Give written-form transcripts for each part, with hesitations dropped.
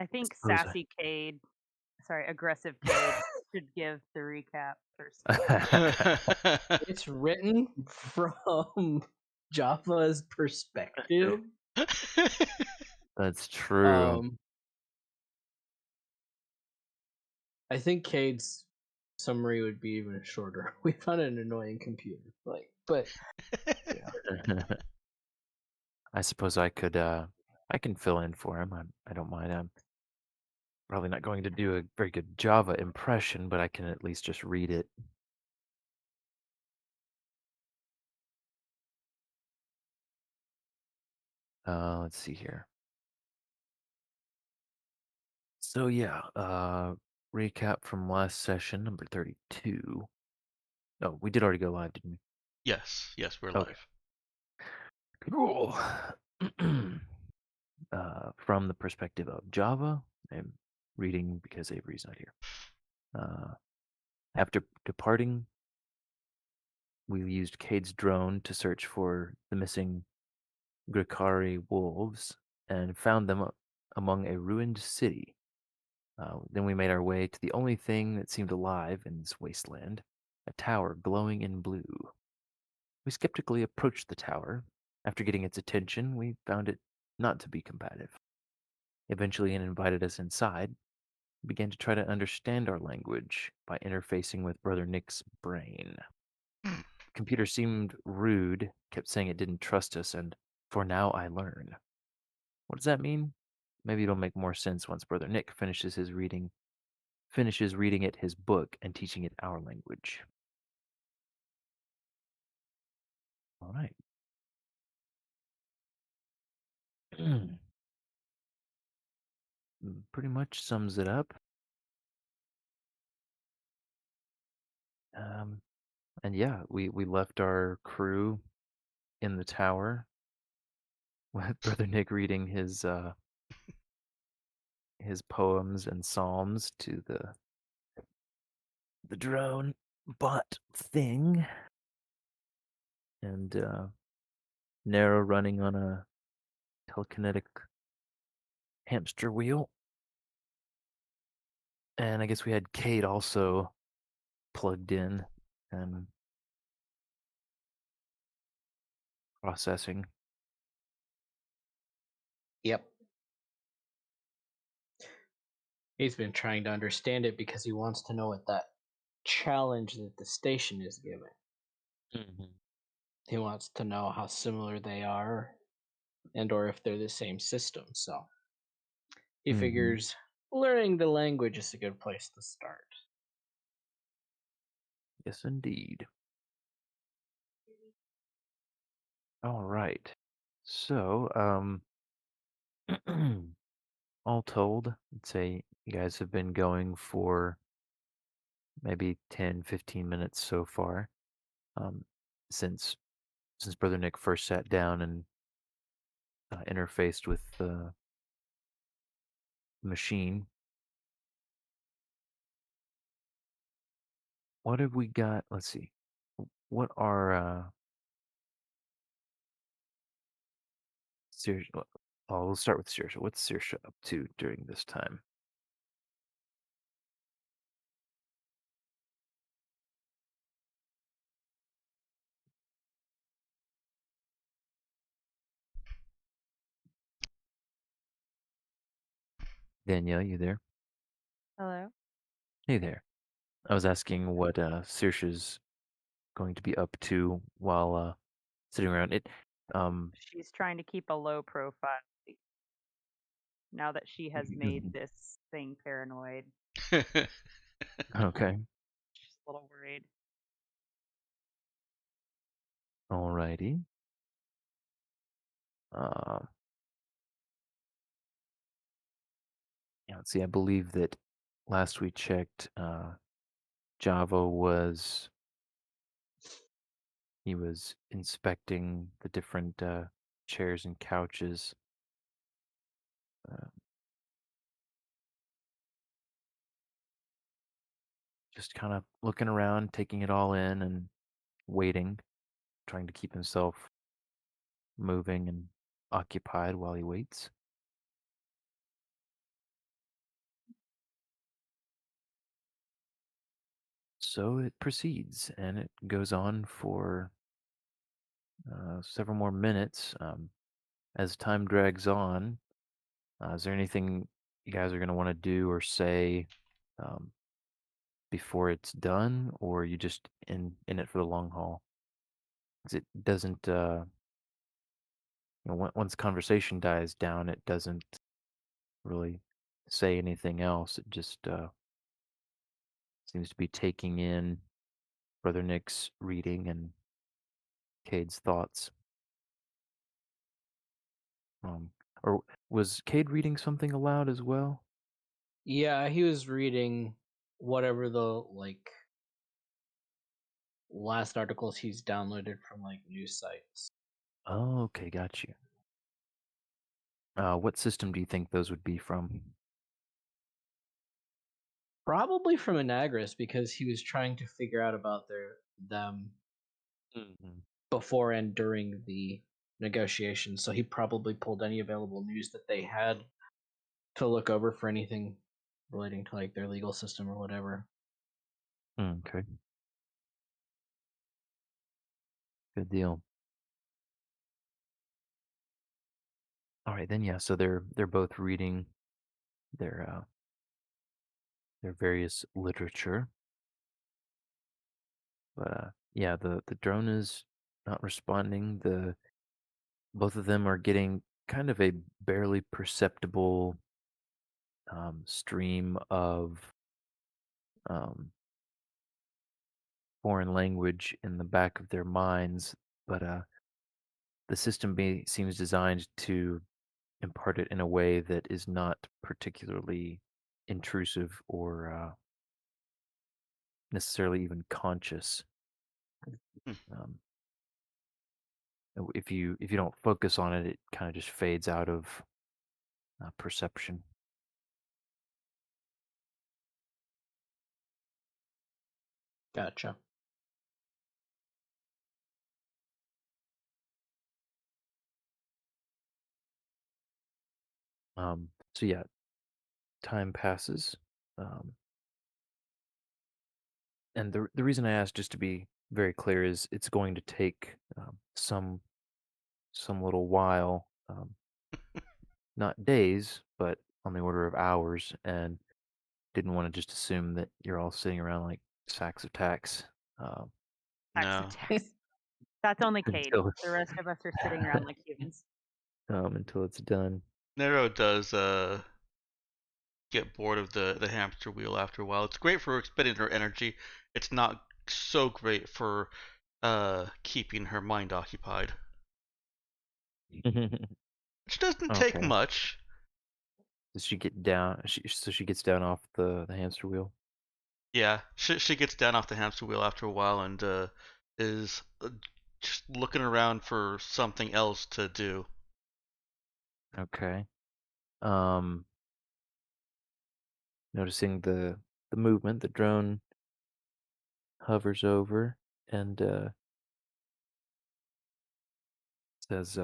I think Suppose sassy Cade, sorry, aggressive Cade should give the recap first. I It's written from Java's perspective. That's true. Um, I think Cade's summary would be even shorter. We found an annoying computer, but yeah, I suppose I could, I can fill in for him. I don't mind. I'm probably not going to do a very good Java impression, but I can at least just read it. Let's see here. So yeah, recap from last session, number 32. Oh, we did already go live, didn't we? Yes, yes, we're Okay. live. Cool. From the perspective of Java, I'm reading because Avery's not here. After departing, we used Cade's drone to search for the missing Grikari wolves and found them among a ruined city. Then we made our way to the only thing that seemed alive in this wasteland, a tower glowing in blue. We skeptically approached the tower. After getting its attention, we found it not to be combative. Eventually, it invited us inside, began to try to understand our language by interfacing with Brother Nick's brain. Computer seemed rude, kept saying it didn't trust us, and for now I learn. What does that mean? Maybe it'll make more sense once Brother Nick finishes reading it his book and teaching it our language. All right. Pretty much sums it up. Um, and yeah, we left our crew in the tower with Brother Nick reading his poems and psalms to the drone bot thing, and Nero running on a telekinetic hamster wheel. And I guess we had Kate also plugged in and processing. yep. He's been trying to understand it because he wants to know what that challenge that the station is giving. Mm-hmm. He wants to know how similar they are and or if they're the same system. So he Mm-hmm. figures learning the language is a good place to start. Yes, indeed. All right. So, all told, I'd say you guys have been going for maybe 10, 15 minutes so far. Um, since Brother Nick first sat down and interfaced with the machine. What have we got? Let's see. What are Saoirse? Oh, we'll start with Saoirse. What's Saoirse up to during this time? Danielle, you there? Hello? Hey there. I was asking what Saoirse's going to be up to while sitting around. She's trying to keep a low profile now that she has made this thing paranoid. Okay. She's a little worried. Alrighty. Uh, yeah, let's see. I believe that last we checked, Java was he was inspecting the different chairs and couches. Uh, just kind of looking around, taking it all in, and waiting, trying to keep himself moving and occupied while he waits. So it proceeds, and it goes on for several more minutes. As time drags on, is there anything you guys are going to want to do or say um, before it's done, or are you just in it for the long haul? 'Cause it doesn't, once conversation dies down, it doesn't really say anything else. It just seems to be taking in Brother Nick's reading and Cade's thoughts. Um, or was Cade reading something aloud as well? Yeah, he was reading whatever the last articles he's downloaded from news sites. Oh, okay, got you. What system do you think those would be from? Probably from Anagris because he was trying to figure out about them Mhm. before and during the negotiations. So he probably pulled any available news that they had to look over for anything relating to their legal system or whatever. Okay, good deal. All right, then yeah. So they're both reading their their various literature, but yeah, the drone is not responding. The Both of them are getting kind of a barely perceptible stream of um, foreign language in the back of their minds, but the system seems designed to impart it in a way that is not particularly intrusive or necessarily even conscious. Hmm. Um, if you don't focus on it, it kind of just fades out of perception. Gotcha. So yeah, time passes, um, and the reason I asked, just to be very clear, is it's going to take some little while, not days, but on the order of hours, and didn't want to just assume that you're all sitting around like sacks of tacks um, Tax No. attacks. That's only Cade. until The rest of us are sitting around like humans. until it's done. Nero does get bored of the hamster wheel after a while. It's great for expending her energy. It's not so great for keeping her mind occupied. Which doesn't take Okay. much. Does she get down? So she gets down off the hamster wheel. Yeah, she gets down off the hamster wheel after a while and is just looking around for something else to do. Okay. Um, Noticing the movement, the drone hovers over and says,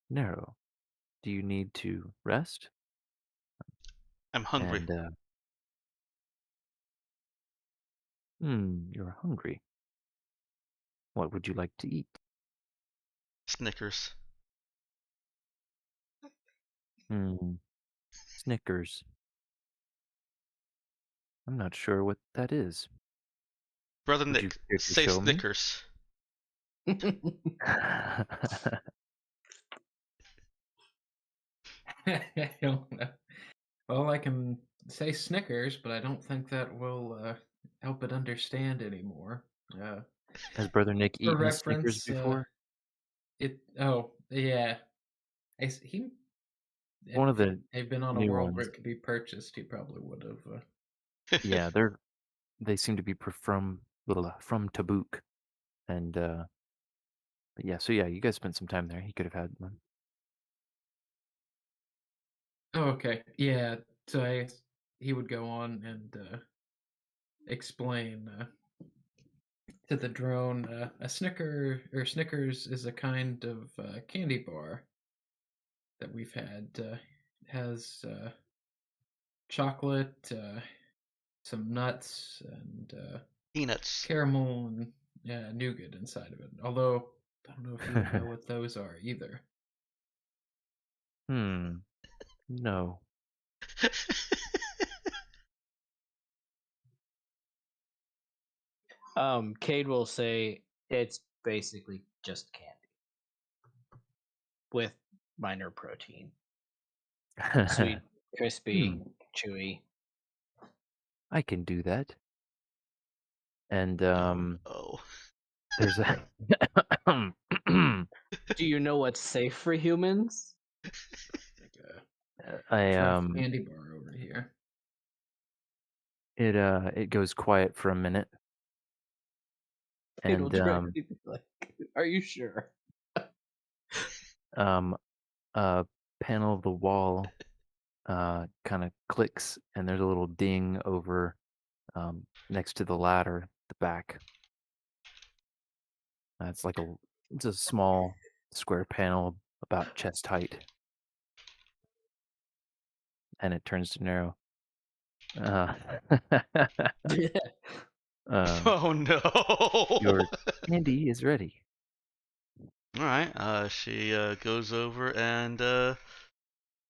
"Nero, do you need to rest?" I'm hungry. And you're hungry. What would you like to eat? Snickers. Hmm, Snickers. I'm not sure what that is. Brother Would you Nick, care to say show me? Snickers. I don't know. Well, I can say Snickers, but I don't think that will help it understand anymore. Uh, Has Brother Nick for eaten Snickers reference, before? it. Oh, yeah. He. One If of the they've been on a new world where ones. it could be purchased, he probably would have. Yeah, they seem to be from Tabuk, and but yeah. So yeah, you guys spent some time there. He could have had one. Oh, okay. Yeah. So he would go on and explain to the drone a Snickers is a kind of candy bar that we've had. Has chocolate, some nuts and Peanuts. caramel and nougat inside of it. Although I don't know if you would know what those are either. No. Cade will say it's basically just candy with minor protein. Sweet, crispy, chewy. I can do that. And Oh. there's a Do you know what's safe for humans? Like a I tough candy bar over here. it goes quiet for a minute. Cade will And try to be like, are you sure? a panel of the wall kind of clicks, and there's a little ding over next to the ladder, the back. It's like it's a small square panel about chest height, and it turns to Nero. Oh no. Your candy is ready. All right. She goes over and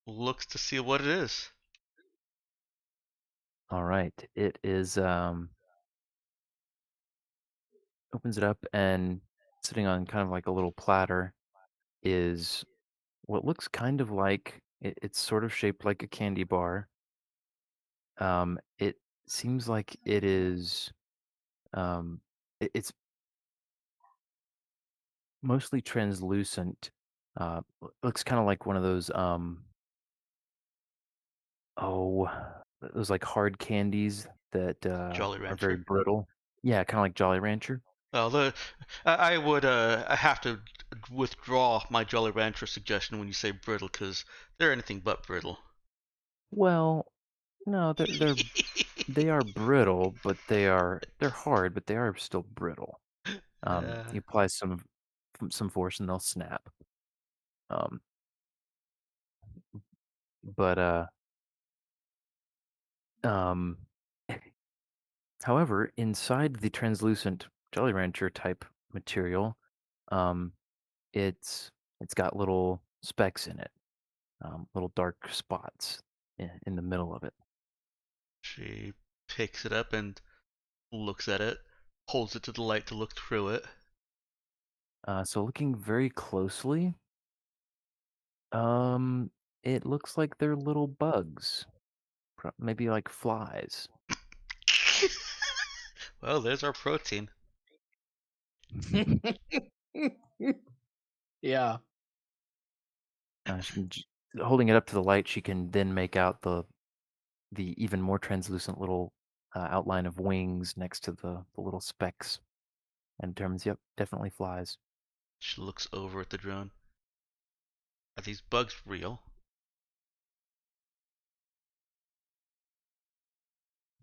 looks to see what it is. All right, it is opens it up, and sitting on kind of like a little platter is what looks kind of like it's sort of shaped like a candy bar. It seems like it is it's mostly translucent. Looks kind of like one of those oh, those like hard candies that Jolly are very Rancher. brittle. Yeah, kind of like Jolly Rancher. Well, I would I have to withdraw my Jolly Rancher suggestion when you say brittle, because they're anything but brittle. Well, no, they are brittle, but they're hard, but they are still brittle. You apply some force and they'll snap. Um, but um, however, inside the translucent Jolly Rancher type material, um, it's got little specks in it, little dark spots in the middle of it. She picks it up and looks at it, holds it to the light to look through it. So looking very closely, it looks like they're little bugs, maybe like flies. Well, there's our protein. Yeah. She can, holding it up to the light, she can then make out the even more translucent little outline of wings next to the little specks, and determines, yep, definitely flies. She looks over at the drone. Are these bugs real?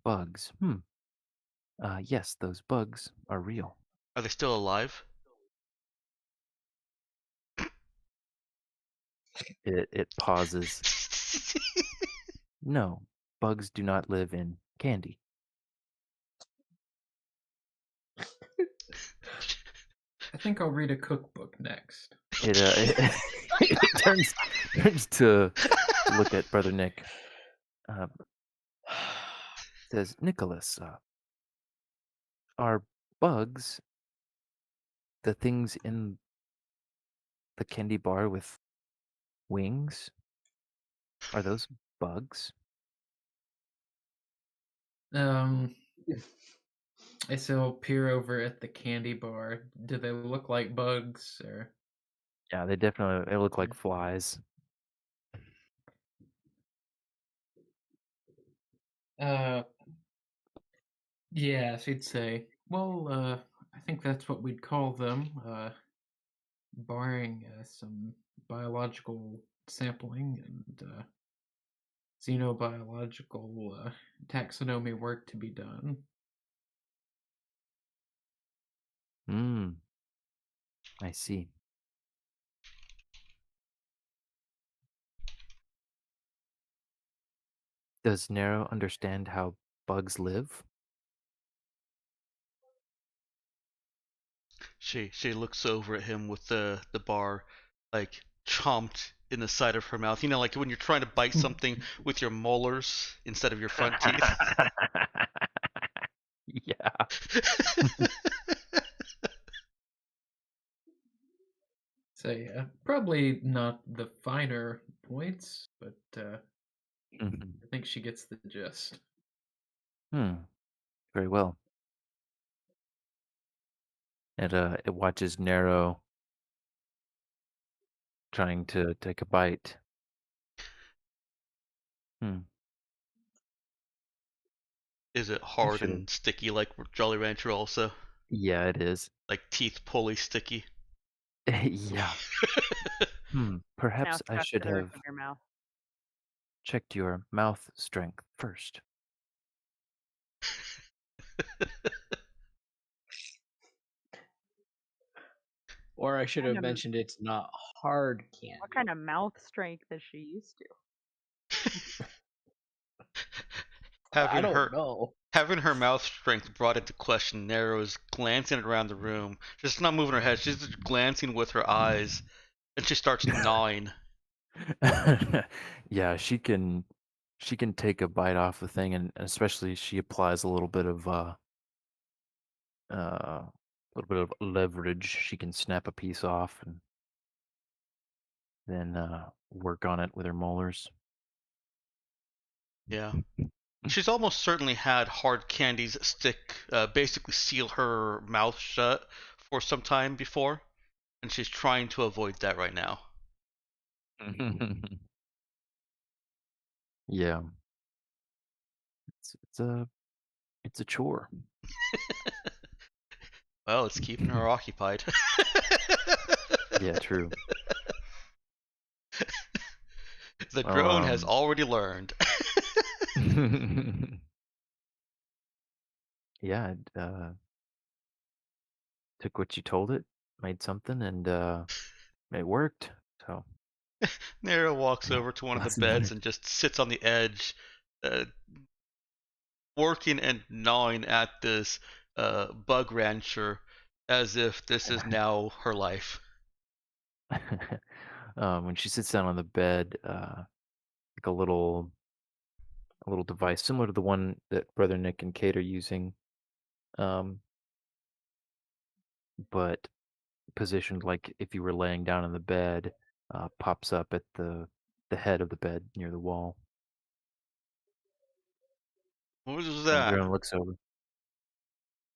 Bugs. Yes, those bugs are real. Are they still alive? It pauses. No, bugs do not live in candy. I think I'll read a cookbook next. It turns to look at Brother Nick. Says, Nicholas, are bugs the things in the candy bar with wings? Are those bugs? I still peer over at the candy bar. Do they look like bugs or? Yeah, they look like flies. Yeah, she'd say. Well, I think that's what we'd call them, barring some biological sampling and xenobiological taxonomy work to be done. I see. Does Nero understand how bugs live. She looks over at him with the bar like chomped in the side of her mouth. You know, like when you're trying to bite something with your molars instead of your front teeth. Yeah. So yeah, probably not the finer points, but Mhm. I think she gets the gist. Very well. It watches Nero trying to take a bite. Hmm. Is it I hard should have. and sticky like Jolly Rancher also? Yeah, it is. Like teeth pulley sticky? Yeah. Now Perhaps I stuck to should the roof have of your mouth. checked your mouth strength first. Or I should Kind have of, mentioned it's not hard what candy. kind of mouth strength is she used to? I having don't her know. having her mouth strength brought into question, Narrow's glancing around the room. She's not moving her head, she's just glancing with her eyes, and she starts gnawing. Yeah, she can take a bite off the thing, and especially she applies a little bit of leverage. She can snap a piece off and then work on it with her molars. Yeah. She's almost certainly had hard candies stick, basically seal her mouth shut for some time before, and she's trying to avoid that right now. Yeah, it's a chore. Well, it's keeping her occupied. Yeah, true. The Well, drone has already learned. yeah, took what you told it, made something, and it worked. So Nero walks yeah, over to one of the lesson beds learned. and just sits on the edge, uh, working and gnawing at this bug rancher as if this is now her life. When she sits down on the bed, like a little device similar to the one that Brother Nick and Kate are using, um, but positioned like if you were laying down in the bed, pops up at the head of the bed near the wall. What was And that? Drone looks over.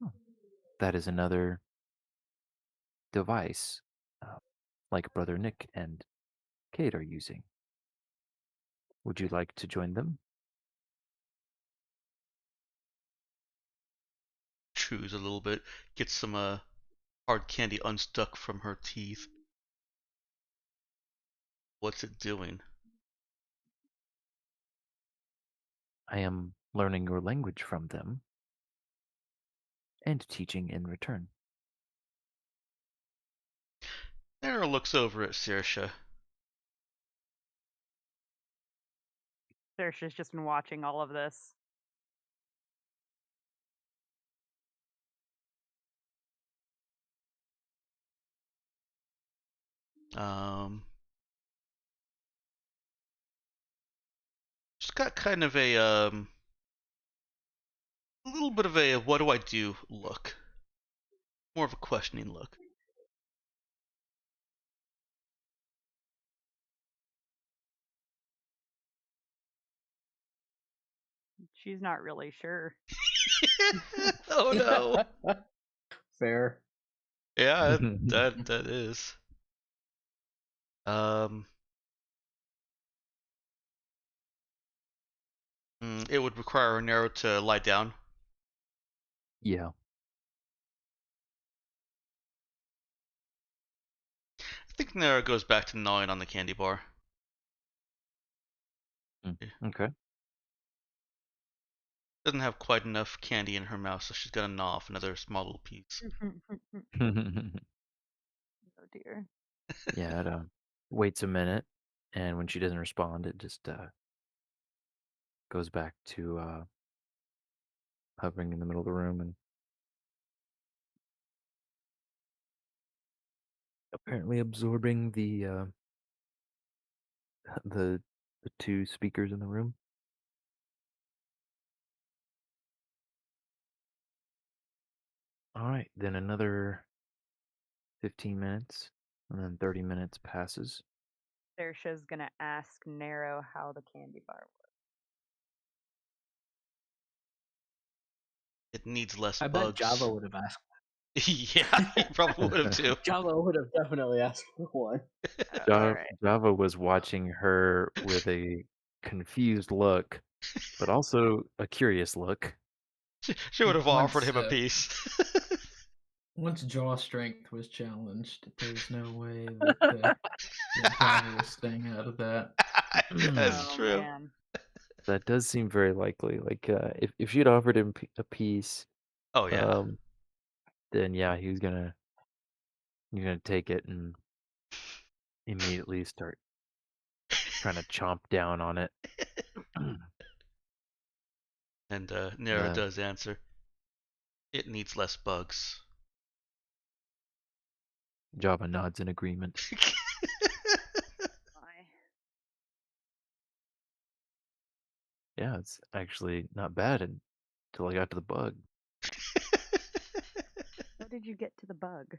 "Oh, that is another device, uh, like Brother Nick and Kate are using. Would you like to join them?" Chews a little bit, gets some hard candy unstuck from her teeth. What's it doing? "I am learning your language from them and teaching in return." Nero looks over at Saoirse. Saoirse's just been watching all of this. She's got kind of a little bit of a what do I do look. More of a questioning look. She's not really sure. Oh no. Fair. Yeah, that is. Um, it would require Nero to lie down. Yeah. I think Nero goes back to gnawing on the candy bar. Okay. Doesn't have quite enough candy in her mouth, so she's gonna gnaw off another small little piece. Oh dear. Yeah, it waits a minute, and when she doesn't respond, it just goes back to hovering in the middle of the room and apparently absorbing the the two speakers in the room. All right, then another 15 minutes, and then 30 minutes passes. Saoirse's gonna ask Nero how the candy bar was. It needs less I bet bugs. Java would have asked. Yeah, he probably would have too. Java would have definitely asked for one. Alright. Java was watching her with a confused look, but also a curious look. She would have offered him a Once, piece. Once jaw strength was challenged, there's no way that Java was staying out of that. That's Oh, true. man. That does seem very likely. Like, if she'd offered him a piece, Oh yeah. then yeah, he's gonna take it and immediately start trying to chomp down on it. And Nero Uh, does answer. It needs less bugs. Java nods in agreement. My. Yeah, it's actually not bad until I got to the bug. How did you get to the bug?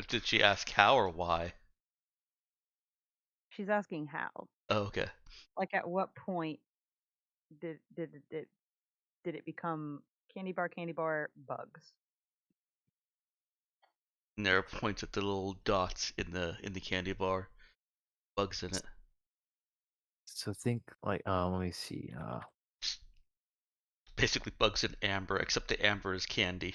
Did she ask how or why? She's asking how. Oh, okay. Like, at what point did it become candy bar bugs? Nero points at the little dots in the candy bar. Bugs in it. So think like, let me see. Basically bugs in amber, except the amber is candy.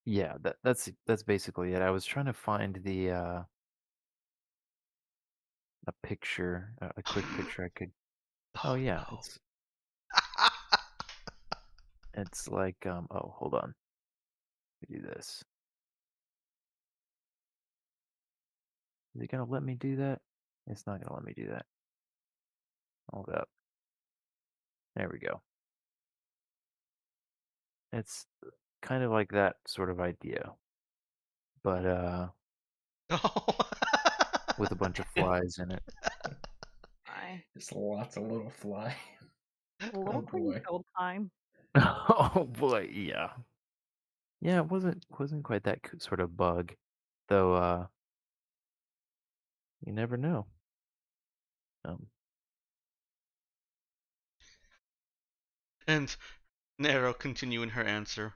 Yeah, that's basically it. I was trying to find a picture, a quick picture I could. Oh yeah, no. it's like oh, hold on. Let me do this. Is it gonna let me do that? It's not gonna let me do that. Hold up. There we go. It's kind of like that sort of idea, but with a bunch of flies in it. My. Just lots of little fly. A little boy. Greenfield time. Oh boy, yeah. Yeah, it wasn't quite that sort of bug, though. You never know. Um, And Nero continuing her answer.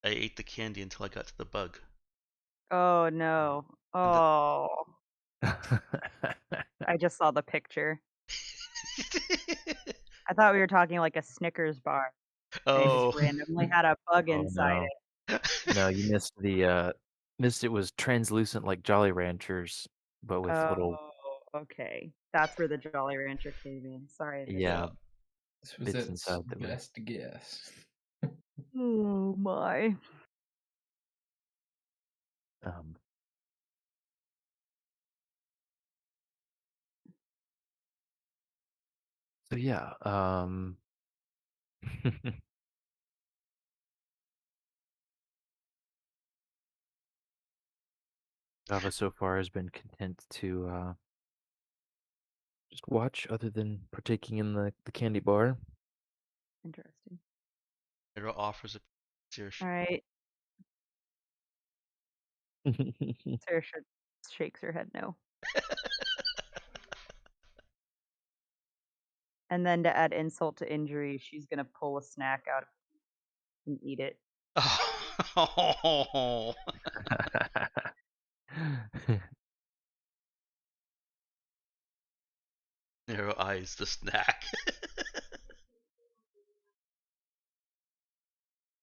I ate the candy until I got to the bug. Oh no. Oh. I just saw the picture. I thought we were talking like a Snickers bar. And it just Oh. randomly had a bug oh inside no, it. no, you missed it was translucent like Jolly Ranchers, but with little Oh, okay. That's where the Jolly Rancher came in. Sorry, I missed yeah it. This was bits its inside that were. best guess. Oh my. Um, so yeah, Java so far has been content to just watch, other than partaking in the candy bar. Interesting. Nero offers a serious. All right. Sarah shakes her head no. And then to add insult to injury, she's gonna pull a snack out and eat it. Oh. Nero eyes the snack.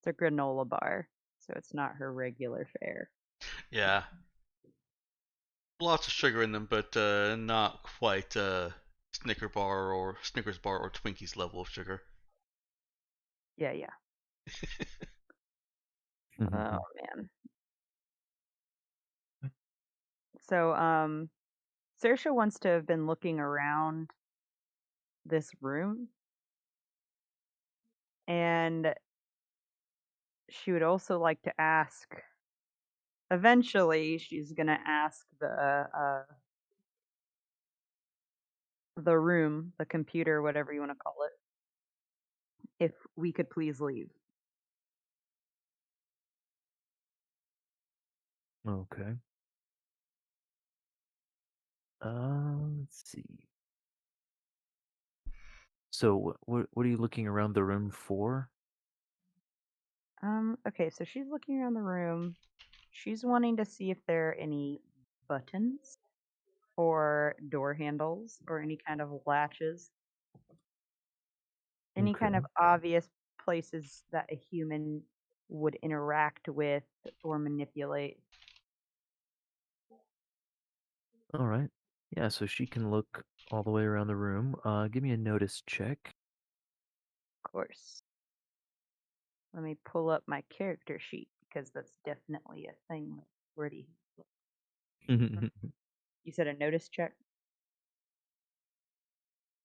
It's a granola bar, so it's not her regular fare. Yeah. Lots of sugar in them, but not quite Snickers bar or Twinkies level of sugar. Yeah, yeah. Oh man. So Saoirse wants to have been looking around this room, and she would also like to ask. Eventually, she's gonna ask the room, the computer, whatever you want to call it, if we could please leave. Okay. Let's see. So, what are you looking around the room for? Okay, so she's looking around the room. She's wanting to see if there are any buttons or door handles or any kind of latches, any kind Okay. of obvious places that a human would interact with or manipulate. All right. Yeah, so she can look all the way around the room. Give me a notice check. Of course. Let me pull up my character sheet because that's definitely a thing that's already. You said a notice check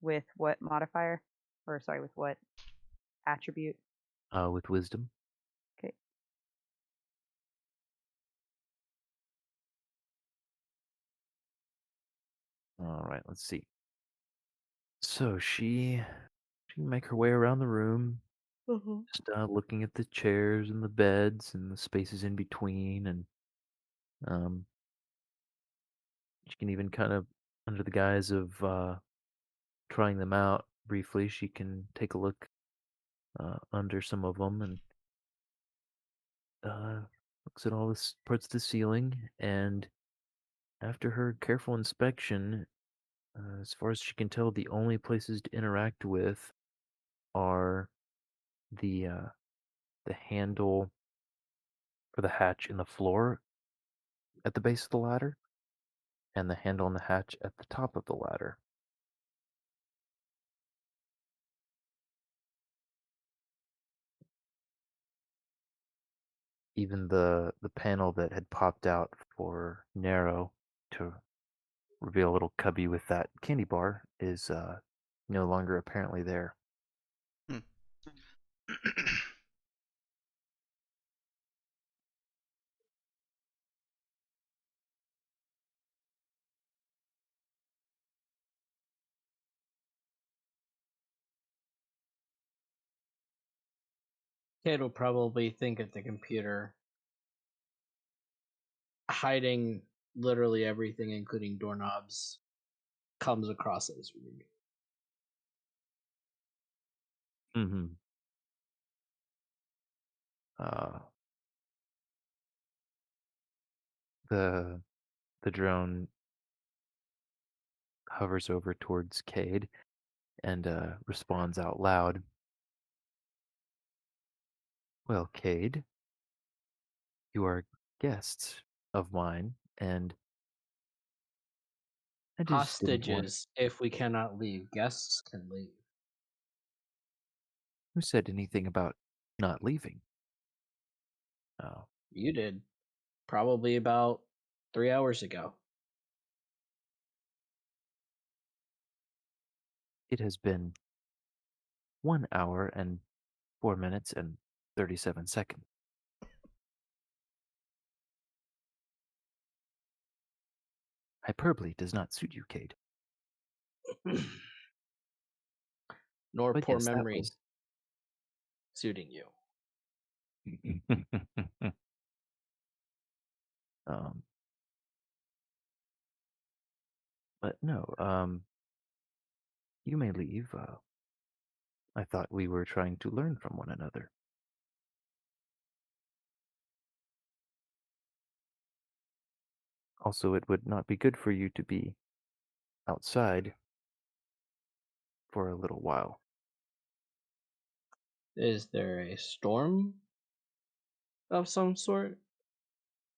with what modifier? Or sorry, with what attribute? With wisdom. Okay. All right, let's see. So she can make her way around the room, just looking at the chairs and the beds and the spaces in between, and um, she can even kind of, under the guise of trying them out briefly, she can take a look under some of them and looks at all the parts of the ceiling. And after her careful inspection, as far as she can tell, the only places to interact with are the uh, the handle for the hatch in the floor at the base of the ladder, and the handle on the hatch at the top of the ladder. Even the panel that had popped out for Narrow to reveal a little cubby with that candy bar is no longer apparently there. Hmm. Kid will probably think at the computer, hiding literally everything, including doorknobs, comes across as rude. Mm-hmm. Uh, the the drone hovers over towards Cade and responds out loud. Well, Cade, you are guests of mine, and I just didn't want. Hostages, if we cannot leave, guests can leave. Who said anything about not leaving? Oh, You did. Probably about 3 hours ago. it has been 1 hour and 4 minutes and 37 seconds. Hyperbole does not suit you, Cade. Nor But poor yes, that memory was. suiting you. um, but no, you may leave. I thought we were trying to learn from one another. Also, it would not be good for you to be outside for a little while. Is there a storm of some sort?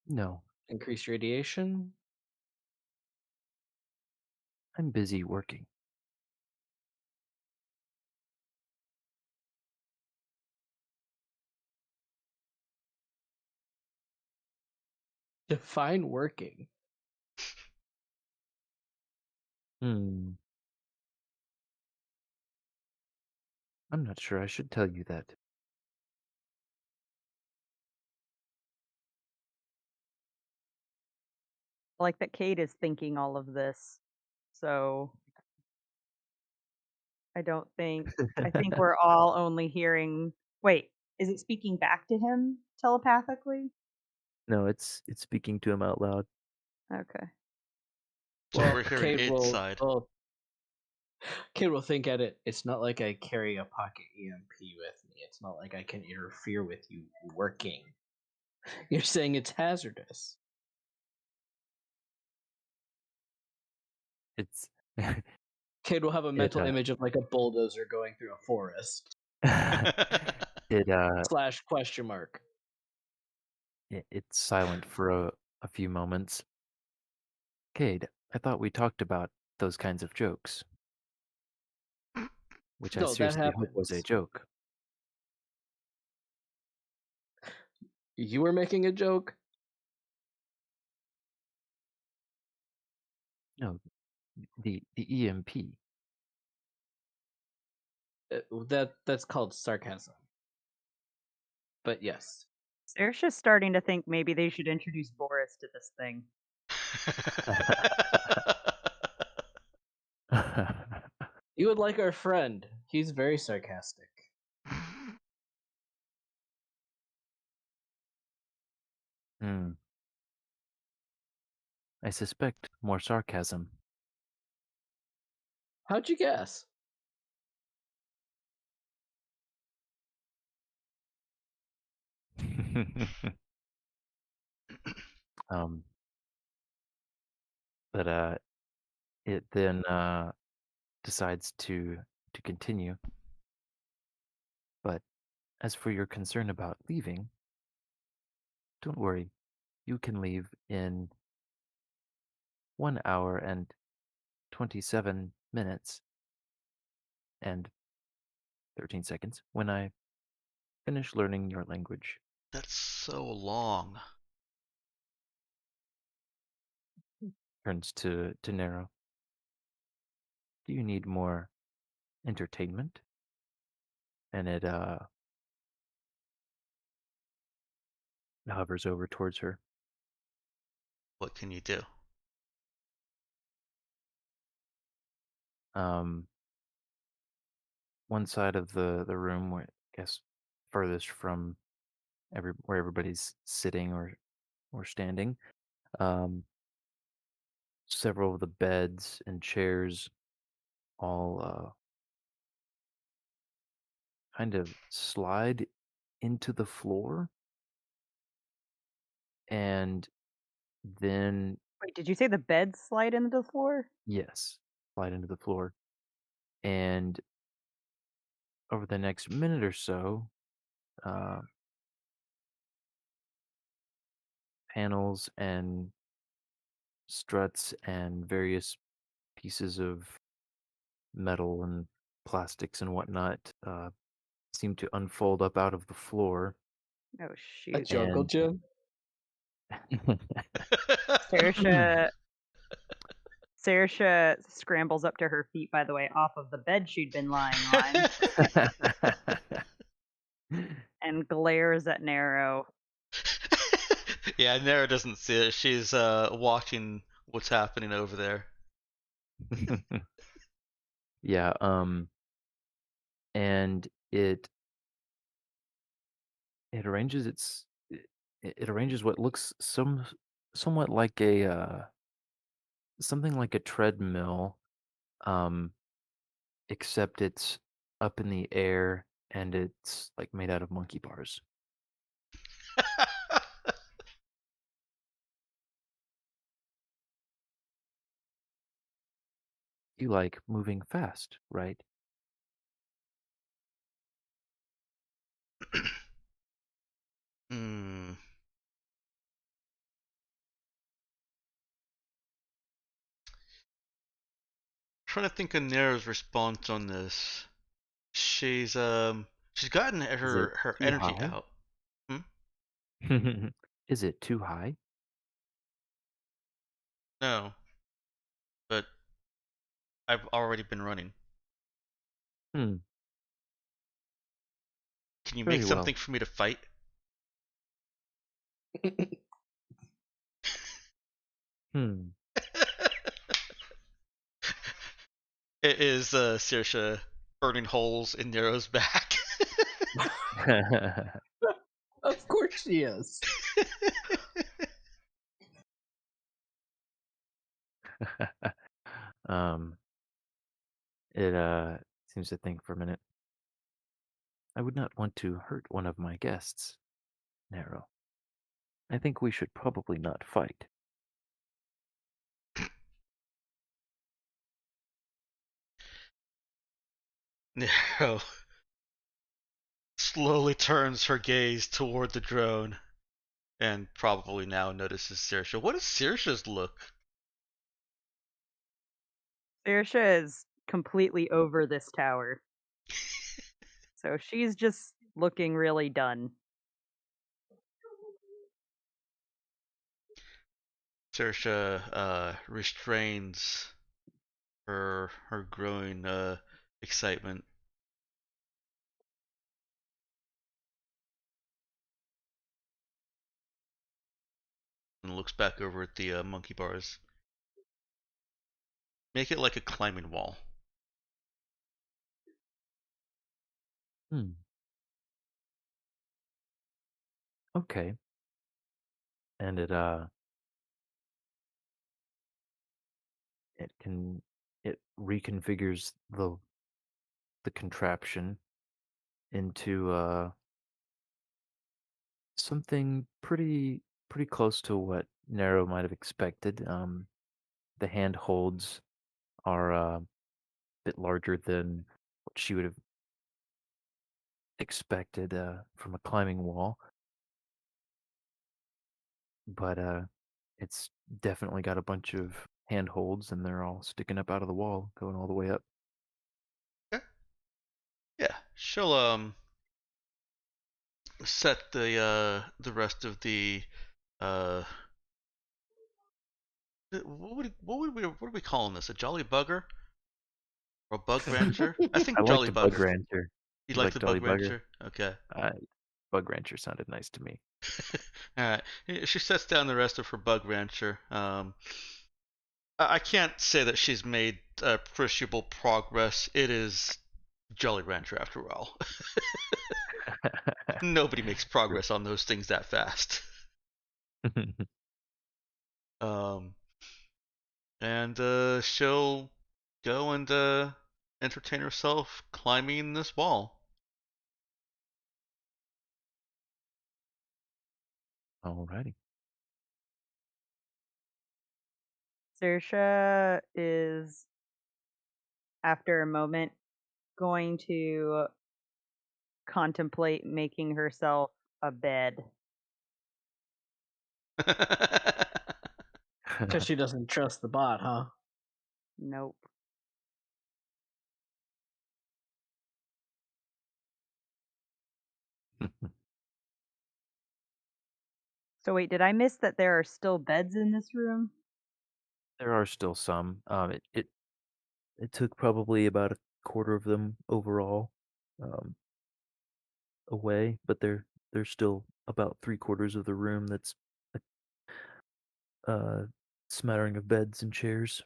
No, Increased radiation? I'm busy working. Define working. Hmm. I'm not sure I should tell you that. I like that Kate is thinking all of this. So I think we're all only hearing. Wait, is it speaking back to him telepathically? No, it's speaking to him out loud. Okay. So Well, we're hearing Cade its will. side. Well, Cade will think at it. It's not like I carry a pocket EMP with me. It's not like I can interfere with you working. You're saying it's hazardous. It's Cade will have a it mental image of like a bulldozer going through a forest. it Slash question mark. it's silent for a few moments. Cade, I thought we talked about those kinds of jokes, which I No, that seriously hope was a happens. joke. You were making a joke? No, the EMP. That's called sarcasm. But yes. Sarah's just starting to think maybe they should introduce Boris to this thing. You would like our friend. He's very sarcastic. Hmm. I suspect more sarcasm. How'd you guess? um, but it then decides to continue. But as for your concern about leaving, don't worry. You can leave in 1 hour and 27 minutes and 13 seconds when I finish learning your language. That's so long. Turns to Nero. Do you need more entertainment? And it hovers over towards her. What can you do? Um, one side of the room, where I guess furthest from where everybody's sitting or standing. Um, several of the beds and chairs all kind of slide into the floor, and then Wait, did you say the bed slide into the floor? yes, slide into the floor. And over the next minute or so, uh, panels and struts and various pieces of metal and plastics and whatnot seem to unfold up out of the floor. Oh A shoot. jungle And gym? Saoirse scrambles up to her feet, by the way, off of the bed she'd been lying on, and glares at Nero. Yeah, Nara doesn't see it. She's watching what's happening over there. Yeah, and it arranges it arranges what looks somewhat like a something like a treadmill, um, except it's up in the air and it's like made out of monkey bars. You like moving fast, right? Hmm. Trying to think of Nara's response on this. She's gotten Is it her too energy high? out. Hmm? Is it too high? No. But I've already been running. Hmm. Can you Very make well. something for me to fight? Hmm. It is Saoirse burning holes in Nero's back. Of course she is. um. It seems to think for a minute. I would not want to hurt one of my guests, Nero. I think we should probably not fight. Nero slowly turns her gaze toward the drone and probably now notices Saoirse. What is Saoirse's look? Saoirse is completely over this tower. So she's just looking really done. Saoirse restrains her growing excitement. And looks back over at the monkey bars. Make it like a climbing wall. Hmm. Okay. And it reconfigures the contraption into something pretty close to what Nero might have expected. The handholds are a bit larger than what she would have expected from a climbing wall, but it's definitely got a bunch of handholds, and they're all sticking up out of the wall, going all the way up. Yeah, yeah. She'll set the rest of the uh what are we calling this? A jolly bugger or a bug rancher? I I think like jolly the Bug bugger. Rancher. You You like like the Jolly bug Bugger? rancher? Okay. Bug Rancher sounded nice to me. All right. She sets down the rest of her bug rancher. I can't say that she's made appreciable progress. It is Jolly Rancher after all. Nobody makes True. progress on those things that fast. Um, and she'll go and entertain herself climbing this wall. Alrighty. Saoirse is, after a moment, going to contemplate making herself a bed. Because she doesn't trust the bot, huh? Nope. So wait, did I miss that there are still beds in this room? There are still some. It took probably about a quarter of them overall um, away, but there's still about 3/4 of the room that's a smattering of beds and chairs.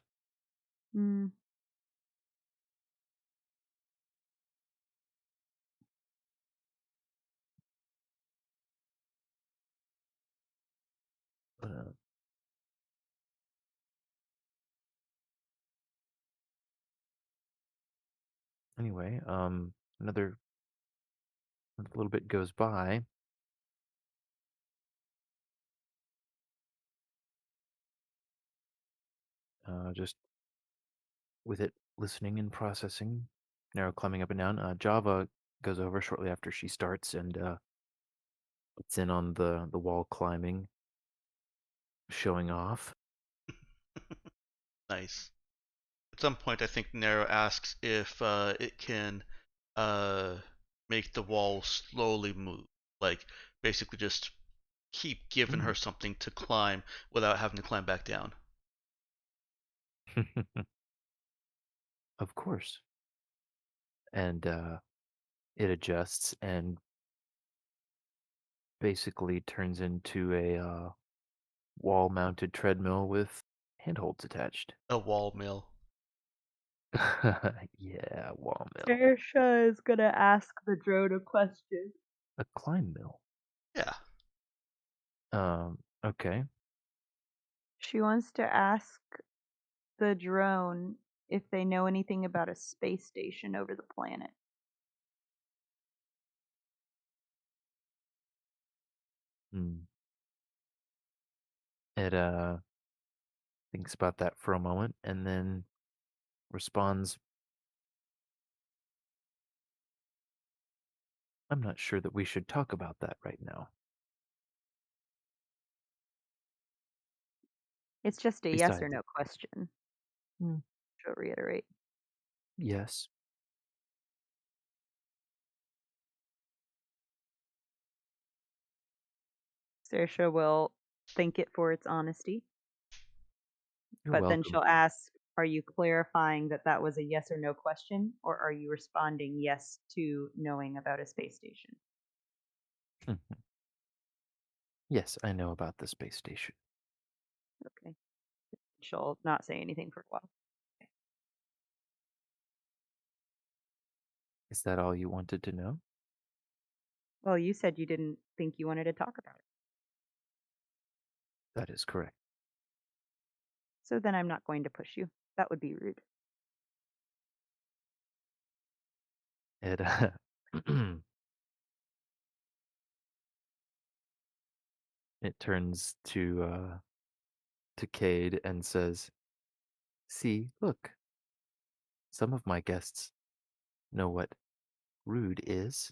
Hmm. But, anyway, another a little bit goes by. Just with it listening and processing, Nero climbing up and down. Java goes over shortly after she starts and gets in on the wall climbing, showing off. Nice. At some point, I think Nero asks if it can uh, make the wall slowly move, like basically just keep giving Mm. her something to climb without having to climb back down. Of course. And it adjusts and basically turns into a wall-mounted treadmill with handholds attached. A wall mill. Yeah, wall mill. Saoirse is gonna ask the drone a question. A climb mill. Yeah. Okay. She wants to ask the drone if they know anything about a space station over the planet. Hmm. It thinks about that for a moment and then responds, I'm not sure that we should talk about that right now. It's just a yes or Besides, no question. hmm, She'll reiterate. yes, Saoirse will thank it for its honesty, you're but then welcome. she'll ask, are you clarifying that that was a yes or no question, or are you responding yes to knowing about a space station? Yes, I know about the space station. Okay. She'll not say anything for a while. Is that all you wanted to know? Well, you said you didn't think you wanted to talk about it. That is correct. So then I'm not going to push you. That would be rude. It it turns to Cade and says, "See, look, some of my guests know what rude is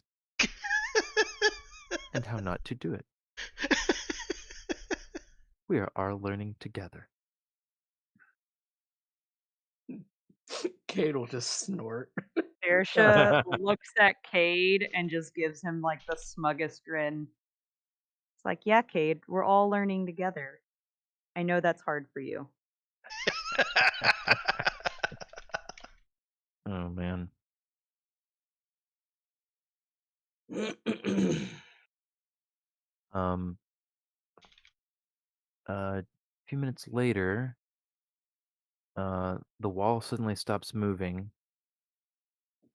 and how not to do it. We are all learning together." Cade will just snort. Saoirse looks at Cade and just gives him like the smuggest grin. It's like, yeah, Cade, we're all learning together. I know that's hard for you. Oh man. Um a few minutes later, the wall suddenly stops moving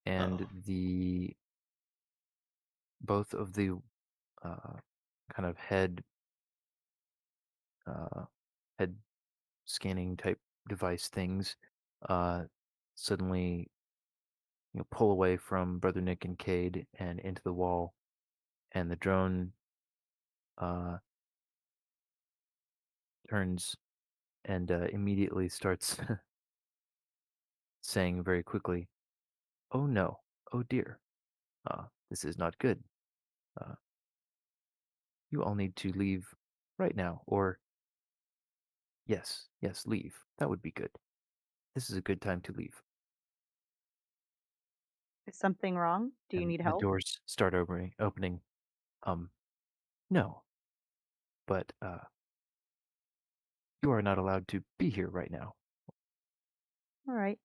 and Oh. the both of the kind of uh, head scanning type device things uh, suddenly pull away from Brother Nick and Cade and into the wall, and the drone uh, turns and immediately starts saying very quickly, "Oh no, oh dear, this is not good. Uh, you all need to leave right now, or yes, yes, leave. That would be good. This is a good time to leave." Is something wrong? Do you And need the help? doors start opening. Um, no, but you are not allowed to be here right now. All right.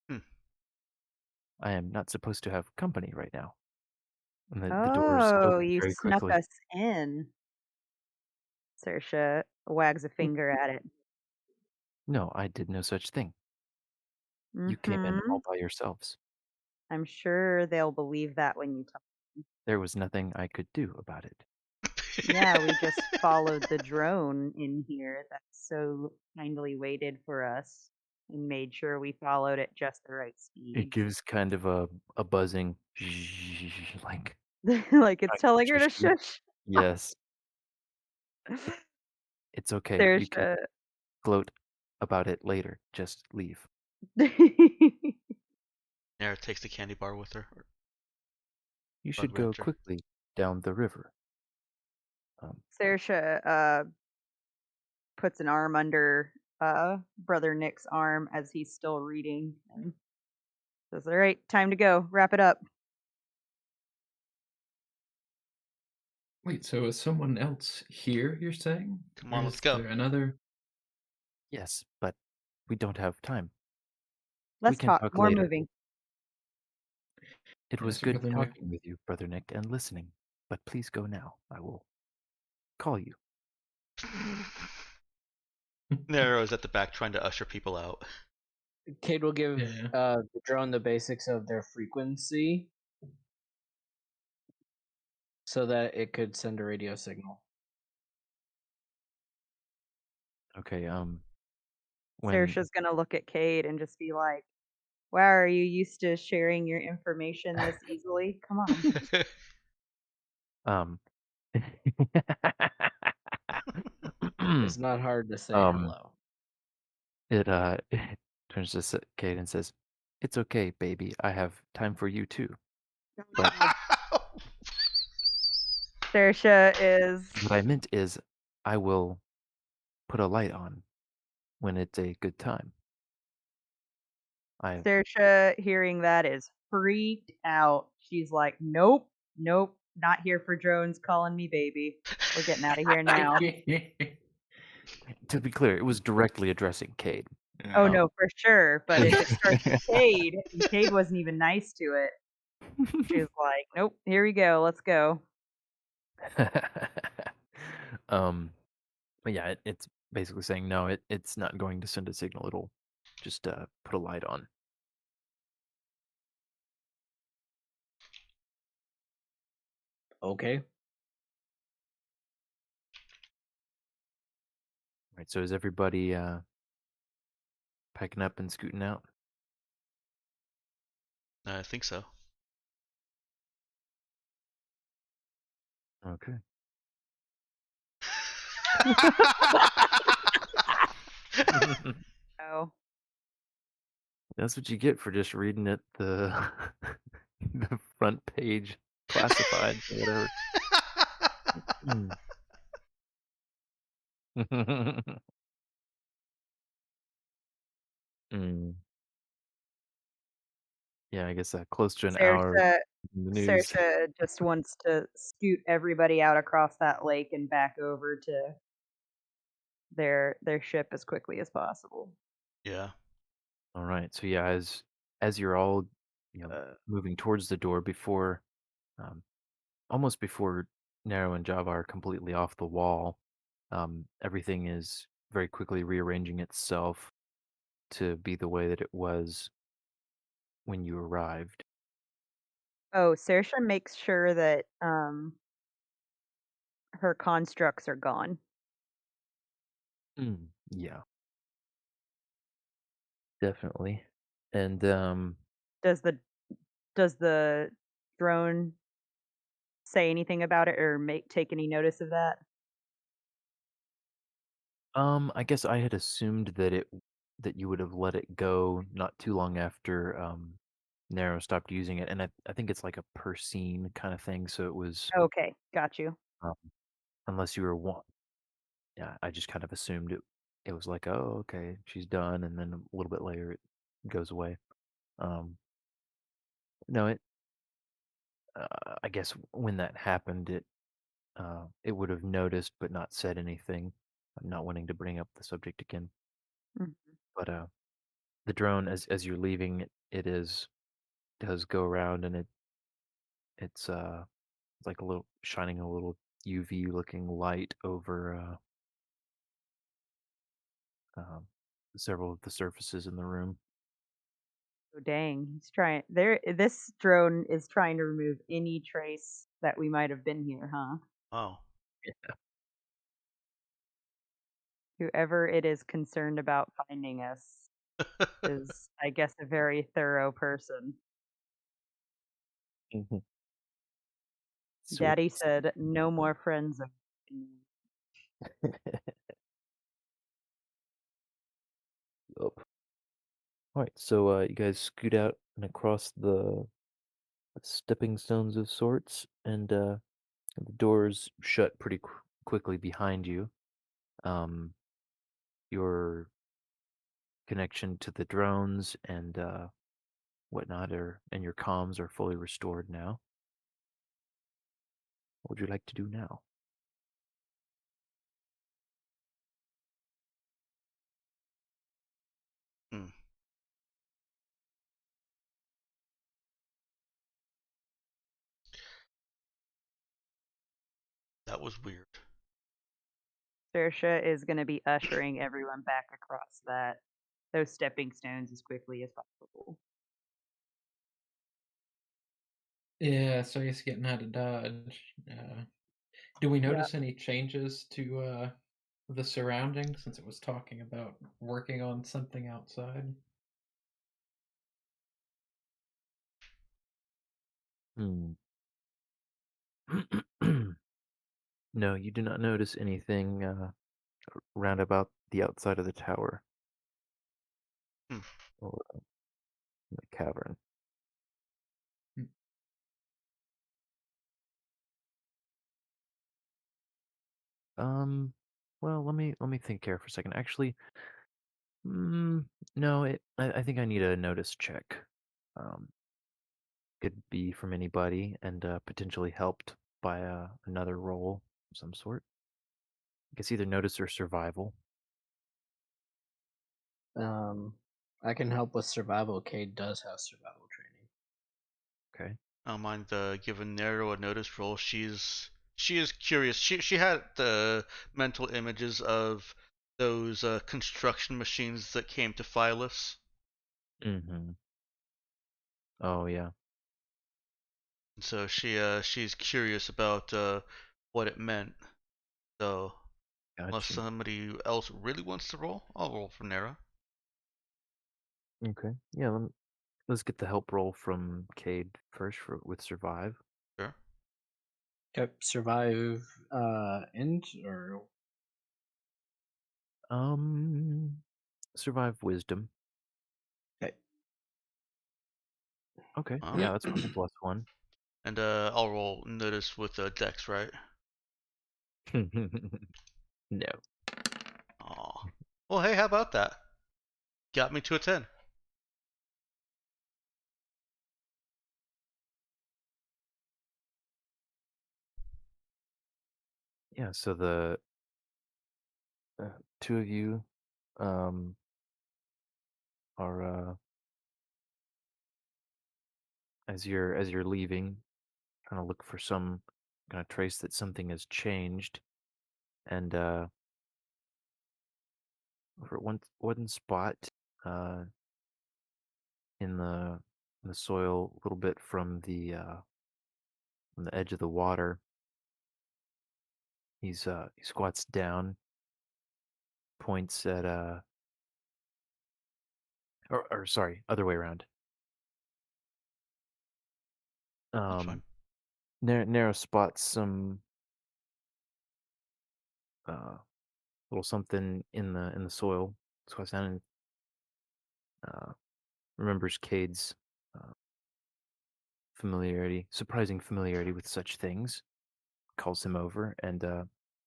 Hmm. I am not supposed to have company right now. And the doors Oh, open you very snuck quickly. us in. Saoirse wags a "Mm, finger at it. No, I did no such thing. You came in Mm-hmm. all by yourselves. I'm sure they'll believe that when you talk. There was nothing I could do about it. Yeah, we just followed the drone in here that so kindly waited for us and made sure we followed at just the right It speed. gives kind of a buzzing, like Like it's trying to telling her shush to you. shush. Yes, it's okay. You can Saoirse. gloat about it later. Just leave. Nara takes the candy bar with her. Or You Bug should go Raptor. quickly down the river. Saoirse puts an arm under brother Nick's arm as he's still reading and says, "All right, time to go. Wrap it up." Wait, so is someone else here, you're saying? Come Or on, let's is go. there another? Yes, but we don't have time. We Let's can talk. talk More later. moving. It was Yes, good Brother Nick. talking with you, Brother Nick, and listening. But please go now. I will call you. Nero is at the back trying to usher people out. Cade will give Yeah. the drone the basics of their frequency so that it could send a radio signal. Okay. When Saoirse's gonna look at Cade and just be like, "Wow, are you used to sharing your information this easily? Come on." um It's not hard to say um hello. it it turns to Kate and says, "It's okay, baby. I have time for you too." But Saoirse is what I meant is, I will put a light on when it's a good time. I Saoirse hearing that is freaked out. She's like, "Nope, nope, not here for drones calling me baby. We're getting out of here now." to be clear, it was directly addressing Cade. Oh Um, no, for sure. But if it starts with Cade, and Cade wasn't even nice to it, she was like, "Nope, here we go. Let's go." um, but yeah, it's basically saying no. It's not going to send a signal. It'll just put a light on. Okay. Right. So is everybody packing up and scooting out? I think so. Okay. Oh, That's what you get for just reading it the the front page classified or whatever. Mm. Mm. Yeah, I guess close to an hour Saoirse, in the news. Saoirse just wants to scoot everybody out across that lake and back over to their ship as quickly as possible. Yeah. All right. So yeah, as you're all moving towards the door before um, almost before Nero and Java are completely off the wall, everything is very quickly rearranging itself to be the way that it was when you arrived. Oh, Saoirse makes sure that her constructs are gone. Yeah, definitely. And Does the does the drone say anything about it or take any notice of that? I guess I had assumed that you would have let it go not too long after Nero stopped using it, and I think it's like a per scene kind of thing. So it was Okay, got you. um, unless you were one. Yeah, I just kind of assumed it was like, oh, okay, she's done, and then a little bit later it goes away. Um, no, I guess when that happened, it would have noticed but not said anything. I'm not wanting to bring up the subject again, Mhm. but the drone as you're leaving, it is does go around and it's like a little shining a little UV looking light over several of the surfaces in the room. Oh, dang, he's trying. There, this drone is trying to remove any trace that we might have been here, huh? Oh. Whoever it is concerned about finding us is, I guess, a very thorough person. Mhm. Sweet. Daddy said, "No more friends of." Yup. All right, so you guys scoot out and across the stepping stones of sorts, and the doors shut pretty quickly behind you. Um, your connection to the drones and whatnot and your comms are fully restored now. What would you like to do now? Hmm. was weird. Saoirse is going to be ushering everyone back across those stepping stones as quickly as possible. Yeah, so he's getting out of Dodge. Do we Yeah. notice any changes to the surroundings since it was talking about working on something outside? Hmm. No, you do not notice anything round about the outside of the tower Hmm. or the cavern. Hmm. Well, let me think here for a second. Actually, no, I think I need a notice check. Um, could be from anybody and potentially helped by another role of some sort. I guess either notice or survival. I can help with survival. Cade does have survival training. Okay. I don't mind giving Nero a notice roll. She is curious. She had the mental images of those construction machines that came to Phyllis. Mm-hmm. Oh yeah. And so she's curious about what it meant. So unless Gotcha. somebody else really wants to roll, I'll roll for Nero. Okay. Yeah. Let's get the help roll from Cade first with survive. Sure. Okay, survive end or Um, survive wisdom. okay. Okay. Wow. Yeah, that's cool. +1. And I'll roll notice with Dex, right? No. Aw. Well, hey, how about that? Got me to a 10. Yeah. So the two of you um are as you're leaving, trying to look for some kind of trace that something has changed, and over at one spot uh in the soil, a little bit from the edge of the water, he squats down, points at or sorry, other way around. That's fine. Um, Narrow spots some uh little something in the soil. Squats down and uh, remembers Cade's uh, surprising familiarity with such things. Calls him over, and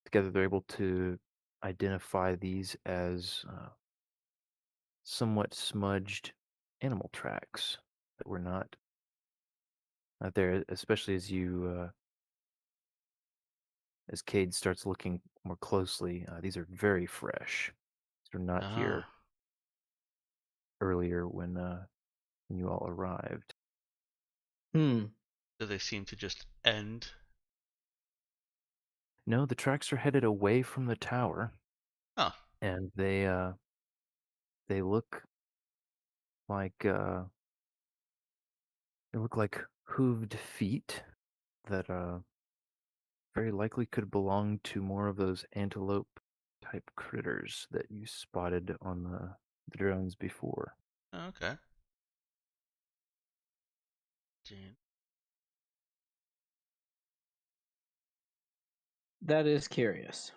together they're able to identify these as somewhat smudged animal tracks that were not there. Especially as Cade starts looking more closely, these are very fresh. These were not here Ah, earlier when you all arrived. Hmm. do they seem to just end? No, the tracks are headed away from the tower, Huh. and they like uh, look like hooved feet that very likely could belong to more of those antelope type critters that you spotted on the drones before. Okay. Gee. That is curious.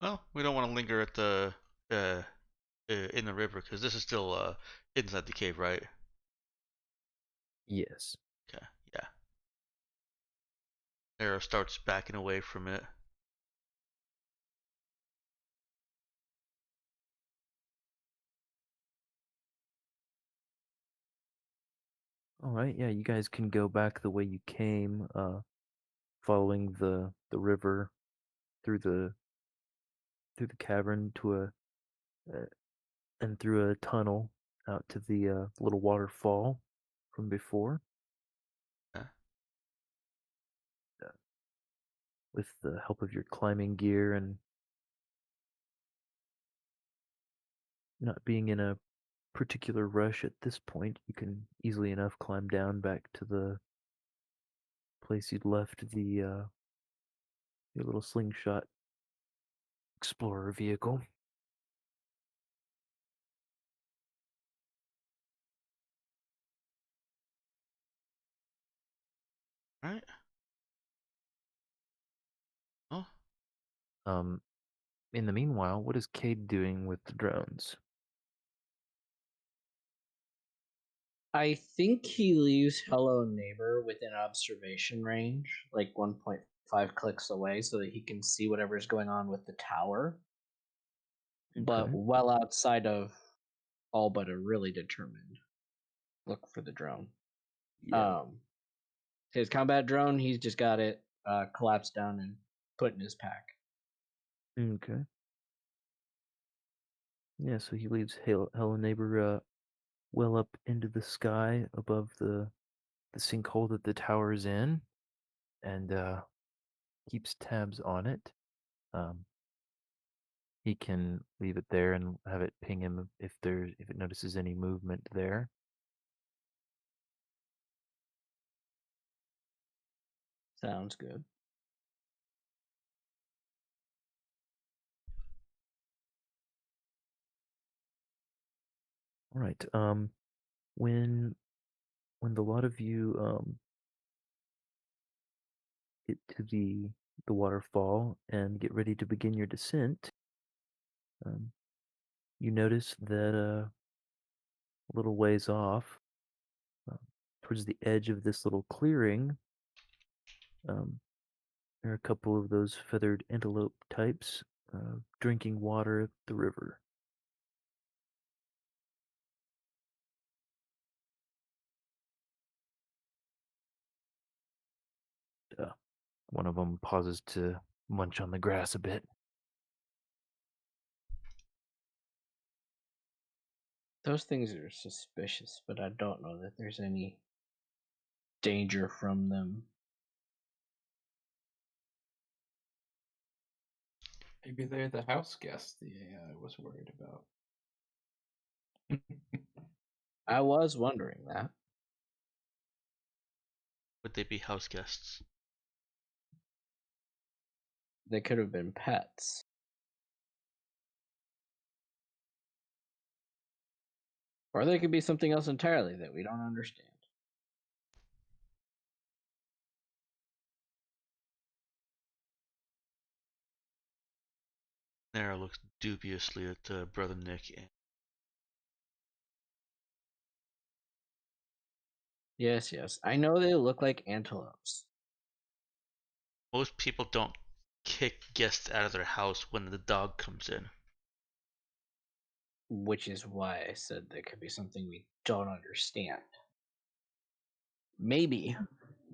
Well, we don't want to linger at the in the river because this is still inside the cave, right? Yes. Okay. Yeah. Arrow starts backing away from it. All right. Yeah, you guys can go back the way you came, following the river through the cavern to uh, and through a tunnel out to the little waterfall from before. Yeah. With the help of your climbing gear and not being in a particular rush at this point, you can easily enough climb down back to the place you'd left your little slingshot explorer vehicle. All right. Oh, In the meanwhile, what is Cade doing with the drones? I think he leaves Hello Neighbor within observation range, like 1.5 clicks away, so that he can see whatever's going on with the tower. But Okay. well outside of all but a really determined look for the drone. Yeah. His combat drone, he's just got it collapsed down and put in his pack. Okay. Yeah, so he leaves Hello Neighbor well up into the sky above the sinkhole that the tower's in, and keeps tabs on it. He can leave it there and have it ping him if it notices any movement there. Sounds good. All right. When the lot of you get to the waterfall and get ready to begin your descent, you notice that a little ways off, towards the edge of this little clearing, there are a couple of those feathered antelope types drinking water at the river. One of them pauses to munch on the grass a bit. Those things are suspicious, but I don't know that there's any danger from them. Maybe they're the house guests the AI was worried about. I was wondering that. would they be house guests? They could have been pets. Or they could be something else entirely that we don't understand. Nara looks dubiously at Brother Nick. Yes, yes. I know they look like antelopes. Most people don't kick guests out of their house when the dog comes in. Which is why I said they could be something we don't understand. Maybe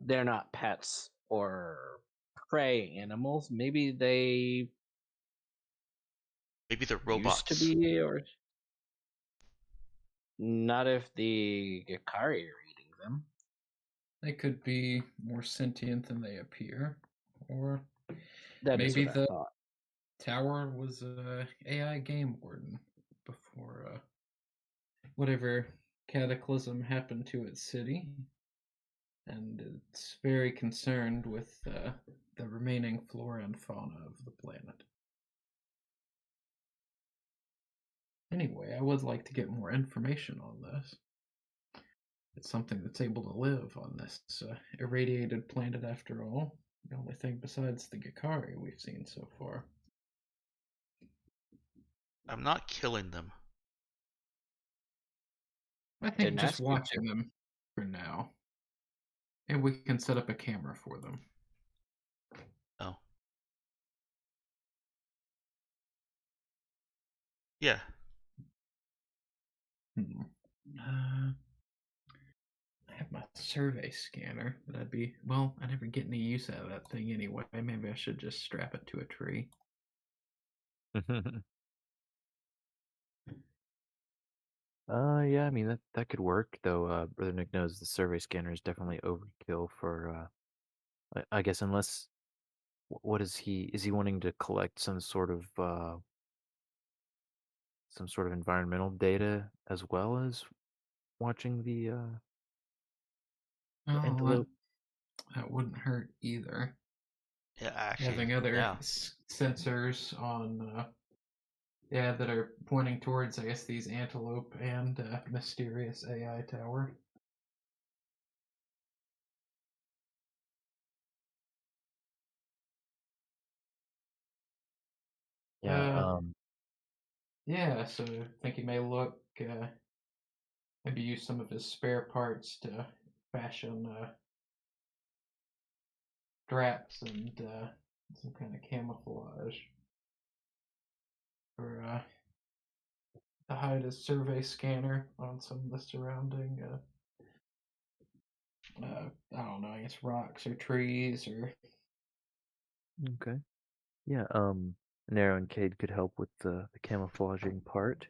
they're not pets or prey animals. Maybe they Maybe they're used robots. to be, or not if the Gakari are eating them. They could be more sentient than they appear, or That is maybe what I the thought. tower was a AI game warden before whatever cataclysm happened to its city, and it's very concerned with the remaining flora and fauna of the planet. Anyway, I would like to get more information on this. It's something that's able to live on this irradiated planet after all. The only thing besides the Gakari we've seen so far. I'm not killing them. I think Didn't just ask you watching to. them for now. And we can set up a camera for them. Oh. Yeah. I have my survey scanner, but I never get any use out of that thing anyway. Maybe I should just strap it to a tree. Yeah, I mean that could work, though. Brother Nick knows the survey scanner is definitely overkill for. I guess unless what is he? Is he wanting to collect some sort of environmental data as well as watching the Oh, antelope? that wouldn't hurt either. Yeah, actually, Having other yeah. sensors on, that are pointing towards, I guess, these antelope and mysterious AI tower. Yeah. Yeah, so I think he may look, maybe use some of his spare parts to fashion straps and some kind of camouflage for to hide his survey scanner on some of the surrounding, I don't know, I guess rocks or trees or. Okay. Yeah. Nero and Cade could help with the camouflaging part.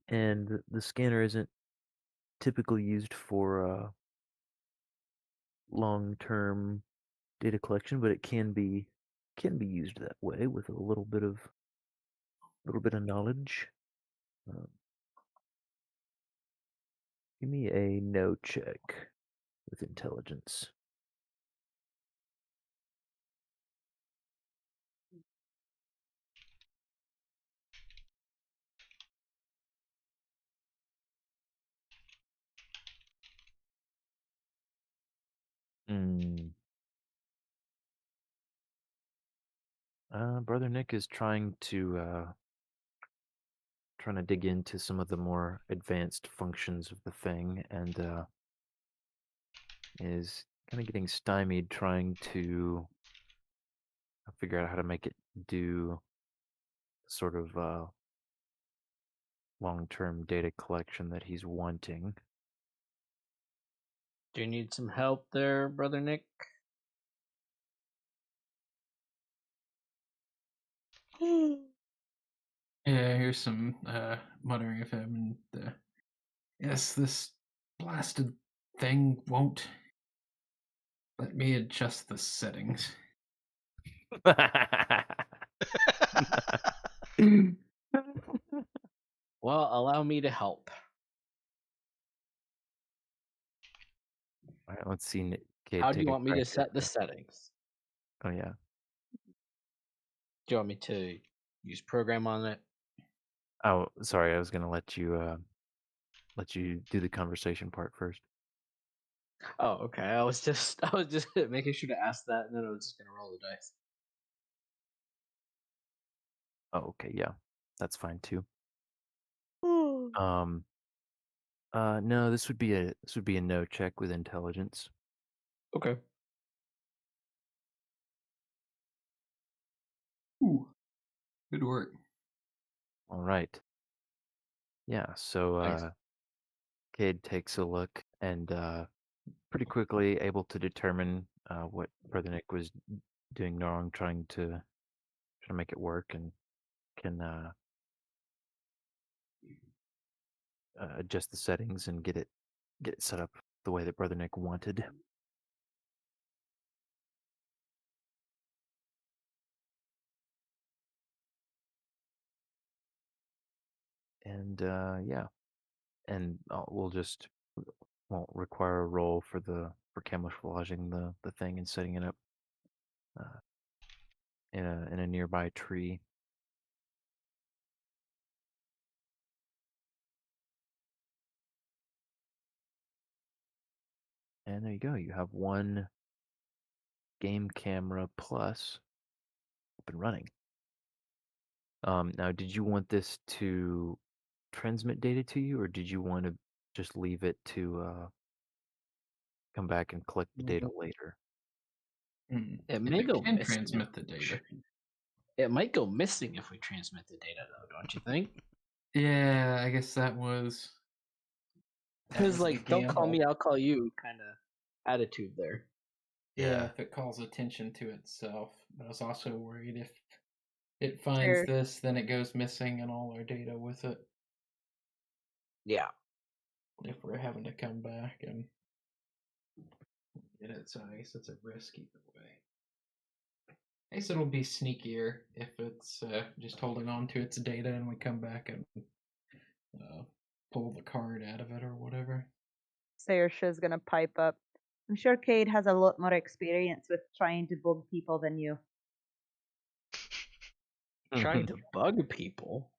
And the scanner isn't typically used for long-term data collection, but it can be used that way with a little bit of knowledge. Um, give me a no check with intelligence. Hmm. Brother Nick is trying to dig into some of the more advanced functions of the thing, and is kind of getting stymied trying to figure out how to make it do sort of long-term data collection that he's wanting. Do you need some help there, Brother Nick? Yeah, here's some muttering of him, and yes, this blasted thing won't let me adjust the settings. Well, allow me to help. All right, let's see Cade How do take you a want me crack to at set the settings? Oh yeah. Do you want me to use program on it? Oh, sorry. I was gonna let you do the conversation part first. Oh, okay. I was just making sure to ask that, and then I was just gonna roll the dice. Oh, okay. Yeah, that's fine too. Um. No, this would be a no check with intelligence. Okay. Ooh, good work. All right. Yeah. So Thanks. Cade takes a look and pretty quickly able to determine what Brother Nick was doing wrong, trying to make it work, and can adjust the settings and get it set up the way that Brother Nick wanted. And yeah, and we'll just won't require a roll for camouflaging the thing and setting it up uh, in a nearby tree. And there you go. You have one game camera plus up and running. Now, did you want this to transmit data to you, or did you want to just leave it to come back and collect the data later? It If may it go can missing. transmit the data. It might go missing if we transmit the data, though, don't you think? Yeah, I guess that was That His was the like, don't call gamble. me, I'll call you kind of attitude there. Yeah, if it calls attention to itself. But I was also worried if it finds Sure. this, then it goes missing and all our data with it. Yeah. If we're having to come back and get it, so I guess it's a risk either way. I guess it'll be sneakier if it's just holding on to its data and we come back and pull the card out of it or whatever. Saoirse's gonna pipe up. I'm sure Cade has a lot more experience with trying to bug people than you. Trying to bug people.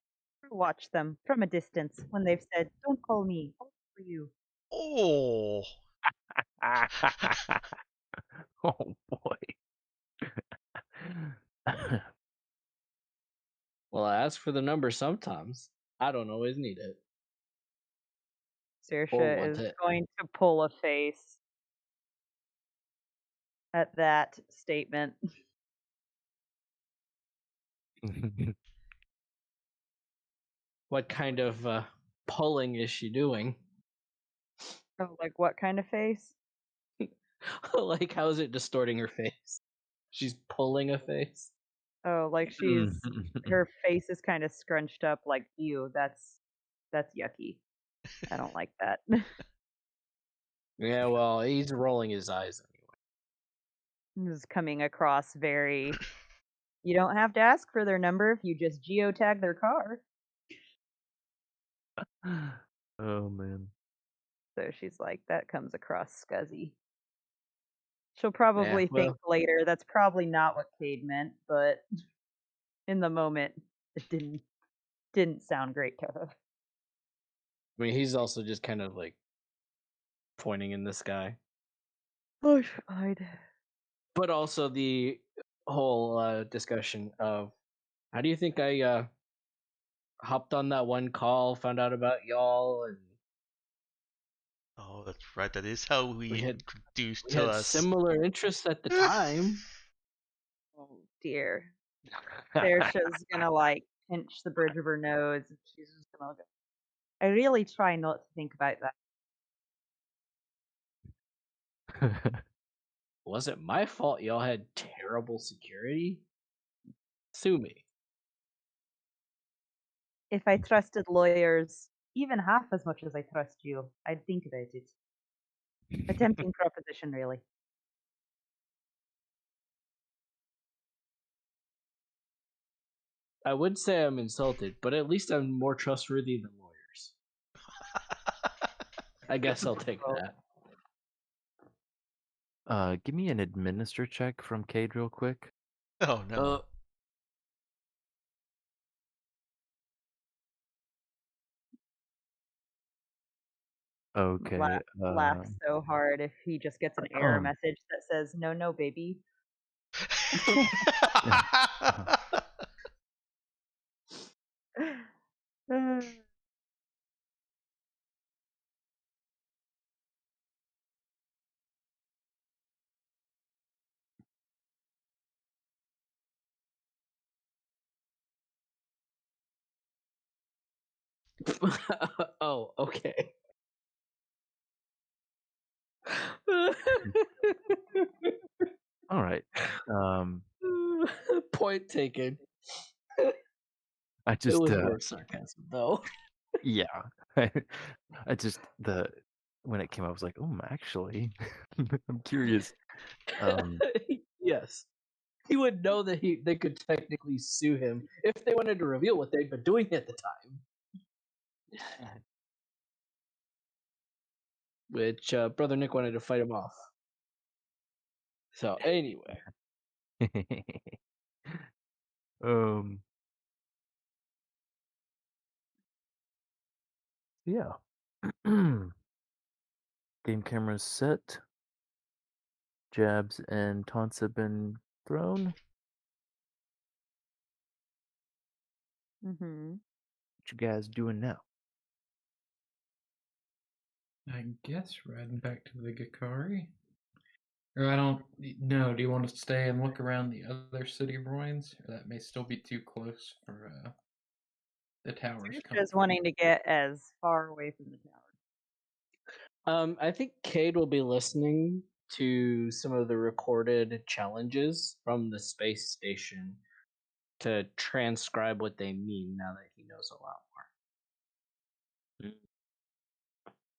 Watch them from a distance when they've said, "Don't call me, I'll call you." Oh. Oh boy. Well, I ask for the number sometimes. I don't always need it. Or Saoirse want is it. going to pull a face at that statement. What kind of pulling is she doing? Oh, like what kind of face? Like, how is it distorting her face? She's pulling a face. Oh, like she's her face is kind of scrunched up. Like, ew, that's yucky. I don't like that. Yeah, well, he's rolling his eyes anyway. This is coming across very. You don't have to ask for their number if you just geotag their car. Oh man. So she's like, that comes across scuzzy. She'll probably well- think later that's probably not what Cade meant, but in the moment, it didn't sound great to her. I mean, he's also just kind of like pointing in the sky. Oh, fine. But also the whole discussion of how do you think I hopped on that one call, found out about y'all, and Oh, that's right. That is how we We had- introduced we to had us. similar interests at the time. Oh dear. Saoirse's gonna like pinch the bridge of her nose and she's just gonna go. I really try not to think about that. Was it my fault y'all had terrible security? Sue me. If I trusted lawyers even half as much as I trust you, I'd think about it. A tempting proposition, really. I would say I'm insulted, but at least I'm more trustworthy than lawyers. I guess I'll take Oh. that. Give me an administer check from Cade real quick. Oh no. Okay. Laugh so hard if he just gets an error um, message that says, "No, no, baby." Oh, okay. all right. Point taken. I It just was more sarcasm, though. yeah. I just when it came out, I was like, oh, actually, I'm curious. Yes. He would know that they could technically sue him if they wanted to reveal what they'd been doing at the time. Which Brother Nick wanted to fight him off. So anyway. Yeah. Game cameras set. Jabs and taunts have been thrown. Mm-hmm. What you guys doing now? I guess riding back to the Gakari. Or I don't know. Do you want to stay and look around the other city ruins? Or that may still be too close for the towers. Just wanting to get as far away from the tower. I think Cade will be listening to some of the recorded challenges from the space station to transcribe what they mean now that he knows a lot more.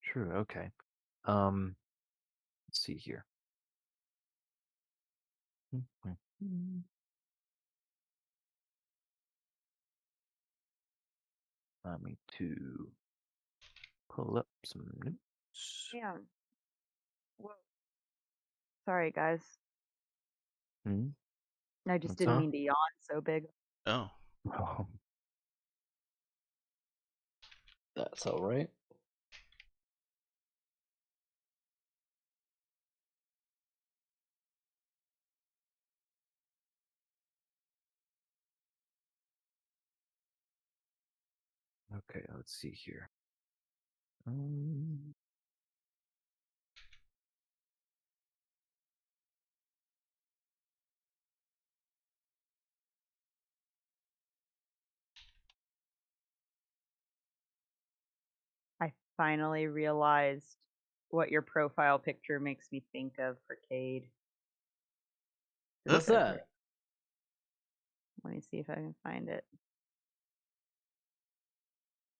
True. Okay. Let's see here. Allow me to pull up some notes. Damn. Whoa. Sorry, guys. Hmm? I just What's didn't up? mean to yawn so big. Oh. Oh, That's all right. okay. Let's see here. Um, I finally realized what your profile picture makes me think of for Cade. What's Huh? that? Let me see if I can find it.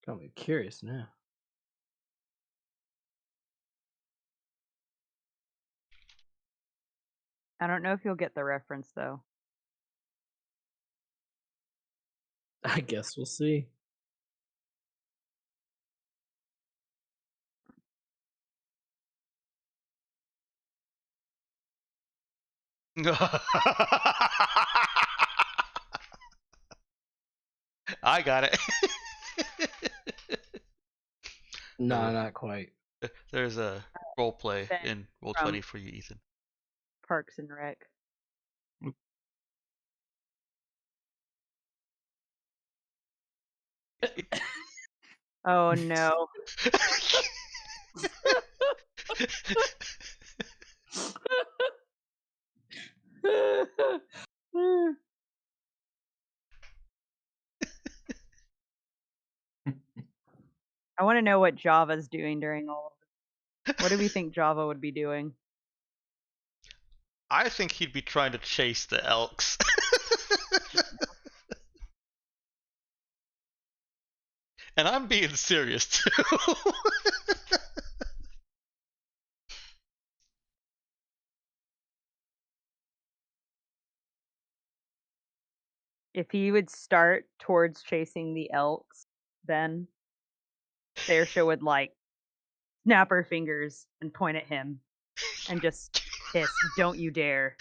Got me curious now. I don't know if you'll get the reference though. I guess we'll see. I got it. No, not quite. There's a role play Ben in Roll from 20 for you, Ethan. Parks and Rec. Oh no. I want to know what Java's doing during all of this. What do we think Java would be doing? I think he'd be trying to chase the elks. And I'm being serious too. If he would start towards chasing the elks, then Saoirse would like snap her fingers and point at him and just hiss, "Don't you dare."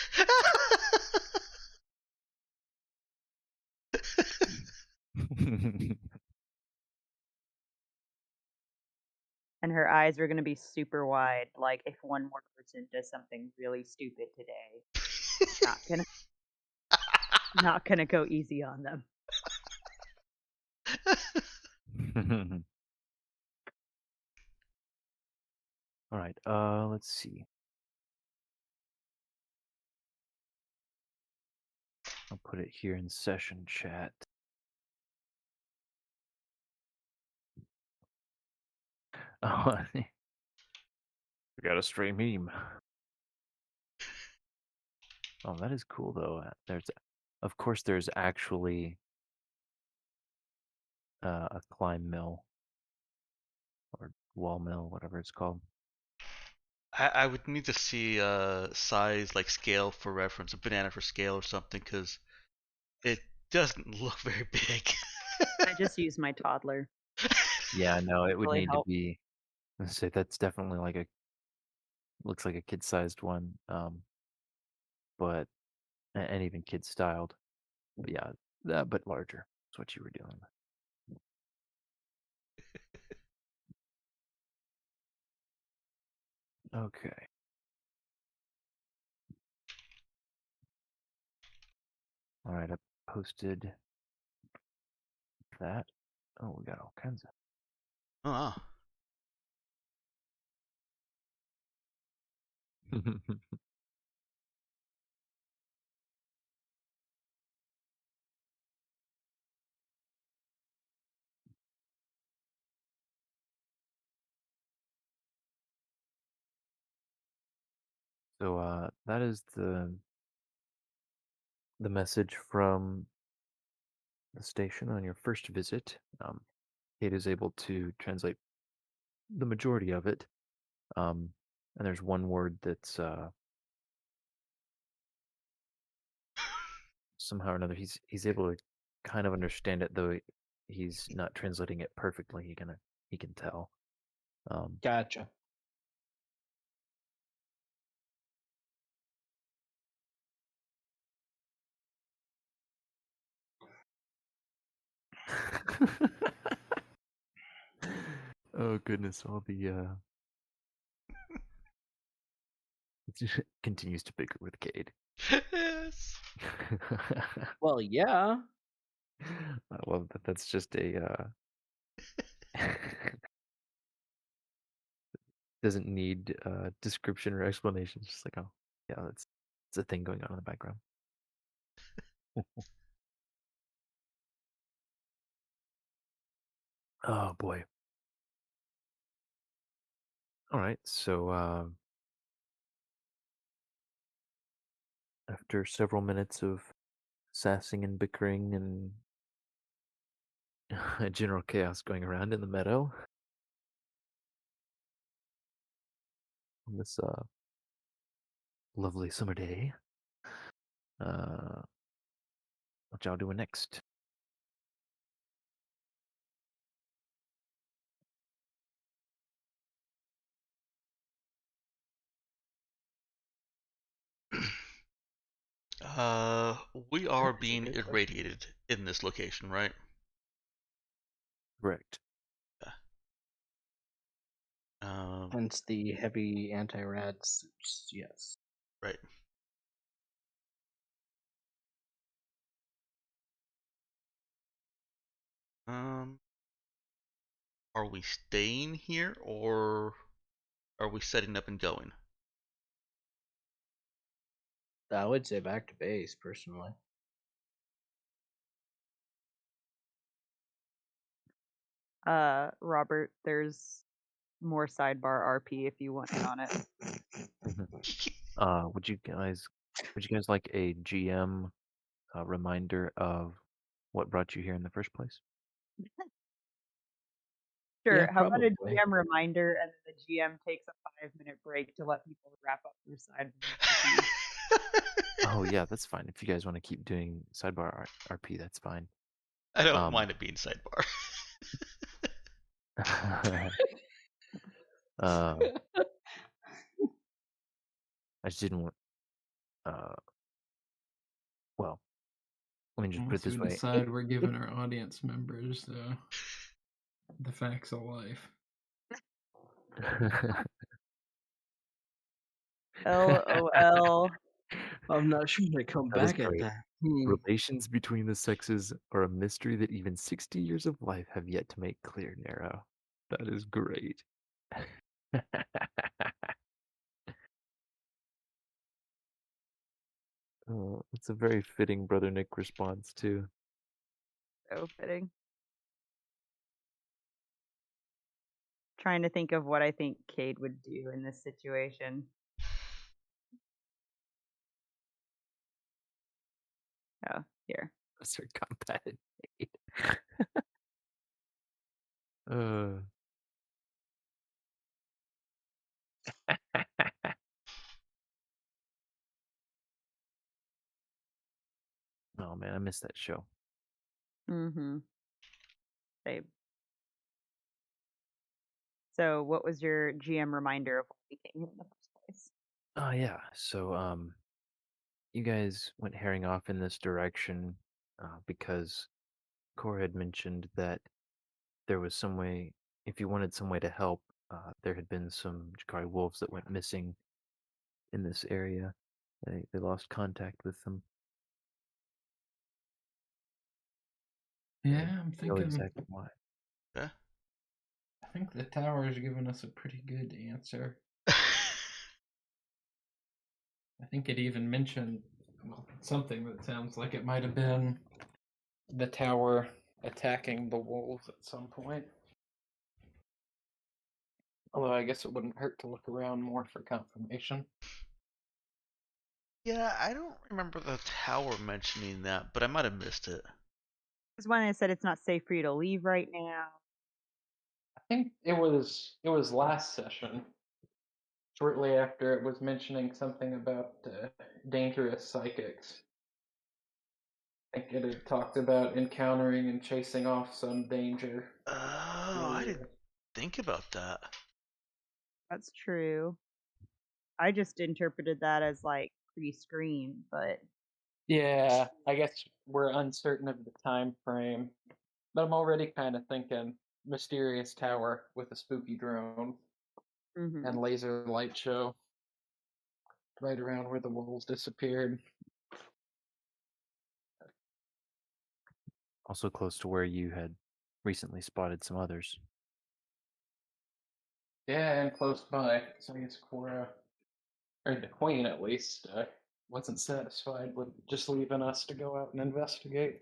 And her eyes are going to be super wide, like if one more person does something really stupid today, not gonna go easy on them. all right. Let's see. I'll put it here in session chat. Oh, we got a stray meme. Oh, that is cool though. Of course, there's actually a climb mill or wall mill, whatever it's called. I would need to see size, like scale for reference, a banana for scale or something, because it doesn't look very big. I just use my toddler. Yeah, no, it would Really need help. to be. Let's say that's definitely like looks like a kid-sized one, but and even kid-styled. But yeah, but larger. That's what you were doing. Okay. All right, I posted that. Oh, we got all kinds of. Oh, wow. So that is the message from the station on your first visit. Kate is able to translate the majority of it. And there's one word that's somehow or another he's able to kind of understand it, though he's not translating it perfectly. He can tell. Gotcha. Oh goodness, all the it just continues to bicker with Cade. Yes. Well, yeah. I love that. That's just a doesn't need description or explanation. It's just like, oh yeah, that's it's a thing going on in the background. Oh boy. All right, so after several minutes of sassing and bickering and general chaos going around in the meadow on this lovely summer day, what y'all doing next? We are That's a being good question. irradiated in this location, right? Correct. Hence the heavy anti-rad suits. Yes. Right. Are we staying here or are we setting up and going? I would say back to base, personally. Robert, there's more sidebar RP if you want in on it. Would you guys like a GM reminder of what brought you here in the first place? Sure. Yeah, How about a probably. GM reminder and then the GM takes a 5-minute break to let people wrap up their side. Oh yeah, that's fine. If you guys want to keep doing sidebar RP, that's fine. I don't mind it being sidebar. I just didn't want. Well, let me just put it Once this we way. decide we're giving our audience members the facts of life. LOL. I'm not sure they come That is back at great. that. Relations between the sexes are a mystery that even 60 years of life have yet to make clear, Nero. That is great. Oh, it's a very fitting Brother Nick response, too. So fitting. Trying to think of what I think Cade would do in this situation. Oh, here. Sir combated Nate. uh. Oh man, I missed that show. Mm-hmm. Babe. So what was your GM reminder of why we came here in the first place? Oh yeah, so you guys went herring off in this direction because Cor had mentioned that there was some way, if you wanted some way to help, there had been some Jakari wolves that went missing in this area. They lost contact with them. Yeah, I'm Know thinking. exactly why. Yeah. I think the tower's given us a pretty good answer. I think it even mentioned something that sounds like it might have been the tower attacking the wolves at some point. Although I guess it wouldn't hurt to look around more for confirmation. Yeah, I don't remember the tower mentioning that, but I might have missed it. Because when it said it's not safe for you to leave right now. I think it was last session, shortly after it was mentioning something about dangerous psychics. I think it had talked about encountering and chasing off some danger. Oh, I didn't think about that. That's true. I just interpreted that as like pre-screen, but Yeah, I guess we're uncertain of the time frame, but I'm already kind of thinking mysterious tower with a spooky drone mhm. and laser light show right around where the wolves disappeared. Also close to where you had recently spotted some others. Yeah, and close by. So I guess Cora, or the Queen at least, wasn't satisfied with just leaving us to go out and investigate.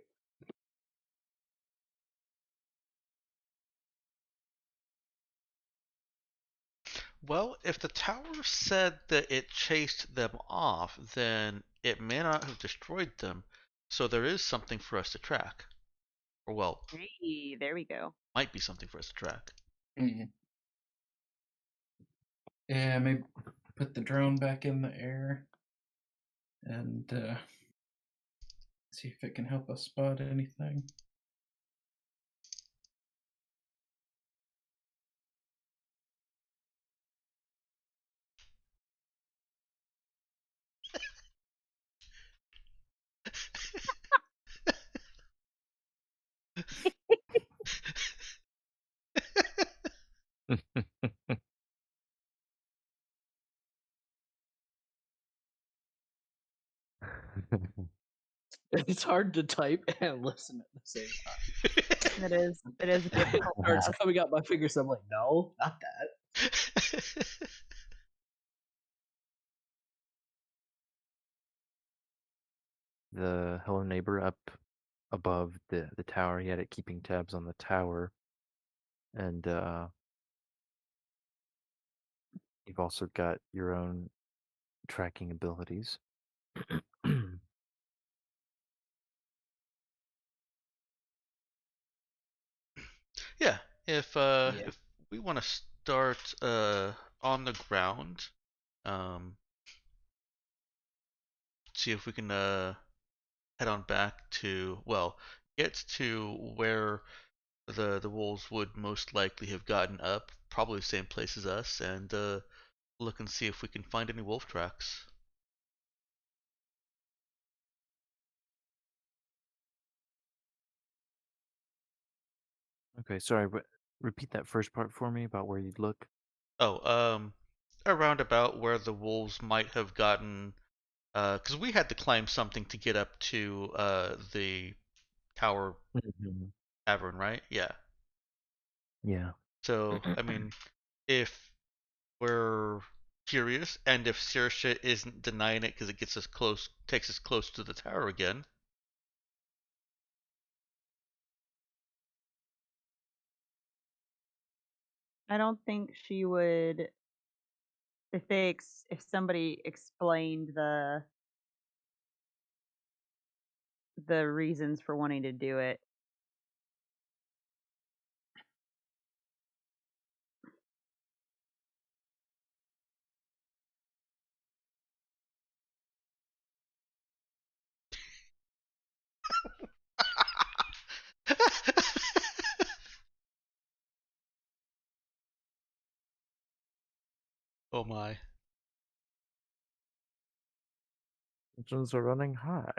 Well, if the tower said that it chased them off, then it may not have destroyed them. So there is something for us to track. Or, well, Hey, there we go. might be something for us to track. Mm. Yeah, maybe put the drone back in the air and see if it can help us spot anything. It's hard to type and listen at the same time. It is. It is a difficult Starts task. coming out my fingers. I'm like, no, not that. The Hello Neighbor up above the tower. He had it keeping tabs on the tower, and you've also got your own tracking abilities. Yeah, Yeah. if we want to start on the ground, um, see if we can head on back to, well, get to where the wolves would most likely have gotten up, probably the same place as us, and look and see if we can find any wolf tracks. Okay, sorry, but repeat that first part for me about where you'd look. Oh, around about where the wolves might have gotten, because we had to climb something to get up to the tower Mhm. tavern, right? Yeah. Yeah. So, I mean, if we're curious, and if Saoirse isn't denying it because it gets us close, takes us close to the tower again. I don't think she would if somebody explained the reasons for wanting to do it. Oh my. Tensions are running high.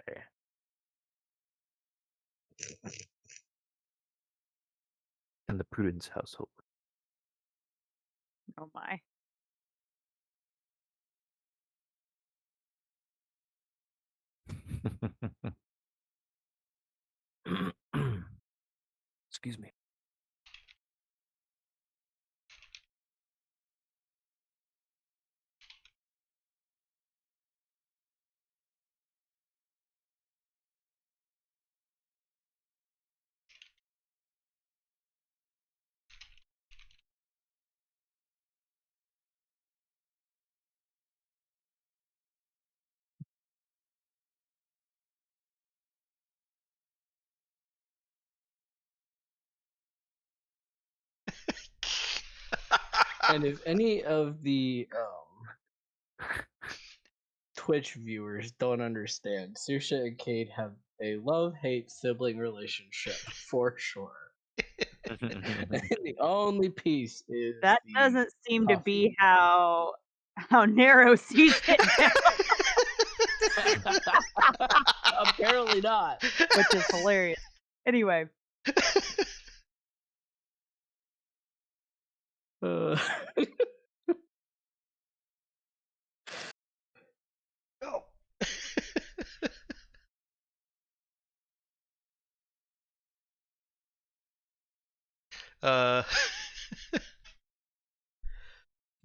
In the Prudence household. Oh my. Excuse me. And if any of the Twitch viewers don't understand, Saoirse and Cade have a love-hate sibling relationship for sure. And the only piece is That the doesn't seem to coffee. be how Nero sees it now, Apparently not. which is hilarious. Anyway, Uh, Oh. uh,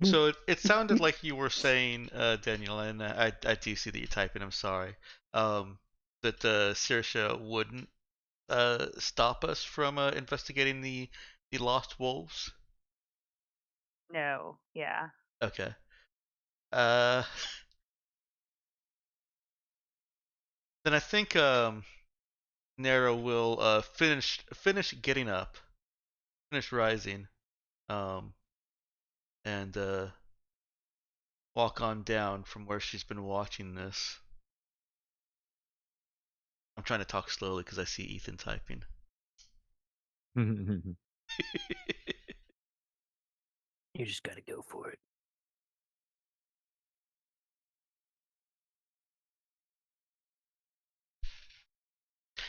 so it sounded like you were saying, Daniel, and I do see that you're typing. I'm sorry. That Saoirse wouldn't stop us from investigating the lost wolves. no, yeah. Okay. Uh, then I think Nero will finish getting up, finish rising, um, and walk on down from where she's been watching this. I'm trying to talk slowly because I see Ethan typing. You just gotta go for it.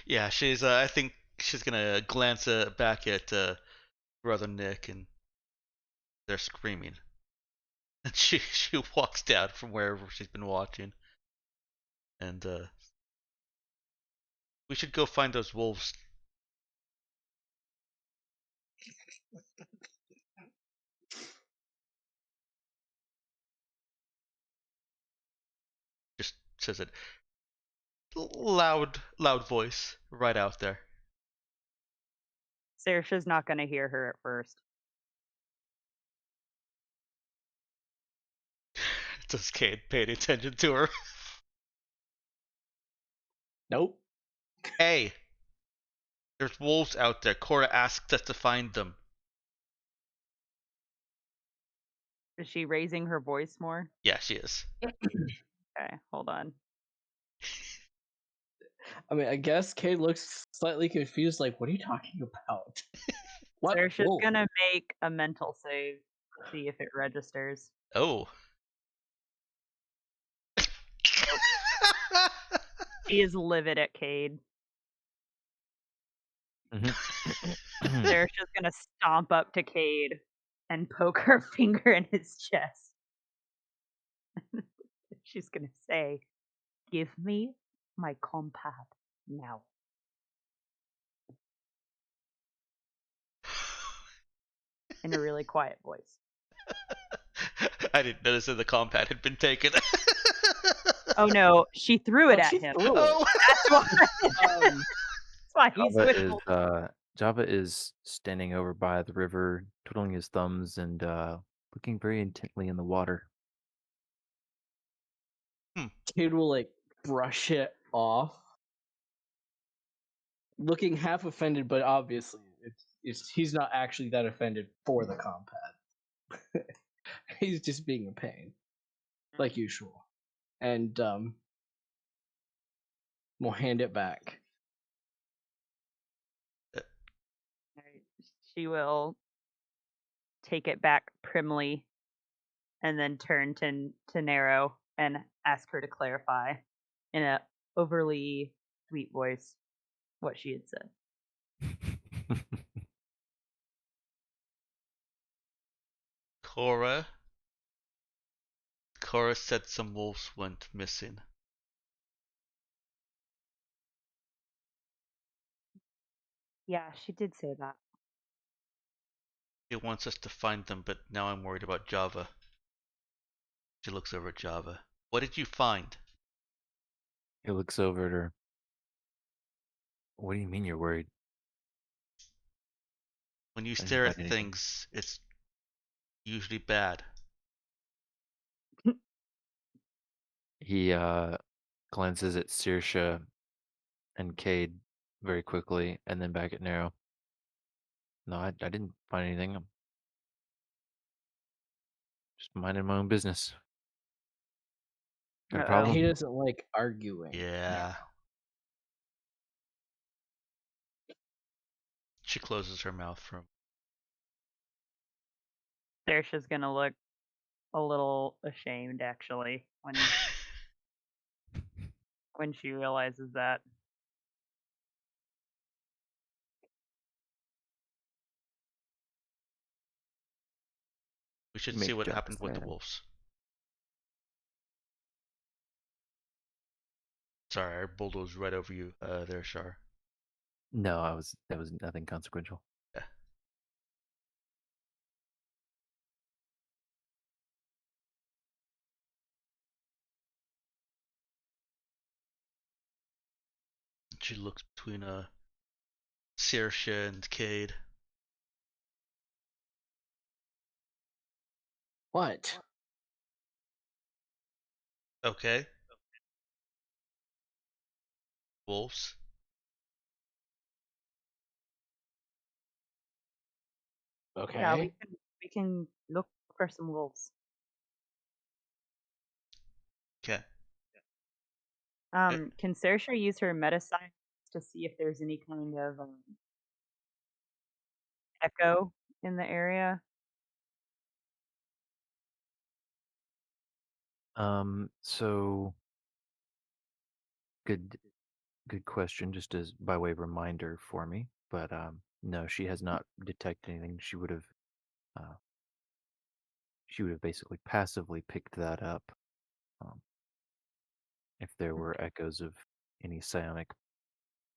Yeah, she's. I think she's gonna glance back at brother Nick, and they're screaming. And she walks down from wherever she's been watching, and we should go find those wolves. Just says it, loud voice, right out there. Saoirse's not going to hear her at first. Does Cade pay any attention to her? nope. Hey, there's wolves out there. Cora asked us to find them. Is she raising her voice more? Yeah, she is. Okay, hold on. I mean, I guess Cade looks slightly confused, like, what are you talking about? What? Saoirse's wolf? going to make a mental save to see if it registers. Oh. She is livid at Cade. Saoirse's going to stomp up to Cade and poke her finger in his chest. She's going to say, "Give me my compad now." In a really quiet voice. I didn't notice that the compat had been taken. Oh no, she threw it Oh, at she him. threw it. Oh. That's why. That's why he's Java is standing over by the river, twiddling his thumbs and looking very intently in the water. Cade will like brush it off, looking half offended, but obviously he's not actually that offended for the compad. He's just being a pain, like usual, and we'll hand it back. She will take it back primly and then turn to Nero and ask her to clarify in a overly sweet voice what she had said. Cora said some wolves went missing. Yeah, she did say that. He wants us to find them, but now I'm worried about Java. She looks over at Java. What did you find? He looks over at her. What do you mean you're worried? When you didn't stare at find anything. things, it's usually bad. He glances at Saoirse and Cade very quickly, and then back at Nero. No, I didn't find anything. Just minding my own business. Got a Uh-oh. problem? He doesn't like arguing. Yeah. She closes her mouth from. Saoirse's gonna look a little ashamed, actually, when she realizes that. We should Make see what jokes happened with the there. wolves. Sorry, I bulldozed right over you there, Shar. No, that was nothing consequential. Yeah. She looks between Saoirse and Cade. What? Okay. Wolves. Okay. Yeah, we can look for some wolves. Okay. Can Saoirse use her meta science to see if there's any kind of echo in the area? So good question, just as by way of reminder for me. But no, she has not detected anything. She would have basically passively picked that up if there were echoes of any psionic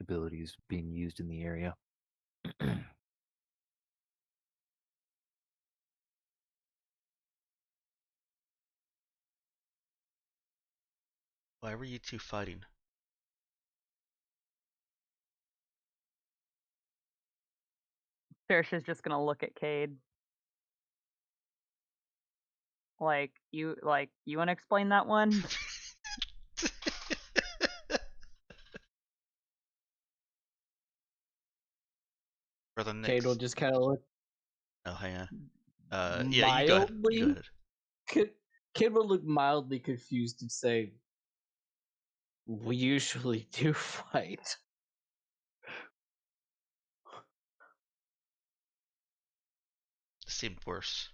abilities being used in the area. Why were you two fighting? Saoirse's just gonna look at Cade. Like you want to explain that one? For the Cade will next. just kind of look Oh, hang on. Yeah, you go ahead. mildly. You go ahead. Cade will look mildly confused and say, "We usually do fight." Seemed worse.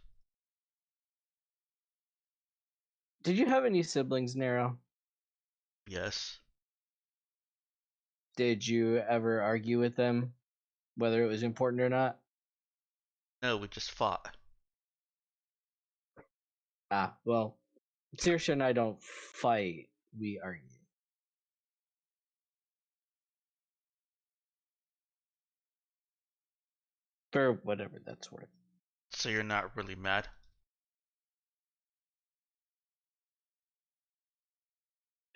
Did you have any siblings, Nero? Yes. Did you ever argue with them, whether it was important or not? No, we just fought. Ah, well, Saoirse and I don't fight, we argue. For whatever that's worth. So you're not really mad?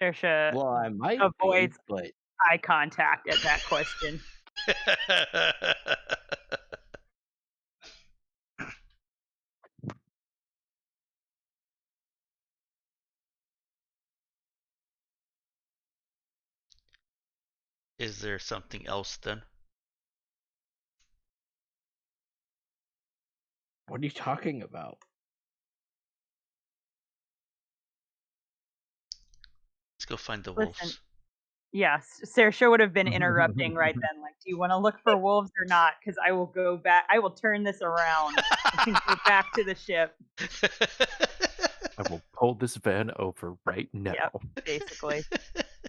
Saoirse Well, I might avoids be, but eye contact at that question. Is there something else then? what are you talking about? Let's go find the Listen, wolves. yes, Saoirse would have been interrupting right then. Like, do you want to look for wolves or not? Because I will go back. I will turn this around and go back to the ship. I will pull this van over right now. Yep, basically.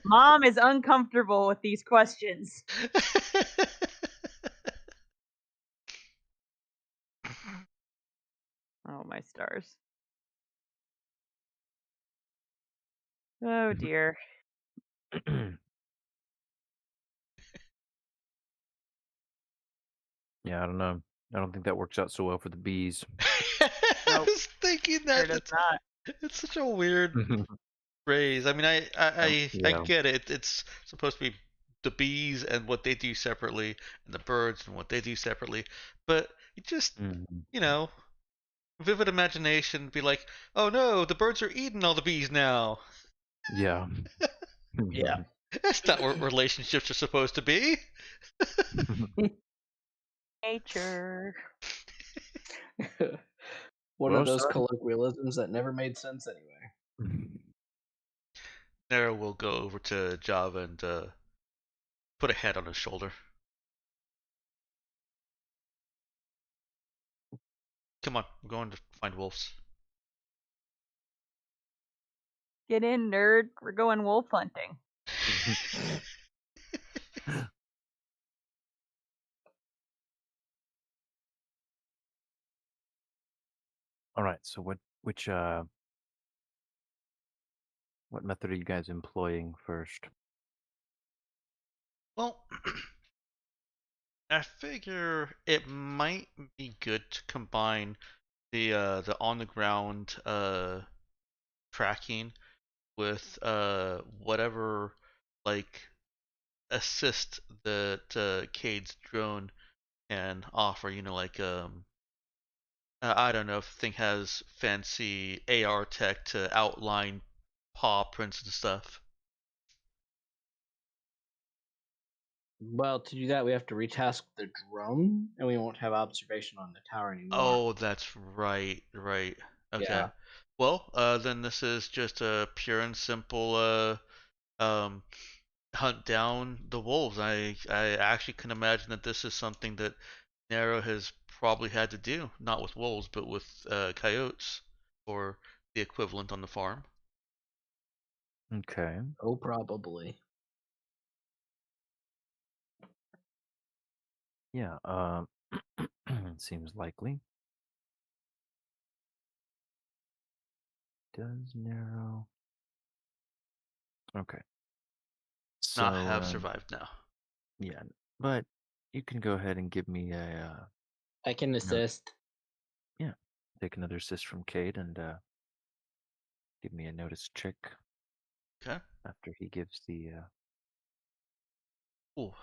Mom is uncomfortable with these questions. Oh, my stars. Oh, dear. Yeah, I don't know. I don't think that works out so well for the bees. I was thinking Sure that does not. it's such a weird phrase. I mean, I Yeah. get it. It's supposed to be the bees and what they do separately, and the birds and what they do separately. But you just, Mhm. you know, vivid imagination. Be like, oh no, the birds are eating all the bees now. Yeah. Yeah. That's not what relationships are supposed to be. Nature. One Well, of those son. colloquialisms that never made sense anyway. Nero will go over to Java and put a head on his shoulder. Come on, I'm going to find wolves. Get in, nerd. We're going wolf hunting. All right. So what method are you guys employing first? Well, I figure it might be good to combine the on the ground tracking with whatever like assist that Cade's drone can offer. You know, like I don't know if the thing has fancy AR tech to outline paw prints and stuff. Well, to do that, we have to retask the drone, and we won't have observation on the tower anymore. Oh, that's right. Okay. Yeah. Well, then this is just a pure and simple hunt down the wolves. I actually can imagine that this is something that Nero has probably had to do, not with wolves, but with coyotes or the equivalent on the farm. Okay. Oh, probably. Yeah. Seems likely. Does Nero? Okay. So Not have survived now. yeah, but you can go ahead and give me a I can assist. take another assist from Cade and give me a notice check Okay. after he gives the Ooh.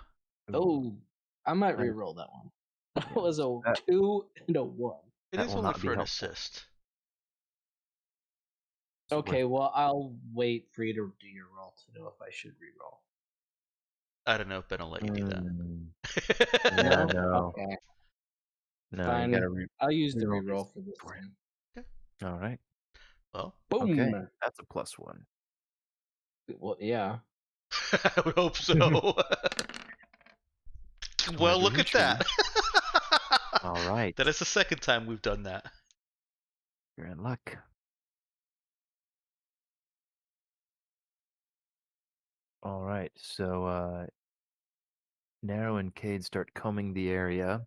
Oh, I might That is- re-roll that one. yeah, That was a that- 2 and a 1. It That is will only not be for an helpful. assist. It's Okay, worth- well, I'll wait for you to do your roll to know if I should re-roll. I don't know if Ben will let you do that. Yeah, no, Okay, no, fine. you gotta I'll use the re-roll re-roll these for this for you. time. All right. Well, Boom. Okay, that's a +1. Well, yeah. I would hope so. Well, look at that. All right, That is the second time we've done that. you're in luck. All right, so Nero and Cade start combing the area.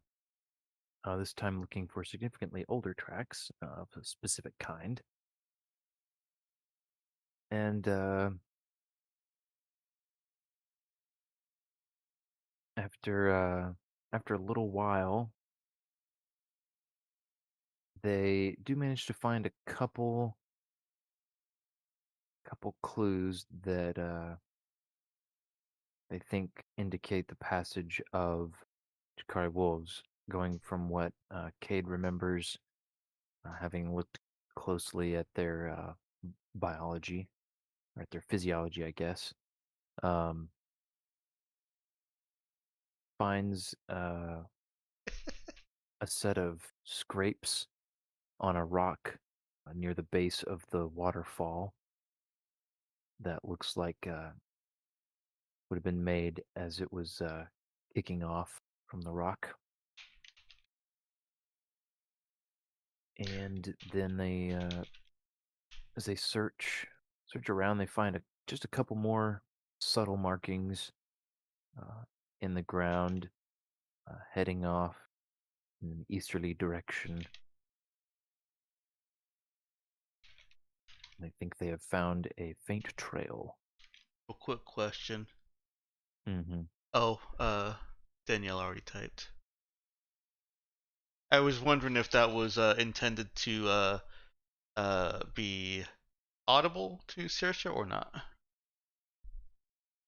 This time looking for significantly older tracks of a specific kind. And after a little while, they do manage to find a couple clues that they think indicate the passage of Jakari wolves, going from what Cade remembers, having looked closely at their biology, or at their physiology, I guess. Finds a set of scrapes on a rock near the base of the waterfall that looks like would have been made as it was kicking off from the rock. And then they, as they search around, they find just a couple more subtle markings in the ground, heading off in an easterly direction. They think they have found a faint trail. A quick question. Mm-hmm. Oh, Danielle already typed. I was wondering if that was intended to be audible to Saoirse or not.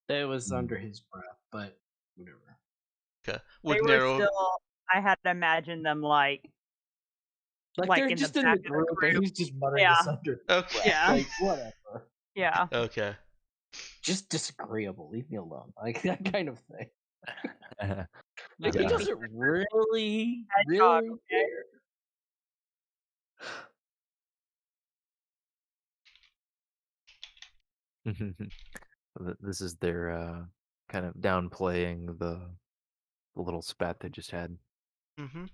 It was under his breath, but whatever. Okay. They With were Nero, still. I had to imagine them like Like they're in the just in back the of the group, and group. he's just muttering Yeah. this under his Okay. breath. Yeah. Like, whatever. Yeah. Okay. Just disagreeable. Leave me alone. Like that kind of thing. Like, Yeah. he doesn't really Hedgehog, okay? care. This is their kind of downplaying the little spat they just had. Mm-hmm.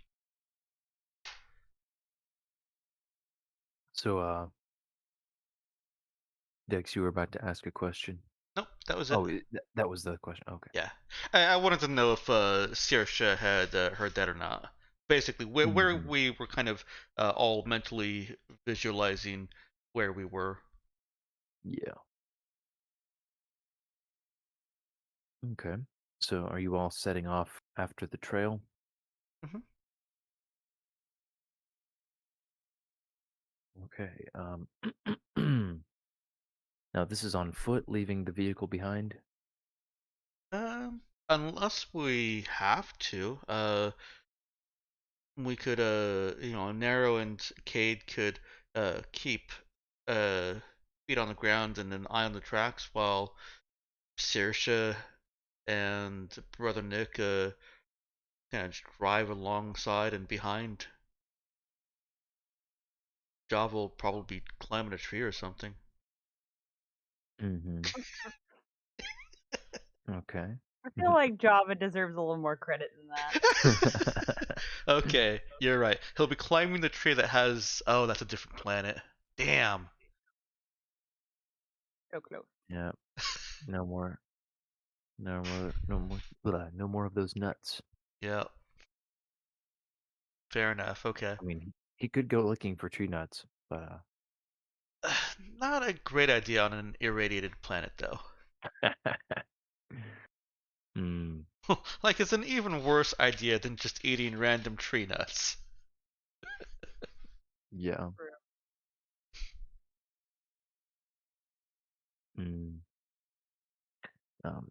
So, Dex, you were about to ask a question. Nope, that was it. Oh, that was the question. Okay. Yeah, I wanted to know if Saoirse had heard that or not. Basically, where Mhm. we were kind of all mentally visualizing where we were. Yeah. Okay. So, are you all setting off after the trail? Mhm. Okay. Now, this is on foot, leaving the vehicle behind. Unless we have to, we could, Narrow and Cade could keep uh feet on the ground and an eye on the tracks while Saoirse and Brother Nick kind of drive alongside and behind. Java will probably be climbing a tree or something. Mm-hmm. Okay. I feel like Java deserves a little more credit than that. Okay, you're right. He'll be climbing the tree that has. Oh, that's a different planet. Damn. So close. Yeah. No more. No more of those nuts. Yeah. Fair enough. Okay. I mean, he could go looking for tree nuts, but Not a great idea on an irradiated planet, though. Hmm. Like, it's an even worse idea than just eating random tree nuts. Yeah. Hmm.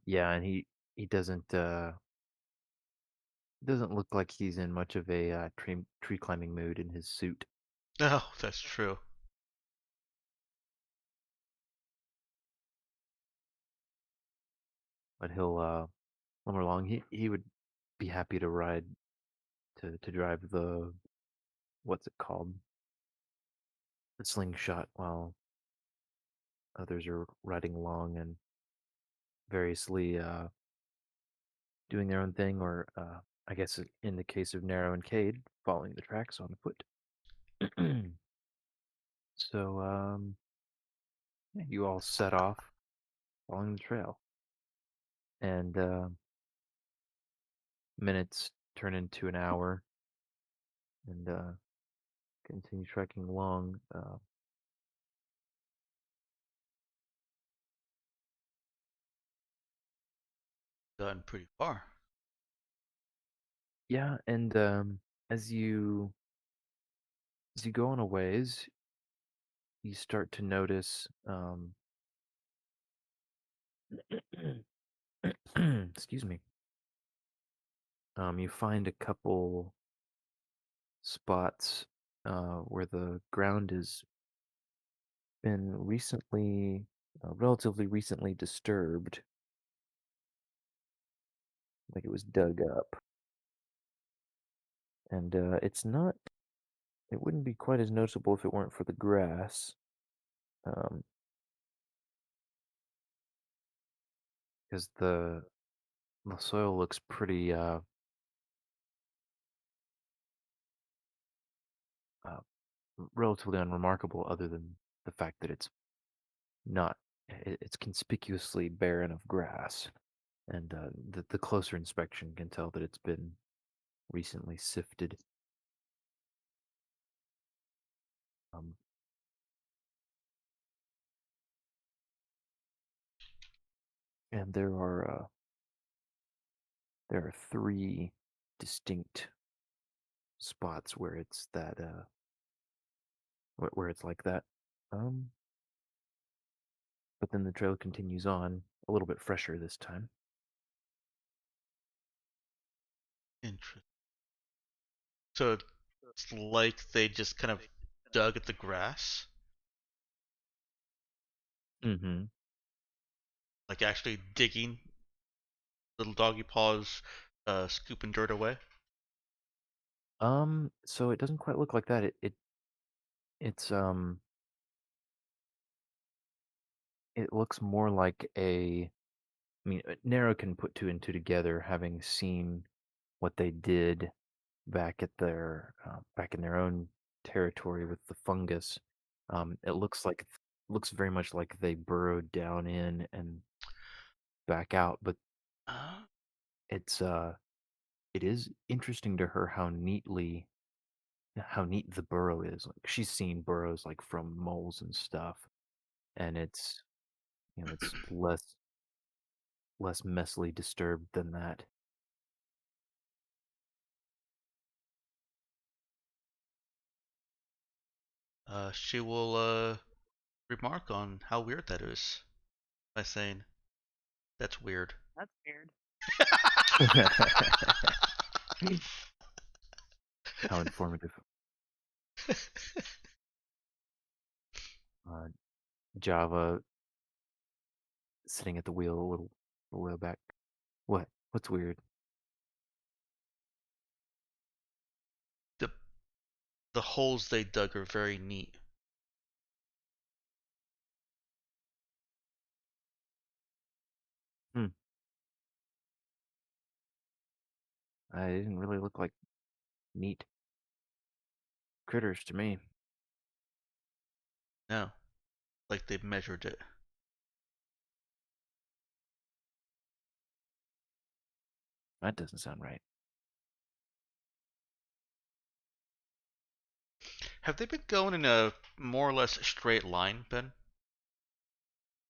Yeah, and he doesn't look like he's in much of a tree climbing mood in his suit. No, that's true. But he'll when we're along, he would be happy to ride to drive the what's it called? The slingshot while others are riding along and variously doing their own thing, or I guess in the case of Narrow and Cade, following the tracks on foot. So yeah, you all set off following the trail, and minutes turn into an hour, and continue trekking along. Gotten pretty far. Yeah, and as you as you go on a ways, you start to notice. Excuse me. You find a couple spots where the ground has been recently, relatively recently disturbed, like it was dug up. And it wouldn't be quite as noticeable if it weren't for the grass. Um, because the soil looks pretty uh, relatively unremarkable, other than the fact that not it's conspicuously barren of grass, and the closer inspection can tell that it's been recently sifted. Um, and there are three distinct spots where it's that where it's like that. Um, but then the trail continues on a little bit fresher this time. Interesting. So it's like they just kind of dug at the grass, Mm-hmm. like actually digging. Little doggy paws, scooping dirt away. So it doesn't quite look like that. It's it looks more like a. I mean, Nero can put two and two together, having seen what they did back in their own territory with the fungus. It looks very much like they burrowed down in and back out, but Uh, it's it is interesting to her how neat the burrow is. Like she's seen burrows like from moles and stuff, and it's less messily disturbed than that. she will remark on how weird that is by saying, "That's weird." That's weird. How informative. Uh, Java sitting at the wheel a little back. What? What's weird? the the holes they dug are very neat. Hmm. I didn't really look like neat critters to me. No, like they measured it. That doesn't sound right. Have they been going in a more or less straight line, Ben?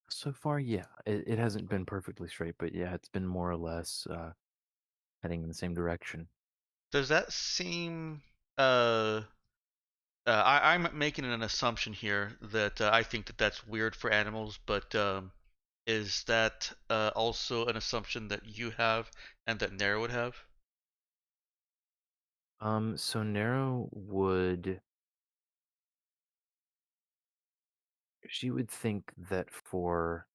So far, yeah. It hasn't been perfectly straight, but yeah, it's been more or less heading in the same direction. Does that seem I'm making an assumption here that I think that that's weird for animals, but is that also an assumption that you have and that Nero would have? So Nero would she would think that for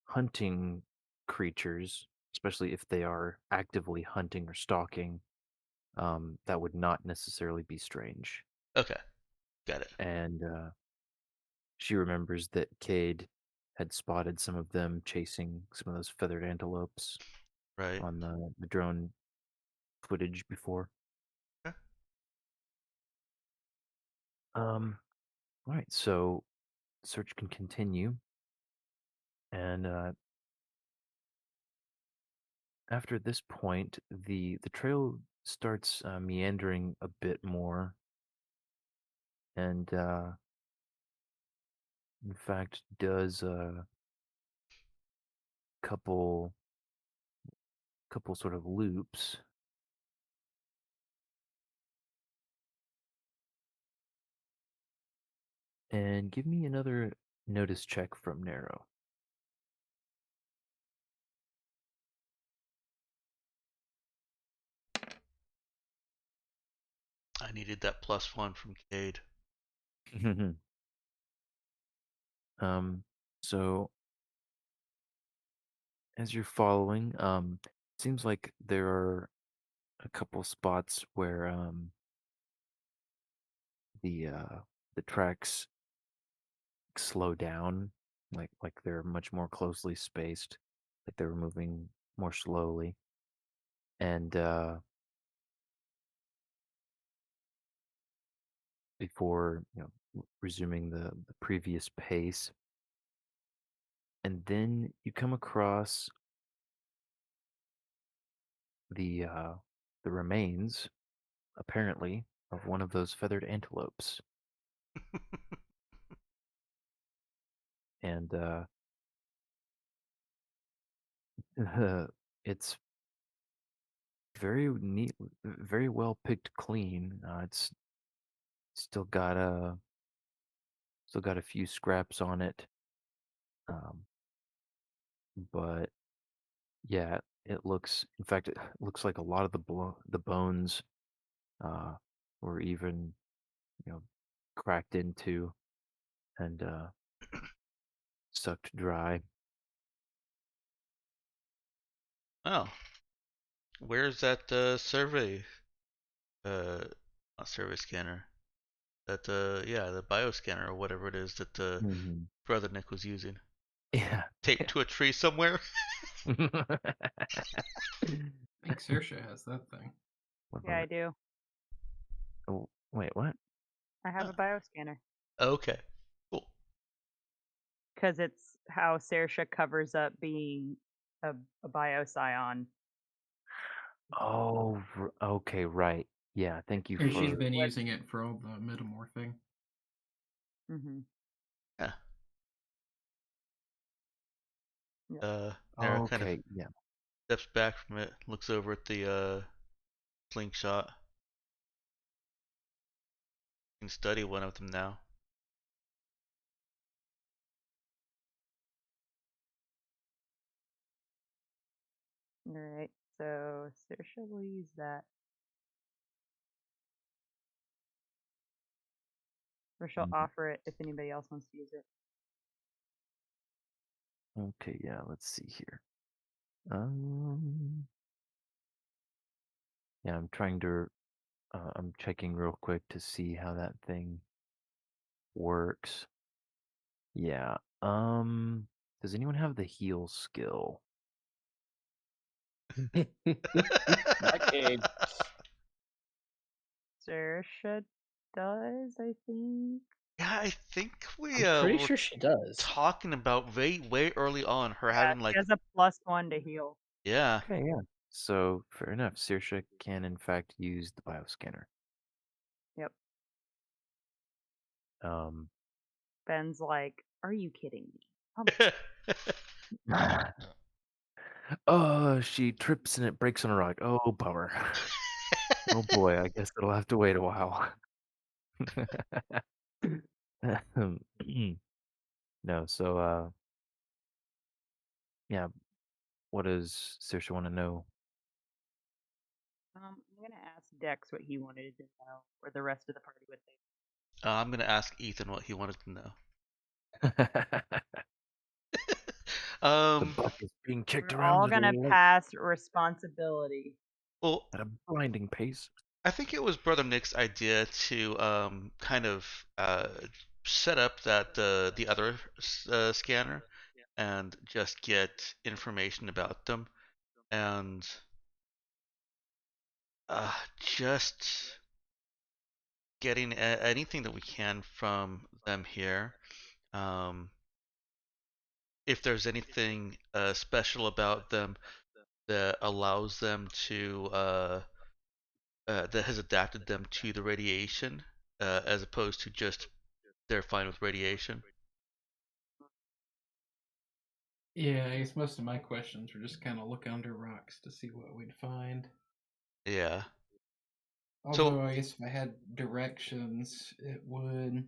hunting creatures, especially if they are actively hunting or stalking, that would not necessarily be strange. Okay, got it. And she remembers that Cade had spotted some of them chasing some of those feathered antelopes Right. on the drone footage before. Okay. All right, so search can continue, and after this point, the trail starts meandering a bit more, and in fact does a couple sort of loops. And give me another notice check from Nero. I needed that +1 from Cade. um, so as you're following, seems like there are a couple spots where the uh, the tracks slow down, like they're much more closely spaced, like they were moving more slowly, and before resuming the previous pace, and then you come across the uh, the remains, apparently, of one of those feathered antelopes, and it's very neat, very well picked clean. It's still got a few scraps on it, um, but yeah, it looks. In fact, it looks like a lot of the bones uh, were even cracked into and sucked dry. Oh, where's that survey? Not survey scanner. That yeah, the bioscanner or whatever it is that Mhm. brother Nick was using. Yeah. taped to a tree somewhere. I think Saoirse has that thing. One Yeah, I moment. do. Oh, wait, what? I have a bioscanner Okay, cool. because it's how Saoirse covers up being a bioscion. Oh, okay, right. Yeah, thank you Or she's for. been What- using it for all the metamorphing. Mm-hmm. Yeah. Yeah. Nara kind of Okay, yeah. steps back from it, looks over at the slingshot. You can study one of them now. All right. So Saoirse will use that. Or she'll Mhm. offer it if anybody else wants to use it. Okay, yeah, let's see here. Um, yeah, I'm trying to. I'm checking real quick to see how that thing works. Yeah. Does anyone have the heal skill? Not Cade. Saoirse does, I think. Yeah, I think we I'm pretty were sure she does. talking about way early on her Yeah, having she like has a +1 to heal. yeah. Okay, yeah. So fair enough. Saoirse can in fact use the bioscanner. Yep. Um, Ben's like, "Are you kidding me?" oh, she trips and it breaks on a rock. Oh, bummer. Oh boy, I guess it'll have to wait a while. No, so yeah, what does Saoirse want to know? I'm gonna ask Dex what he wanted to know, or the rest of the party would think. I'm gonna ask Ethan what he wanted to know. The buck is being kicked We're around all the gonna lake pass responsibility. well, at a blinding pace. I think it was Brother Nick's idea to kind of set up that the other scanner and just get information about them and just getting anything that we can from them here. Um, if there's anything special about them that allows them to that has adapted them to the radiation, as opposed to just they're fine with radiation. Yeah, I guess most of my questions were just kind of look under rocks to see what we'd find. Yeah. Although So I guess if I had directions, it would.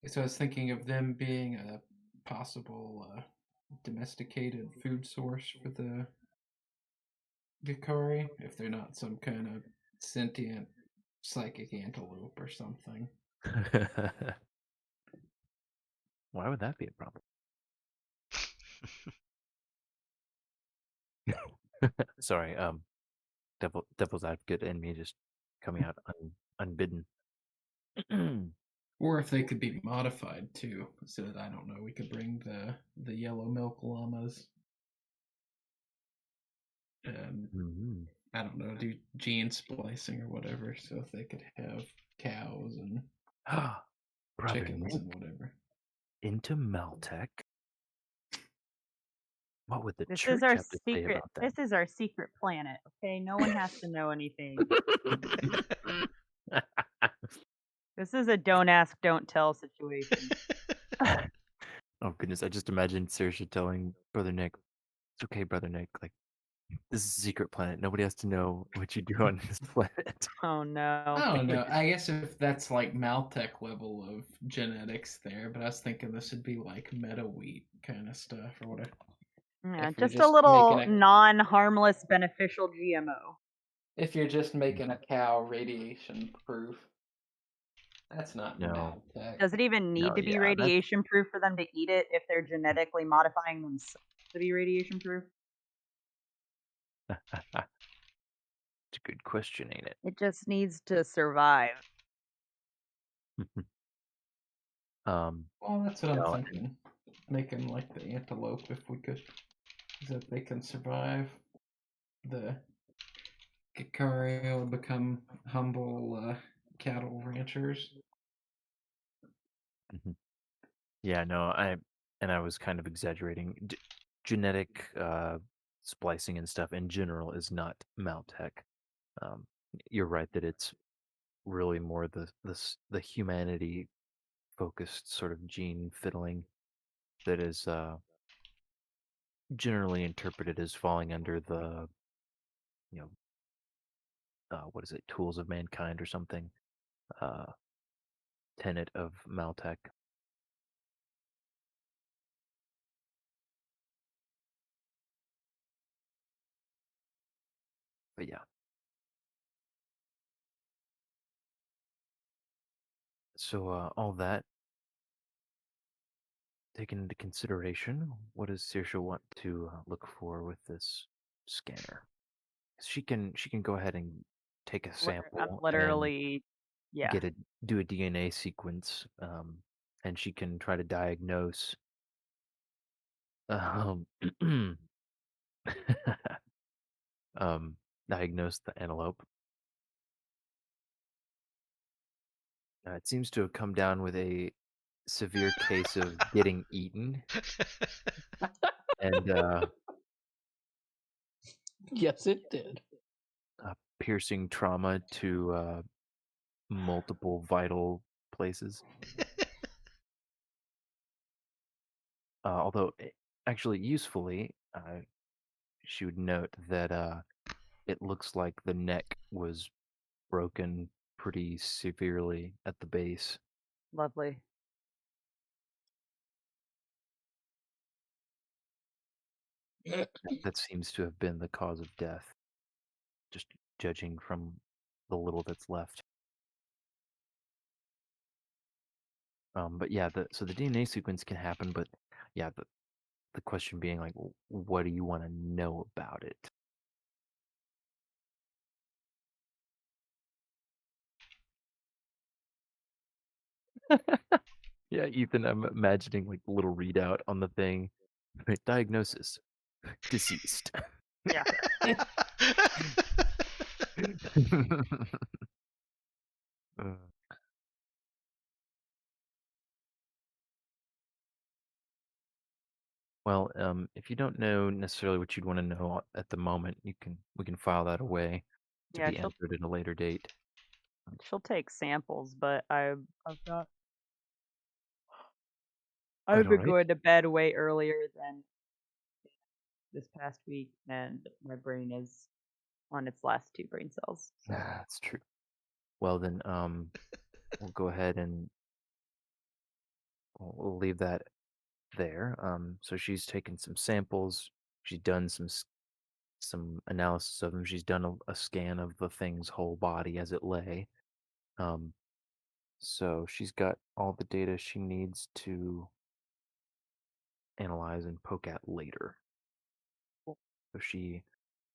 So I was thinking of them being a possible domesticated food source for the Gikari, if they're not some kind of sentient psychic antelope or something. Why would that be a problem? Sorry, devil's advocate in me just coming out unbidden. Or if they could be modified too, so that I don't know, we could bring the yellow milk llamas and Mhm. I don't know, do gene splicing or whatever, so if they could have cows and Brother chickens Nick and whatever. into Meltech. What would the This church is our have to say secret. about that? This is our secret planet. Okay, no one has to know anything. This is a don't ask, don't tell situation. Oh goodness, I just imagined Saoirse telling Brother Nick, "It's okay, Brother Nick. Like this is a secret planet. Nobody has to know what you do on this planet." Oh no. I don't know. I guess if that's like Maltech level of genetics there, but I was thinking this would be like meta wheat kind of stuff or whatever. Yeah, If you're just a just little making a non-harmless, beneficial GMO. if you're just making a cow radiation proof, that's not No. Maltech. Does it even need No, to be yeah, that's radiation proof for them to eat it if they're genetically modifying themselves to be radiation proof? it's a good question, ain't it? It just needs to survive. Um, Well, that's what I'm no, thinking. make them like the antelope if we could, so that they can survive. The Gakari will become humble cattle ranchers. Mhm. Yeah, no, I was kind of exaggerating. Genetic splicing and stuff in general is not Maltech. Um, you're right that it's really more the humanity focused sort of gene fiddling that is generally interpreted as falling under the you know what is it, tools of mankind or something, uh, tenet of Maltech. But yeah, so all that taken into consideration, what does Saoirse want to look for with this scanner? She can go ahead and take a I'm sample and literally, yeah, do a DNA sequence, and she can try to diagnose um, um, diagnose the antelope. It seems to have come down with a severe case of getting eaten and Yes, it did. piercing trauma to multiple vital places. Although, actually, usefully, she would note that it looks like the neck was broken pretty severely at the base. lovely. That seems to have been the cause of death, just judging from the little that's left. But yeah, so the DNA sequence can happen, but yeah, the question being like, what do you want to know about it? Yeah, Ethan, I'm imagining like the little readout on the thing. Diagnosis: deceased. Yeah. Uh, well, if you don't know necessarily what you'd want to know at the moment, we can file that away to Yeah, be entered at a later date. she'll take samples, but I've got Quite I've all been right. going to bed way earlier than this past week, and my brain is on its last 2 brain cells. So That's true. Well then, we'll go ahead and we'll leave that there. So she's taken some samples. She's done some analysis of them. She's done a scan of the thing's whole body as it lay. Um, so she's got all the data she needs to analyze and poke at later. cool. So she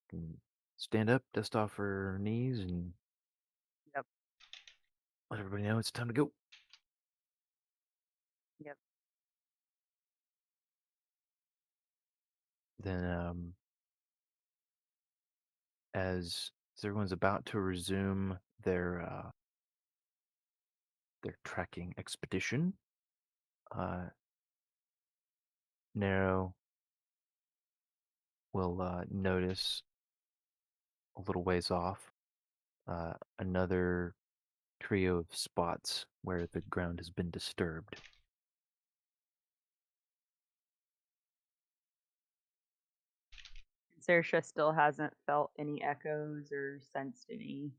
can stand up, dust off her knees, and Yep. let everybody know it's time to go. Yep. Then, as everyone's about to resume their trekking expedition, uh, Nero will notice a little ways off another trio of spots where the ground has been disturbed. Saoirse still hasn't felt any echoes or sensed any.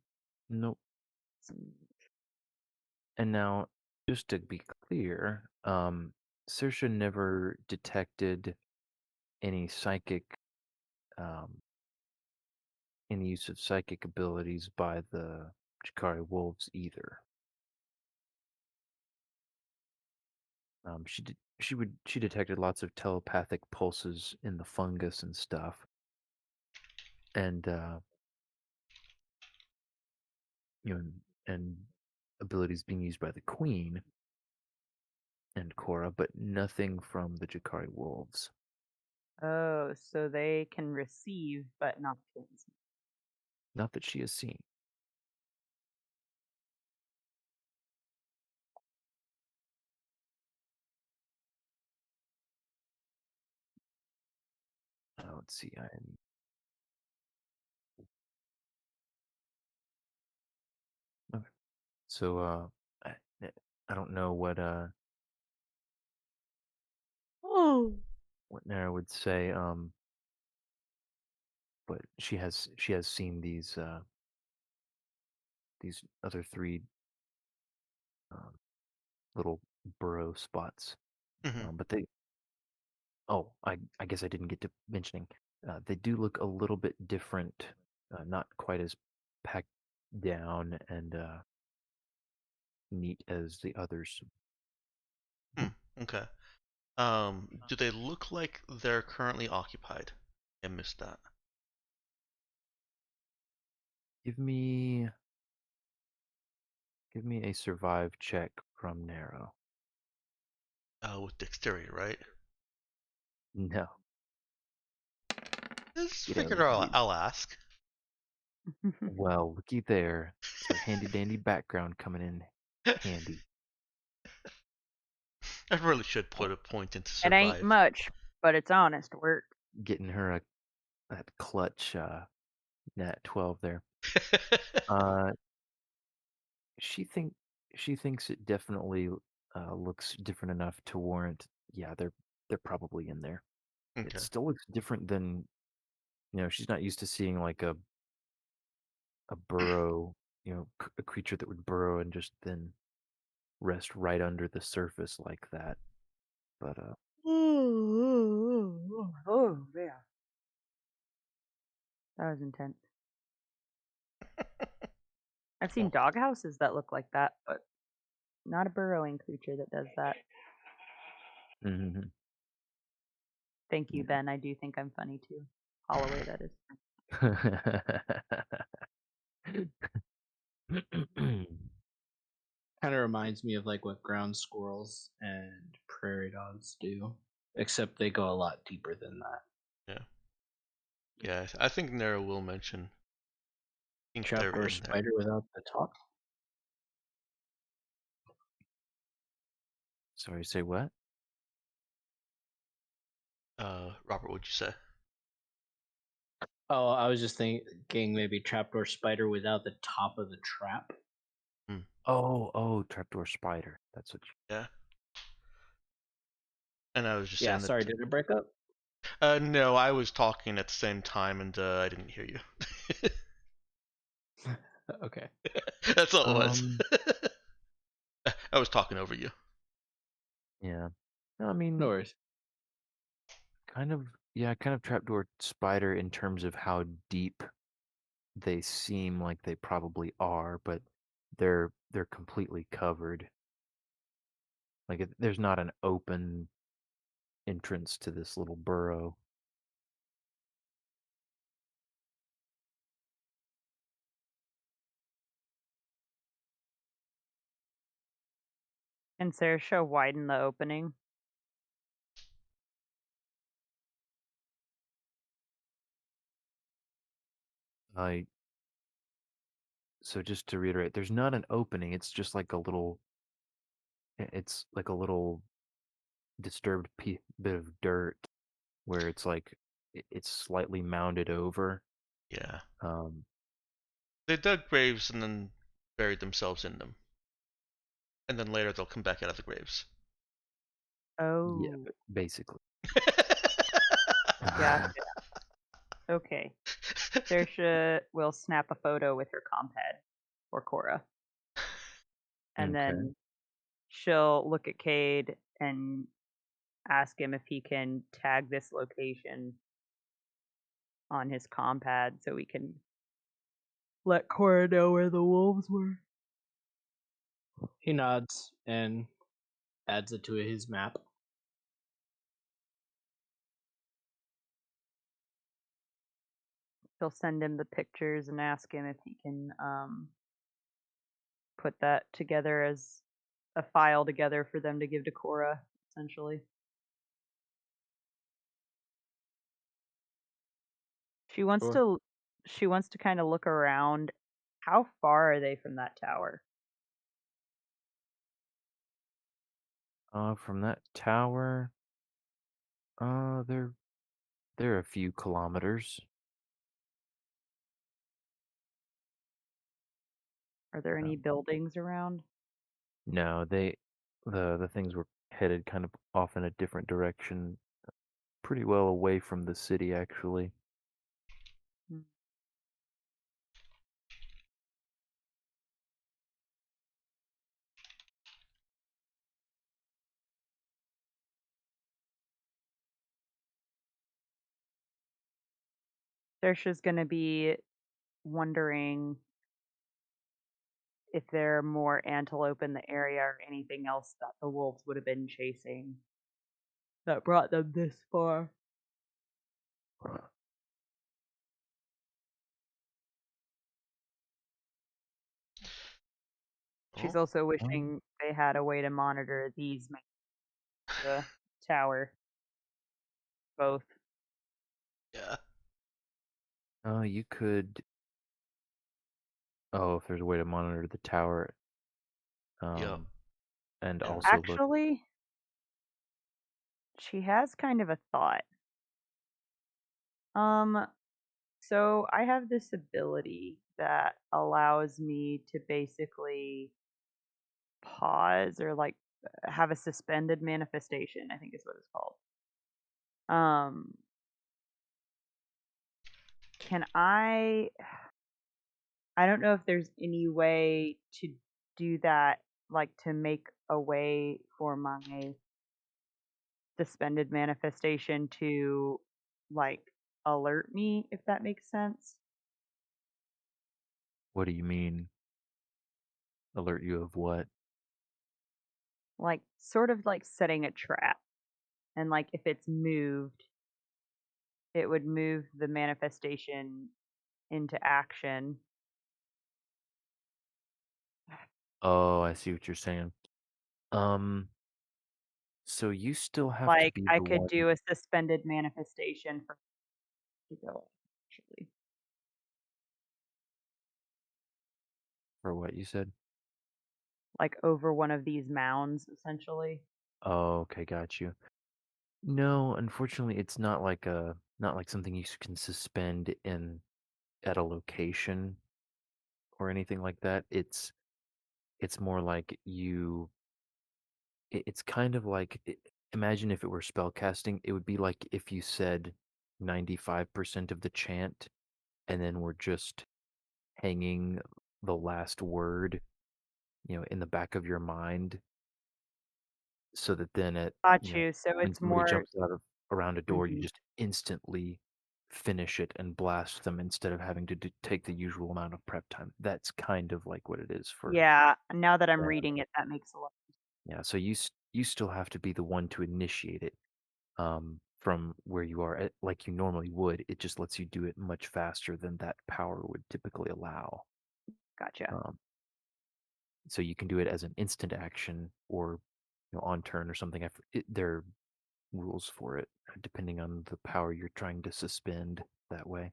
Nope. And now, just to be clear, Saoirse never detected any um, any use of psychic abilities by the Chikari wolves either. She detected lots of telepathic pulses in the fungus and stuff, and you know, and abilities being used by the queen. and Cora, but nothing from the Jakari wolves. Oh, so they can receive but not transmit. Not that she has seen. Let's see. Okay. So I, I don't know Oh. what Nara would say. But she has seen these other three little burrow spots. Hmm. But I guess I didn't get to mentioning. They do look a little bit different, not quite as packed down and neat as the others. Okay. Do they look like they're currently occupied? I missed that. Give me a survive check from Narrow. With dexterity, right? No. Just You know, figured I'll ask. well, looky there. It's our handy dandy background coming in handy. I really should put a point into It ain't survive. much, but it's honest work. Getting her that clutch nat 12 there. Uh, she thinks it definitely looks different enough to warrant. Yeah, they're probably in there. It Okay. still looks different than she's not used to seeing like a burrow, a creature that would burrow and just then rest right under the surface like that. But Oh, yeah. That was intense. I've seen doghouses that look like that, but not a burrowing creature that does that. mhm. Thank you, Yeah. Ben. I do think I'm funny too. Holloway, that is. Kind of reminds me of like what ground squirrels and prairie dogs do, except they go a lot deeper than that. Yeah, I think Nero will mention. I think they're Trapdoor in there. spider without the top. Sorry, say what? Robert, what'd you say? Oh, I was just thinking maybe trapdoor spider without the top of the trap. Oh, trapdoor spider. That's what. Yeah. And I was just Yeah, saying sorry, that. did it break up? No, I was talking at the same time and I didn't hear you. Okay. That's all it was. I was talking over you. Yeah. No, I mean, No worries. kind of trapdoor spider in terms of how deep they seem like they probably are, but they're completely covered. Like there's not an open entrance to this little burrow. And Saoirse widen the opening. So just to reiterate, there's not an opening. It's just like a little. It's like a little disturbed bit of dirt where it's like it's slightly mounded over. Yeah. Um, They dug graves and then buried themselves in them. And then later they'll come back out of the graves. Oh. yeah, basically. Gotcha. Okay. Saoirse will snap a photo with her compad for Cora. And Okay. then she'll look at Cade and ask him if he can tag this location on his compad so we can let Cora know where the wolves were. He nods and adds it to his map. She'll send him the pictures and ask him if he can put that together as a file together for them to give to Cora, essentially. She wants Sure. to kind of look around. How far are they from that tower? From that tower, they're a few kilometers. Are there any buildings around? No, the things were headed kind of off in a different direction, pretty well away from the city, actually. Hmm. Saoirse's gonna be wondering if there are more antelope in the area or anything else that the wolves would have been chasing that brought them this far. She's Oh, also wishing they had a way to monitor these the tower. Both. yeah. You could. Oh, if there's a way to monitor the tower, Yep. and And- also look. Actually, she has kind of a thought. So I have this ability that allows me to basically pause or like have a suspended manifestation, I think is what it's called. Can I don't know if there's any way to do that, like to make a way for my suspended manifestation to like alert me, if that makes sense. What do you mean? Alert you of what? Like sort of like setting a trap. And like if it's moved, it would move the manifestation into action. Oh, I see what you're saying. Um, so you still have to Like be I the could one do a suspended manifestation for to go actually. for what you said. Like over one of these mounds, essentially. Oh, okay, got you. No, unfortunately, it's not like something you can suspend in at a location or anything like that. It's more like it's kind of like imagine if it were spell casting, it would be like if you said 95% of the chant and then we're just hanging the last word, in the back of your mind so that then Got you. So when it's somebody more. jumps out of around a door, you Mhm. just instantly finish it and blast them instead of having to take the usual amount of prep time. That's kind of like what it is for. Yeah, now that I'm uh, reading it, that makes a lot. yeah. So you still have to be the one to initiate it from where you are, like you normally would. It just lets you do it much faster than that power would typically allow. Gotcha. Um, so you can do it as an instant action or on turn or something. There are rules for it depending on the power you're trying to suspend that way.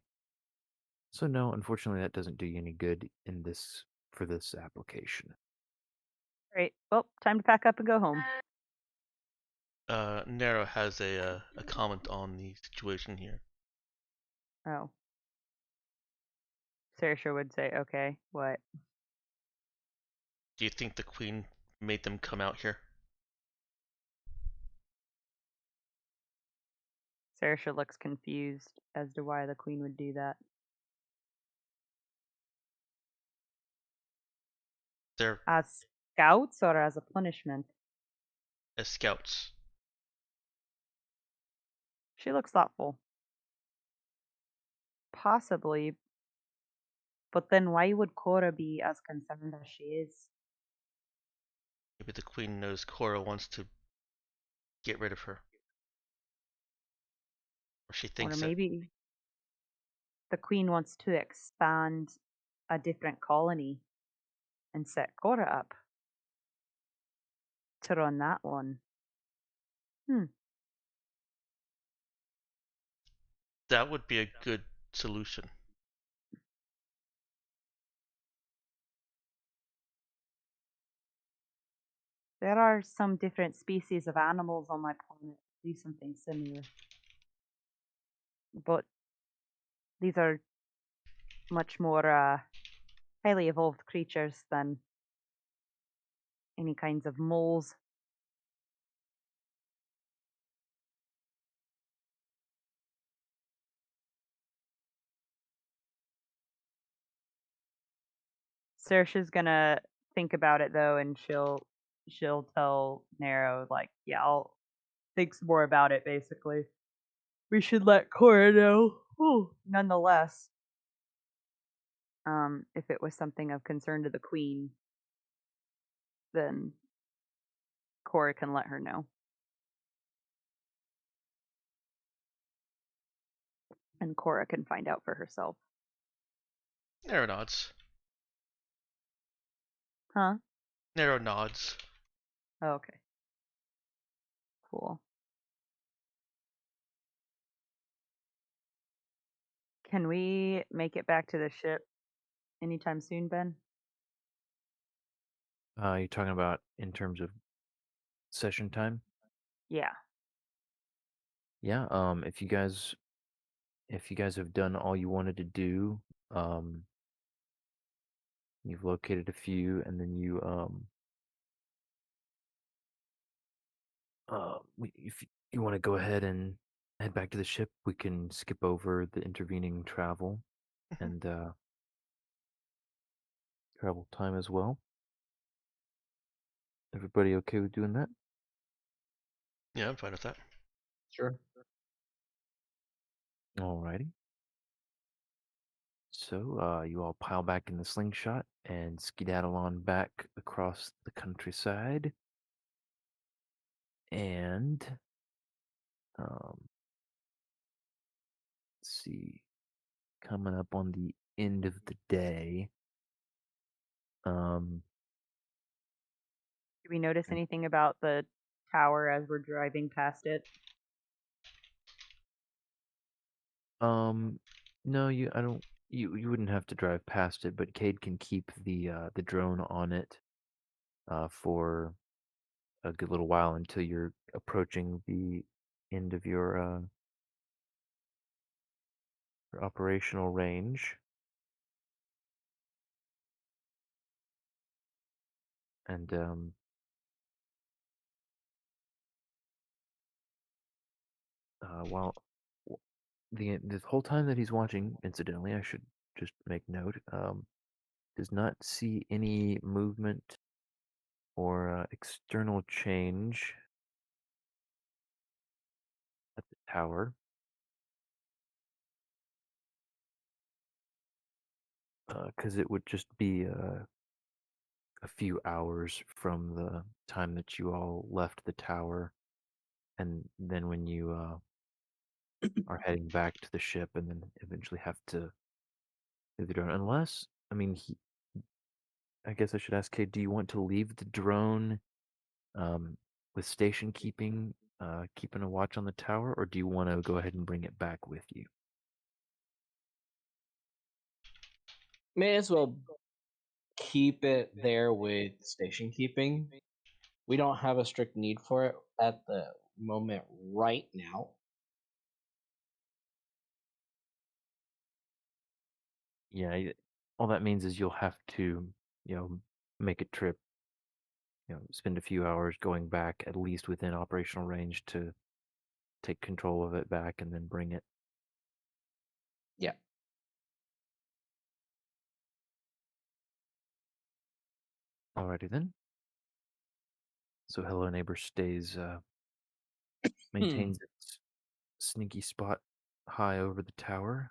So no, unfortunately, that doesn't do you any good in this for this application. Great. Well, time to pack up and go home. Nero has a comment on the situation here. Oh. Saoirse would say, okay, what? Do you think the queen made them come out here? Saoirse looks confused as to why the queen would do that. They're As scouts or as a punishment? as scouts. She looks thoughtful. Possibly. But then why would Cora be as concerned as she is? Maybe the queen knows Cora wants to get rid of her. Or she Or thinks it. maybe the queen wants to expand a different colony and set Cora up. on that one. Hmm. That would be a good solution. There are some different species of animals on my planet that do something similar. But these are much more highly evolved creatures than any kinds of moles. Saoirse's gonna think about it though, and she'll tell Nero like, yeah, I'll think some more about it. Basically, we should let Cora know. Nonetheless, if it was something of concern to the Queen, then Cora can let her know. And Cora can find out for herself. Nero nods. Huh? Nero nods. Oh, okay. Cool. Can we make it back to the ship anytime soon, Ben? You're talking about in terms of session time? Yeah. Yeah. If you guys have done all you wanted to do, you've located a few, and then if you want to go ahead and head back to the ship, we can skip over the intervening travel and travel time as well. Everybody okay with doing that? Yeah, I'm fine with that. Sure. Alrighty. So, you all pile back in the slingshot and skedaddle on back across the countryside. And, let's see, coming up on the end of the day, Do we notice anything about the tower as we're driving past it? no, I don't. You wouldn't have to drive past it, but Cade can keep the drone on it, for a good little while until you're approaching the end of your operational range. And while the whole time that he's watching, incidentally, I should just make note, does not see any movement or external change at the tower. Because it would just be a few hours from the time that you all left the tower, and then when you are heading back to the ship, and then eventually have to leave the drone. Unless, I mean, I guess I should ask Kate, do you want to leave the drone with station keeping, keeping a watch on the tower, or do you want to go ahead and bring it back with you? May as well keep it there with station keeping. We don't have a strict need for it at the moment right now. Yeah, all that means is you'll have to, make a trip, spend a few hours going back at least within operational range to take control of it back and then bring it. Yeah. Alrighty then. So Hello Neighbor maintains its sneaky spot high over the tower,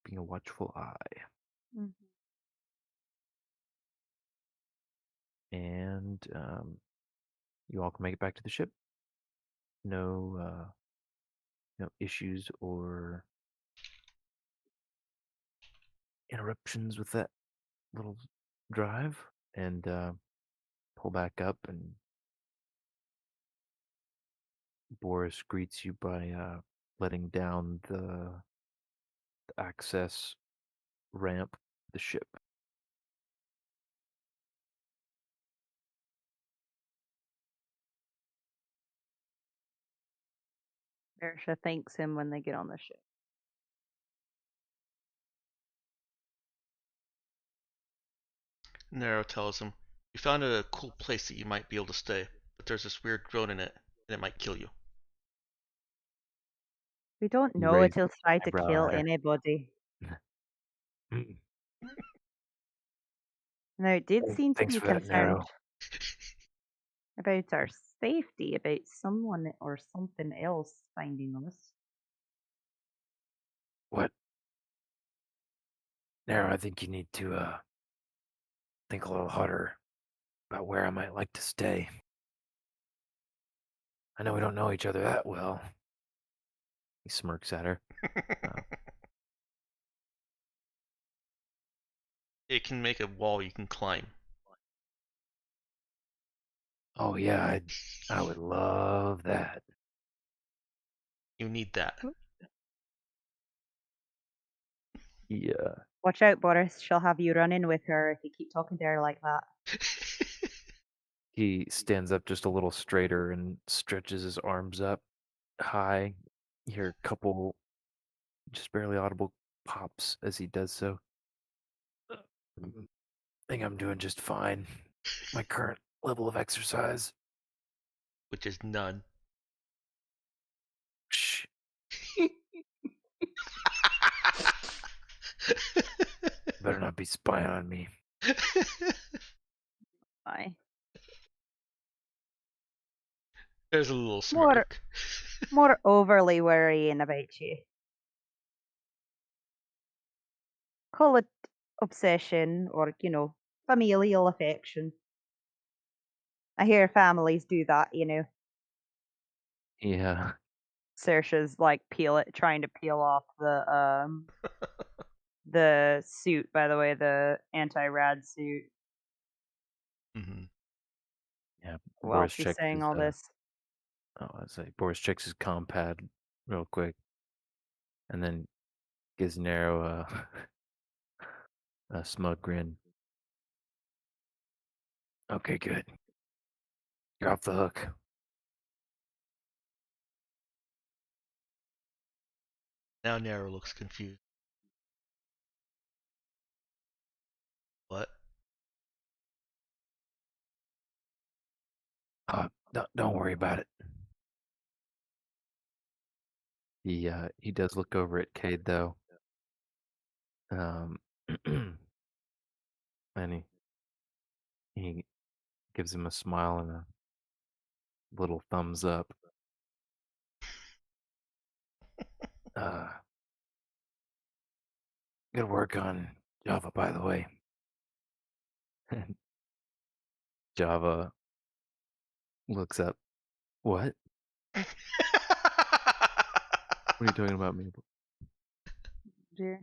being a watchful eye. Mm-hmm. And you all can make it back to the ship. No, no issues or interruptions with that little drive, and pull back up and Boris greets you by letting down the access ramp of the ship. Bersha thanks him when they get on the ship. Nero tells him, "We found a cool place that you might be able to stay, but there's this weird drone in it, and it might kill you." We don't He know raised it'll try to eyebrow kill at her. anybody. Mm, Now, it did seem to Thanks be for that, concerned Nero. about our safety, about someone or something else finding us. What? Nero, I think you need to think a little harder about where I might like to stay. I know we don't know each other that well. He smirks at her. It can make a wall you can climb. Oh yeah, I would love that. You need that. Yeah. Watch out, Boris. She'll have you running with her if you keep talking to her like that. He stands up just a little straighter and stretches his arms up high. You hear a couple just barely audible pops as he does so. I think I'm doing just fine. My current level of exercise. Which is none. Shh. Better not be spying on me. Bye. There's a little More- smirk. More overly worrying about you. Call it obsession or, familial affection. I hear families do that, Yeah. Saoirse's like trying to peel off the suit, by the way, the anti-rad suit, Hmm. Yeah. while Boris she's checks saying his, all this. I'd say Boris checks his compad real quick, and then gives Nero a smug grin. Okay, good. You're off the hook. Now Nero looks confused. What? Don't worry about it. He does look over at Cade though. And he gives him a smile and a little thumbs up. Good work on Java, by the way. Java looks up. What? What are you talking about, Mabel? Dear.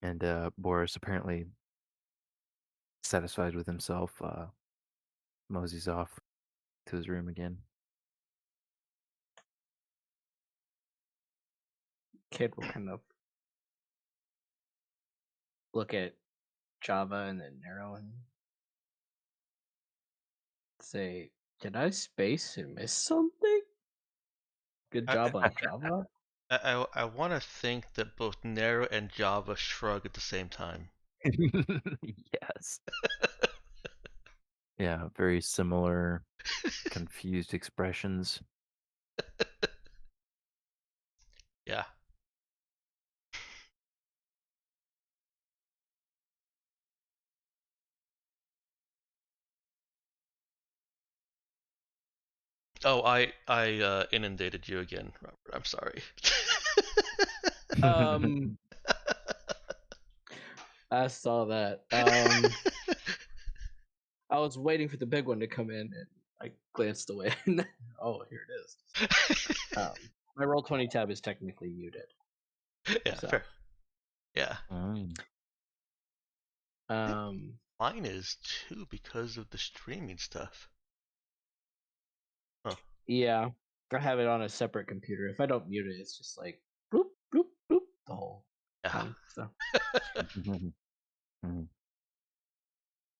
And Boris, apparently satisfied with himself, moseys off to his room again. Kid will kind of look at Java and then Nero and say, "Did I space and miss something? Good job on Java." I want to think that both Nero and Java shrug at the same time. Yes. Yeah, very similar, confused expressions. Yeah. Oh, I inundated you again, Robert. I'm sorry. I saw that. I was waiting for the big one to come in, and I glanced away. Oh, here it is. My Roll20 tab is technically muted. Yeah, So. fair. Yeah. Mm. Mine is too because of the streaming stuff. Huh. Yeah, I have it on a separate computer. If I don't mute it, it's just like bloop bloop bloop the whole Yeah. time. So Mhm.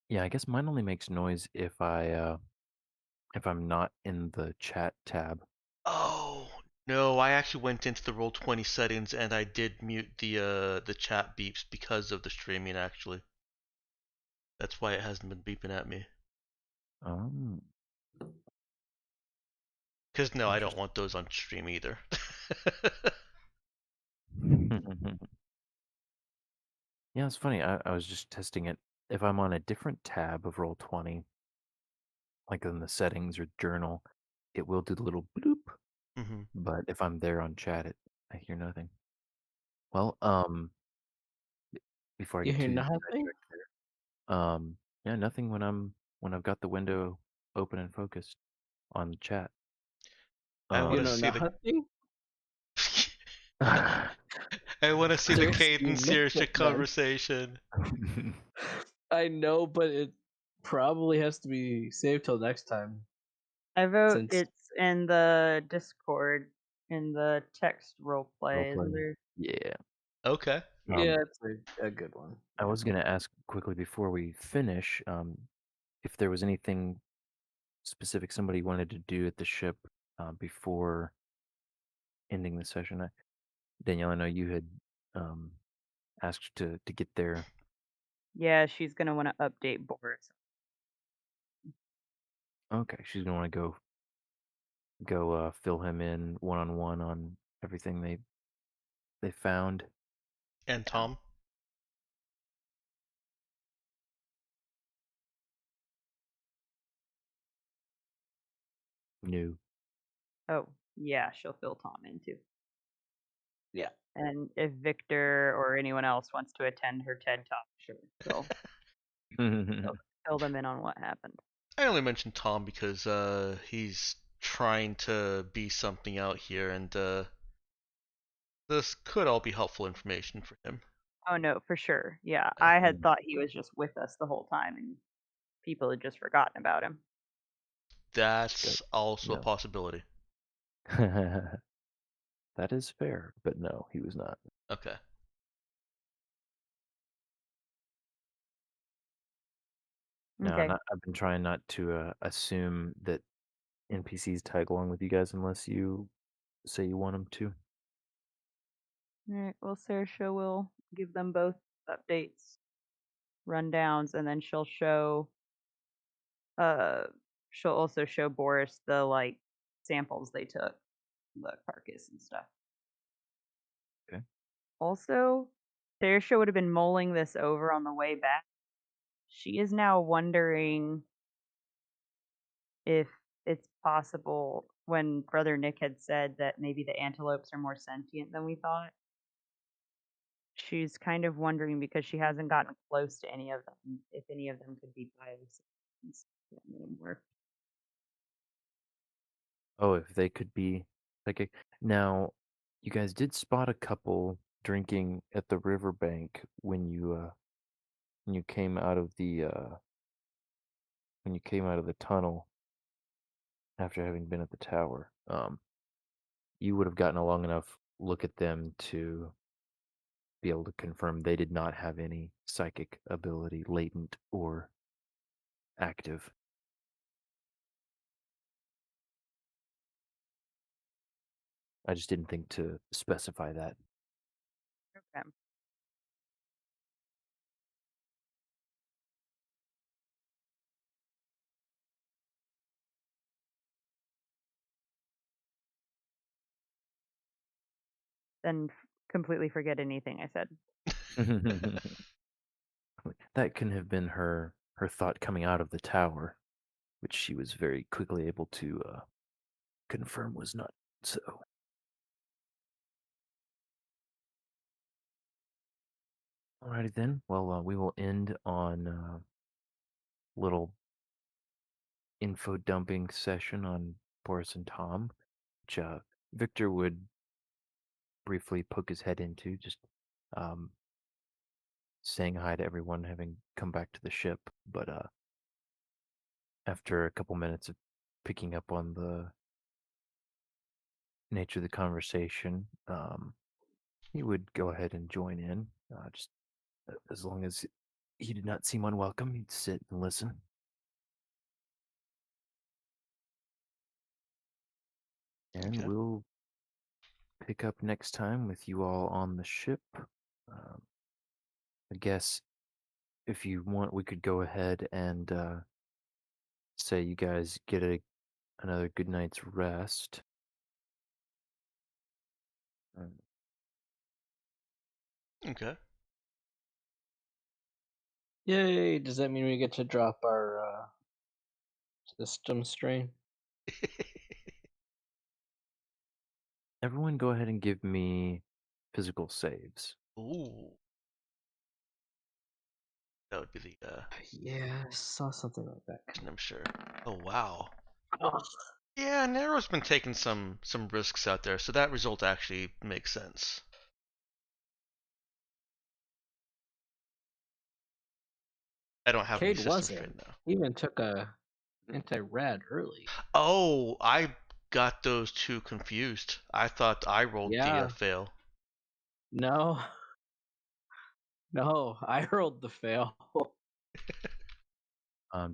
Yeah, I guess mine only makes noise if I'm not in the chat tab. Oh no, I actually went into the Roll20 settings and I did mute the chat beeps because of the streaming actually. That's why it hasn't been beeping at me. Um, Cause no, I don't want those on stream either. Yeah, it's funny. I was just testing it. If I'm on a different tab of Roll20, like in the settings or journal, it will do the little bloop. hmm But if I'm there on chat, I hear nothing. Well, before I you get hear too nothing? sidetracked there, yeah, nothing when I've got the window open and focused on the chat. I want You to know see the. nothing? I want to see the Seriously, Cade and you missed Saoirse it, man. conversation. I know, but it probably has to be saved till next time. I vote Since it's in the Discord in the text role play. Isn't Roleplay. there? Yeah. Okay. yeah, it's a good one. I was gonna ask quickly before we finish, if there was anything specific somebody wanted to do at the ship before ending the session. Danielle, I know you had um, asked to get there. Yeah, she's gonna want to update Boris. Okay, she's gonna want to go fill him in one on everything they found. And Tom. New. Oh, yeah, she'll fill Tom in too. Yeah. And if Victor or anyone else wants to attend her TED talk, sure, she'll fill them in on what happened. I only mentioned Tom because he's trying to be something out here, and this could all be helpful information for him. Oh no, for sure. Yeah, I had thought he was just with us the whole time, and people had just forgotten about him. That's also a No. possibility. That is fair, but no, he was not. Okay. No, Okay. I've been trying not to assume that NPCs tag along with you guys unless you say you want them to. All right. Well, Saoirse will give them both updates, rundowns, and then uh she'll also show Boris the like samples they took, the carcass and stuff. Okay. Also, Saoirse would have been mulling this over on the way back. She is now wondering if it's possible when Brother Nick had said that maybe the antelopes are more sentient than we thought. She's kind of wondering because she hasn't gotten close to any of them, if any of them could be bioscience anymore. Oh, if they could be psychic. Now, you guys did spot a couple drinking at the riverbank when you came out of the tunnel after having been at the tower. You would have gotten a long enough look at them to be able to confirm they did not have any psychic ability latent or active. I just didn't think to specify that. Okay. Then completely forget anything I said. That couldn't have been her thought coming out of the tower, which she was very quickly able to confirm was not so. Alrighty then. Well, we will end on a little info dumping session on Boris and Tom, which Victor would briefly poke his head into. Just saying hi to everyone, having come back to the ship. But after a couple minutes of picking up on the nature of the conversation, he would go ahead and join in. Just as long as he did not seem unwelcome, he'd sit and listen. And Okay. we'll pick up next time with you all on the ship. I guess if you want, we could go ahead and say you guys get another good night's rest. Okay. Yay! Does that mean we get to drop our system strain? Everyone, go ahead and give me physical saves. Ooh. That would be the Yeah, I saw something like that. I'm sure. Oh wow. Oh, Yeah, Nero's been taking some risks out there, so that result actually makes sense. I don't have any Cade system wasn't. strain though. He even took a anti-rad early. Oh, I got those two confused. I thought I rolled Yeah. the fail. No. No, I rolled the fail.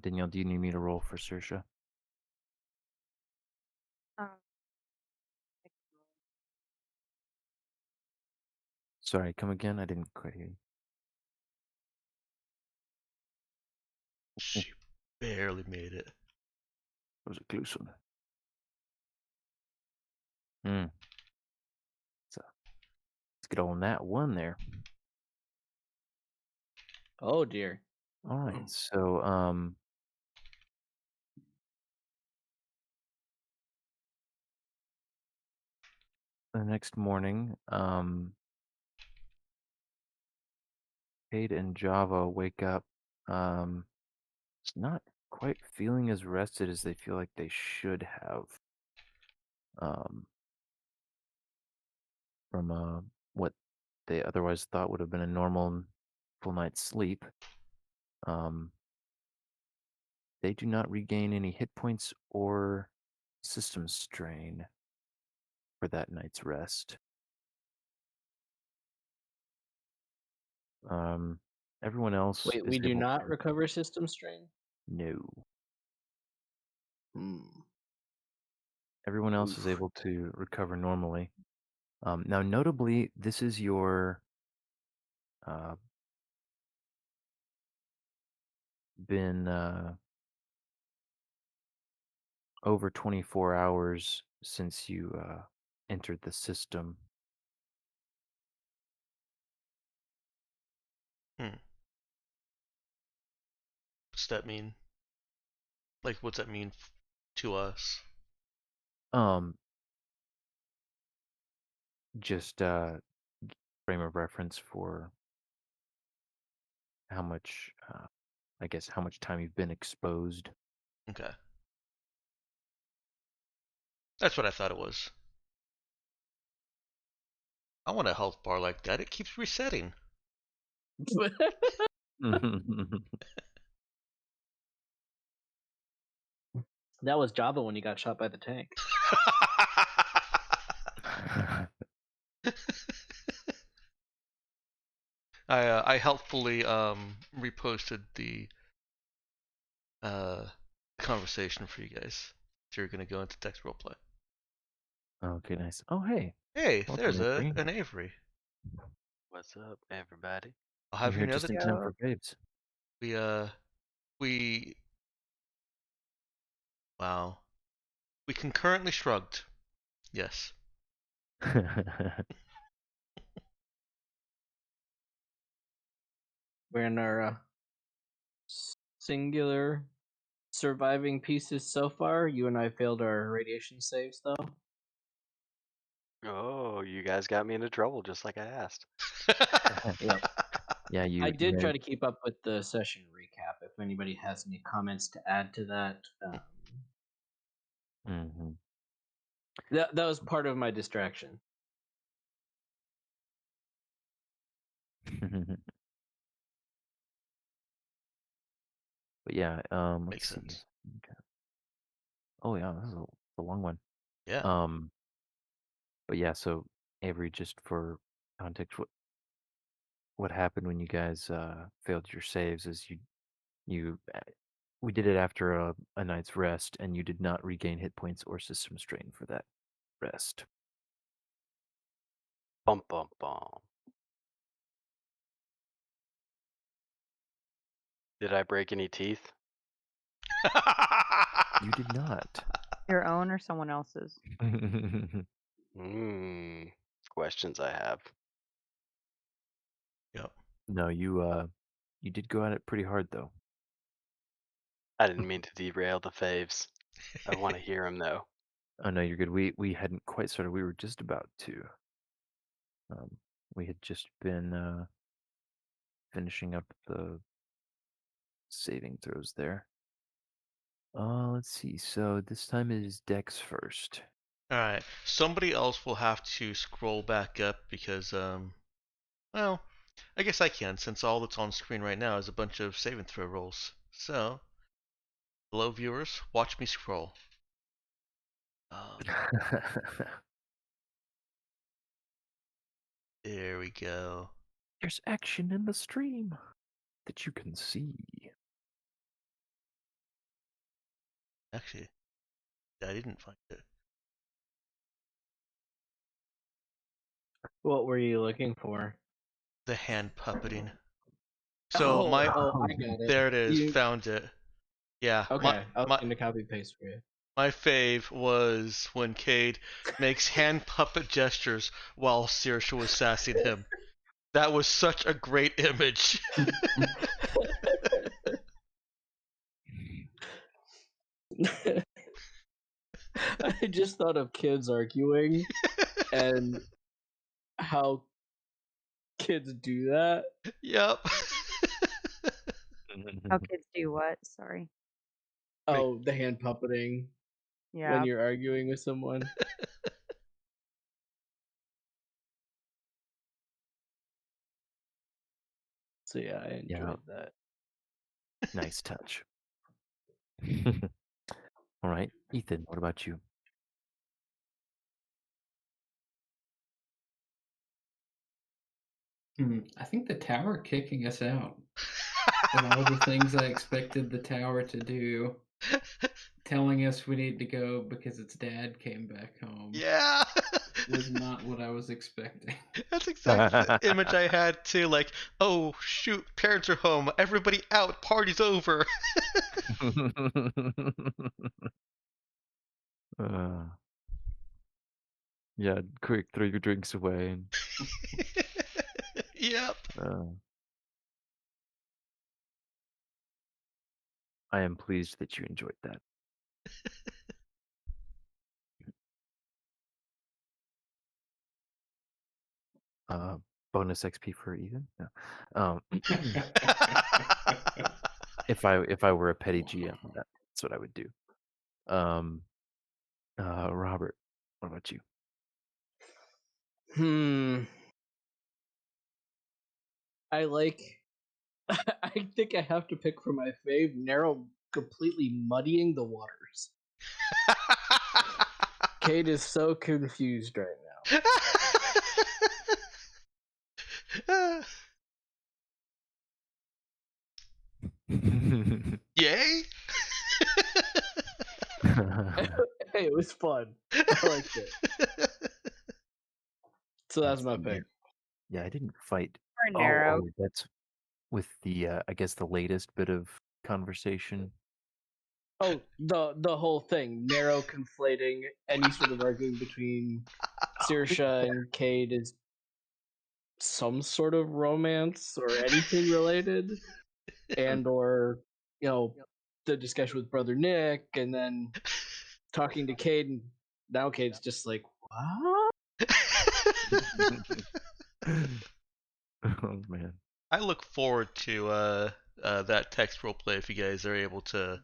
Danielle, do you need me to roll for Saoirse? Um, Sorry, come again? I didn't quite hear you. She barely made it. It was a close one. Hmm. So let's get on that one there. Oh dear. All right. So the next morning, Cade and Java wake up. It's not quite feeling as rested as they feel like they should have. From what they otherwise thought would have been a normal full night's sleep. They do not regain any hit points or system strain for that night's rest. Everyone else Wait, is we do able not to recover system strain? no. Hmm. Everyone else is Oof. able to recover normally. Now, notably, this is your been over 24 hours since you entered the system. What's that mean? Like, what's that mean to us? Just frame of reference for how much, I guess, how much time you've been exposed. Okay. That's what I thought it was. I want a health bar like that. It keeps resetting. That was Java when he got shot by the tank. I helpfully reposted the conversation for you guys. So you're gonna go into text roleplay. Okay, nice. Oh, hey. Hey, Welcome, there's Avery. an Avery. What's up, everybody? I'll You're have you here know just that in time for babes. we wow. We concurrently shrugged. Yes. We're in our singular surviving pieces so far. You and I failed our radiation saves, though. Oh, you guys got me into trouble just like I asked. Yep. Yeah, I did try to keep up with the session recap. If anybody has any comments to add to that, Mhm. that was part of my distraction. But yeah, Makes let's see. sense. Okay. Oh yeah, this is a long one. Yeah. But yeah, so Avery, just for context, what happened when you guys failed your saves is you we did it after a night's rest, and you did not regain hit points or system strain for that rest. Bum bum bum. Did I break any teeth? You did not. Your own or someone else's? Questions I have. Yep. No, you did go at it pretty hard though. I didn't mean to derail the faves. I want to hear them though. Oh no, you're good. We hadn't quite started. We were just about to. We had just been finishing up the saving throws there. Let's see. So this time it is Dex first. All right. Somebody else will have to scroll back up because well, I guess I can since all that's on screen right now is a bunch of saving throw rolls. So, hello viewers, watch me scroll. There we go. There's action in the stream that you can see. Actually, I didn't find it. What were you looking for? The hand puppeting. So my I got it. there it is. Found it. Yeah. Okay, I was gonna copy paste for you. My fave was when Cade makes hand puppet gestures while Saoirse was sassing him. That was such a great image. I just thought of kids arguing and how kids do that. Yep. How kids do what? Sorry. Oh, the hand puppeting Yeah. when you're arguing with someone. So yeah, I enjoyed that. Nice touch. All right, Ethan, what about you? I think the tower kicking us out. And all the things I expected the tower to do, telling us we need to go because its dad came back home. Yeah. Was not what I was expecting. That's exactly the image I had too. Like, oh shoot, parents are home, everybody out, party's over. Yeah, quick, throw your drinks away. And, yep. I am pleased that you enjoyed that. Bonus XP for Ethan. No. If I were a petty GM, that's what I would do. Robert, what about you? I think I have to pick for my fave. Nero completely muddying the waters. Cade is so confused right now. Yay! Hey, it was fun. I liked it. So that's my pick. Yeah, I didn't fight. Or Nero. Oh, that's with the I guess the latest bit of conversation. Oh, the whole thing. Nero conflating any sort of arguing between Saoirse and Cade is some sort of romance or anything related, and or the discussion with Brother Nick, and then talking to Cade, and now Cade's just like, what? Oh man. I look forward to that text roleplay if you guys are able to,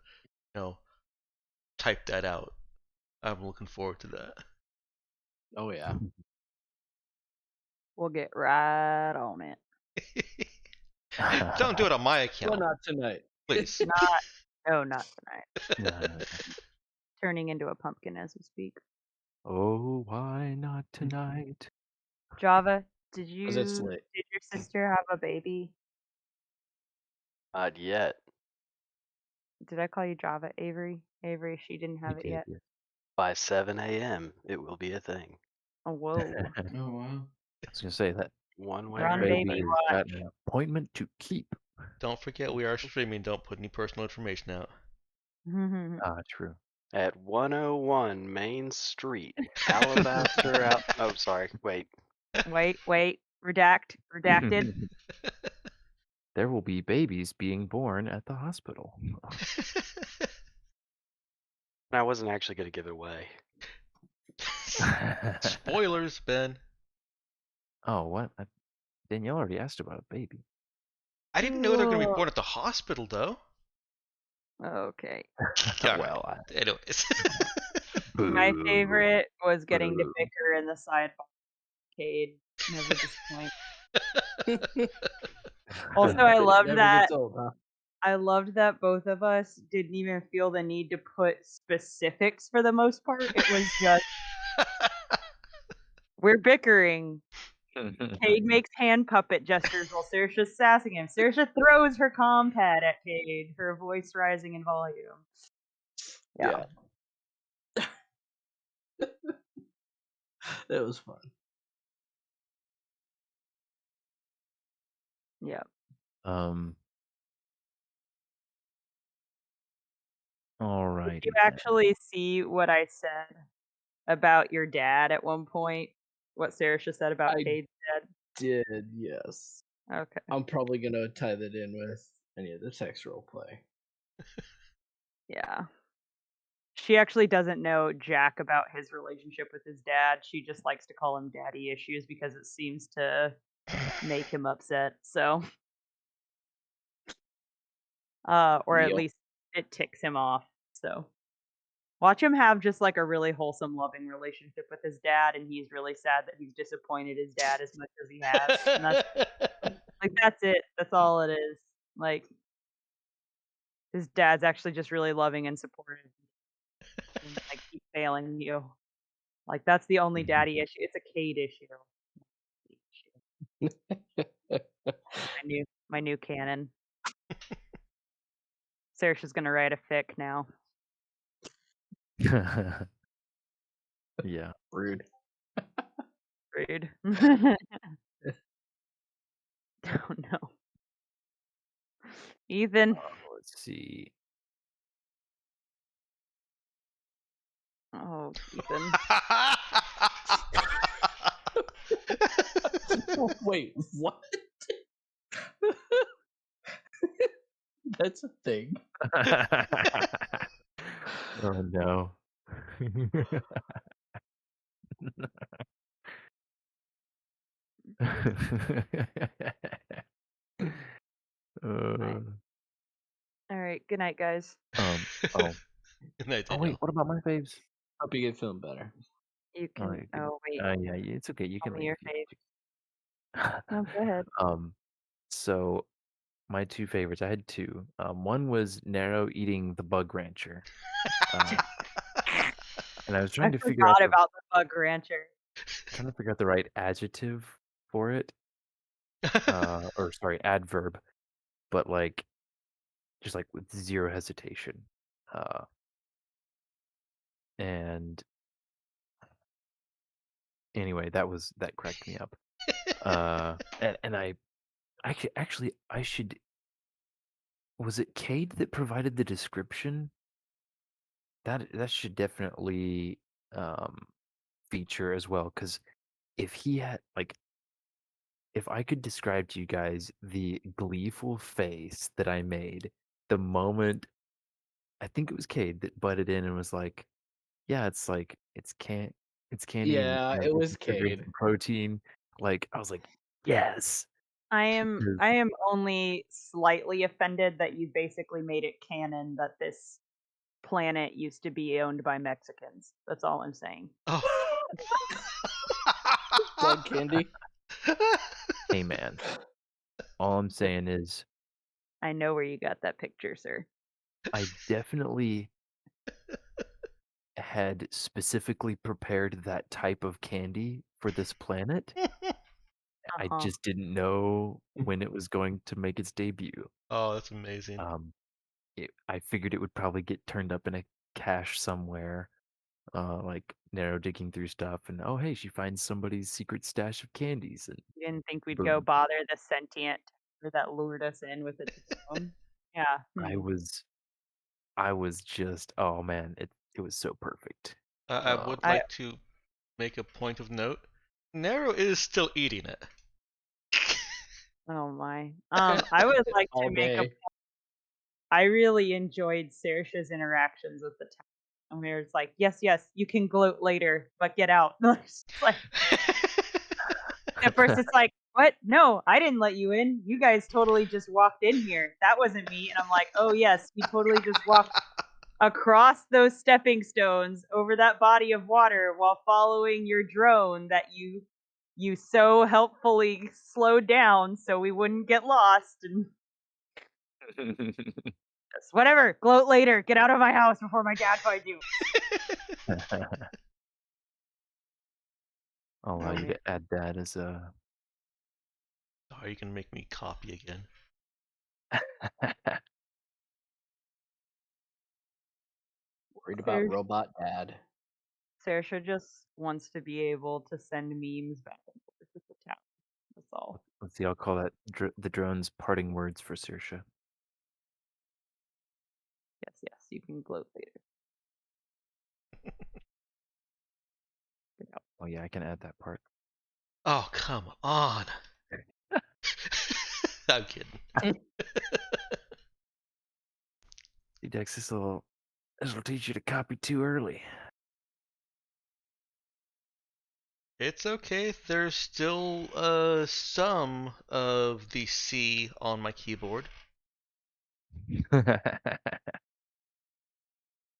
type that out. I'm looking forward to that. Oh yeah. We'll get right on it. Don't do it on my account. Well, not tonight. Please. Not tonight. No. Turning into a pumpkin as we speak. Oh, why not tonight? Java, did Because it's lit. your sister have a baby? Not yet. Did I call you Java, Avery? Avery, she didn't have You it did, yet. yes. By 7 a.m., it will be a thing. Oh, whoa. Oh wow. I was gonna say that One way We're on or baby baby another. has got watch. an appointment to keep. Don't forget we are streaming. Don't put any personal information out. Ah, true. At 101 Main Street, Alabaster out. Oh, sorry. Wait. Wait. Redacted. There will be babies being born at the hospital. I wasn't actually going to give it away. Spoilers, Ben. Oh, what? Danielle already asked about a baby. I didn't know they were gonna be Whoa. born at the hospital though. Okay. Well, Anyways. My boo. favorite was getting to Boo. bicker in the sidebar arcade. Never disappoint. Also, I loved Never that. gets old, huh? I loved that both of us didn't even feel the need to put specifics for the most part. It was just, we're bickering. Cade makes hand puppet gestures while Saoirse's sassing him. Saoirse throws her comm pad at Cade, her voice rising in volume. Yeah. That was fun. Yeah. All right. Did you actually see what I said about your dad at one point? What Saoirse said about I Cade's dad? did, yes. Okay. I'm probably gonna tie that in with any of the text role play. Yeah. She actually doesn't know jack about his relationship with his dad. She just likes to call him daddy issues because it seems to make him upset. So, or at Yep. least it ticks him off. So, watch him have just like a really wholesome, loving relationship with his dad, and he's really sad that he's disappointed his dad as much as he has. And that's it. That's all it is. Like, his dad's actually just really loving and supportive. And, like, keep failing you. Like, that's the only daddy issue. It's a Cade issue. My new canon. Saoirse's gonna write a fic now. Yeah. Rude. Rude. Oh no. Ethan. Let's see. Oh, Ethan. Wait, what? That's a thing. Oh no. All right. Good night, guys. Oh. Good night, Oh Danielle. wait, what about my faves? Hope you get feeling better. You can. Alright, good. Oh wait. Yeah, it's okay. You Tell can me leave. your No, go ahead. So my two favorites, I had two. One was Nero eating the bug rancher. And I was trying I to figure out forgot about the bug rancher. the right adjective for it. Or sorry, adverb. But like just like with zero hesitation. And anyway, that cracked me up. And I should. Was it Cade that provided the description? That should definitely feature as well, because if he had if I could describe to you guys the gleeful face that I made the moment I think it was Cade that butted in and was like, "Yeah, it's candy. Yeah, and it was sugar and Cade. some protein." Like I was like, "Yes." I am only slightly offended that you basically made it canon that this planet used to be owned by Mexicans. That's all I'm saying. Oh. Blood candy. Hey man, all I'm saying is I know where you got that picture, sir. I definitely had specifically prepared that type of candy for this planet. I Uh-huh. just didn't know when it was going to make its debut. Oh, that's amazing. I figured it would probably get turned up in a cache somewhere, like narrow digging through stuff, and oh hey, she finds somebody's secret stash of candies, and You didn't think we'd go boom. bother the sentient or that lured us in with its drone? Yeah. I was just, oh man, it was so perfect. I would I like to make a point of note. Nero is still eating it. Oh my. I would like to All make a day. I really enjoyed Saoirse's interactions with the town. And where it's like, yes, you can gloat later, but get out. It's like, at first it's like, what? No, I didn't let you in. You guys totally just walked in here. That wasn't me. And I'm like, oh yes, you totally just walked across those stepping stones over that body of water while following your drone that you so helpfully slowed down so we wouldn't get lost and whatever. Gloat later. Get out of my house before my dad finds you. I'll allow you man. to add that as a. Oh, you can make me copy again. Worried about robot dad. Saoirse just wants to be able to send memes back and forth with the town. That's all. Let's see, I'll call that the drone's parting words for Saoirse. Yes, you can gloat later. Get out. Oh yeah, I can add that part. Oh, come on. I'm kidding. See, Dex, this'll teach you to copy too early. It's okay. There's still some of the C on my keyboard.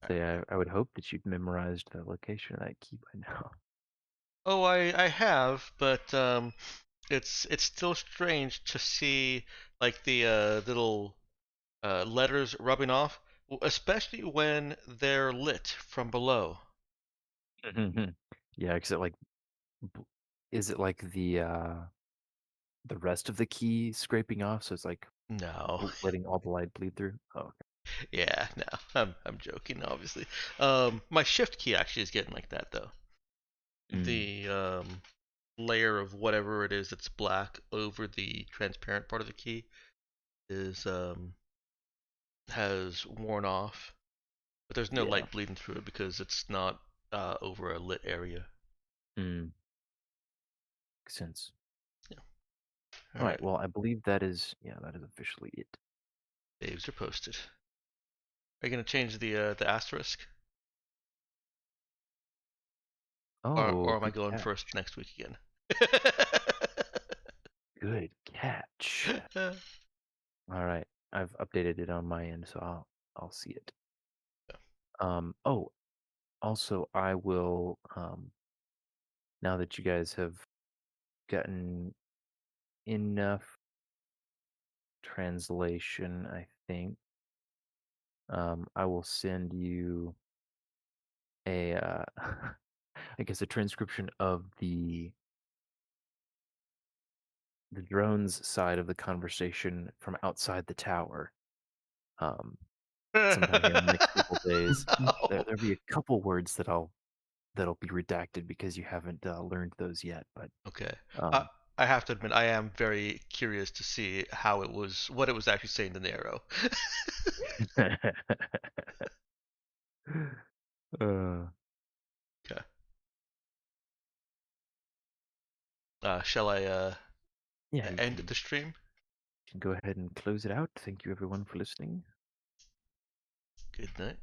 So yeah, I would hope that you'd memorized the location of that key by now. Oh, I have, but it's still strange to see like the little letters rubbing off, especially when they're lit from below. Yeah, because it like, is it like the rest of the key scraping off? So it's like No. letting all the light bleed through. Oh, okay. Yeah, no. I'm joking, obviously. My shift key actually is getting like that though. The layer of whatever it is that's black over the transparent part of the key is has worn off, but there's no Yeah. light bleeding through it because it's not over a lit area. Makes sense. Yeah. All right. Well, I believe that is officially it. Saves are posted. Are you gonna change the asterisk? Oh, Or am I good going catch. first next week again? Good catch. All right, I've updated it on my end, so I'll see it. Oh, also I will now that you guys have gotten enough translation, I think I will send you a I guess a transcription of the drone's side of the conversation from outside the tower. Sometime here in the next couple days. There'll be a couple words that'll be redacted because you haven't learned those yet. But Okay. um, I have to admit, I am very curious to see what it was actually saying to Nero. Okay. Shall I yeah, you end can the stream? go ahead and close it out. Thank you everyone for listening. Good night.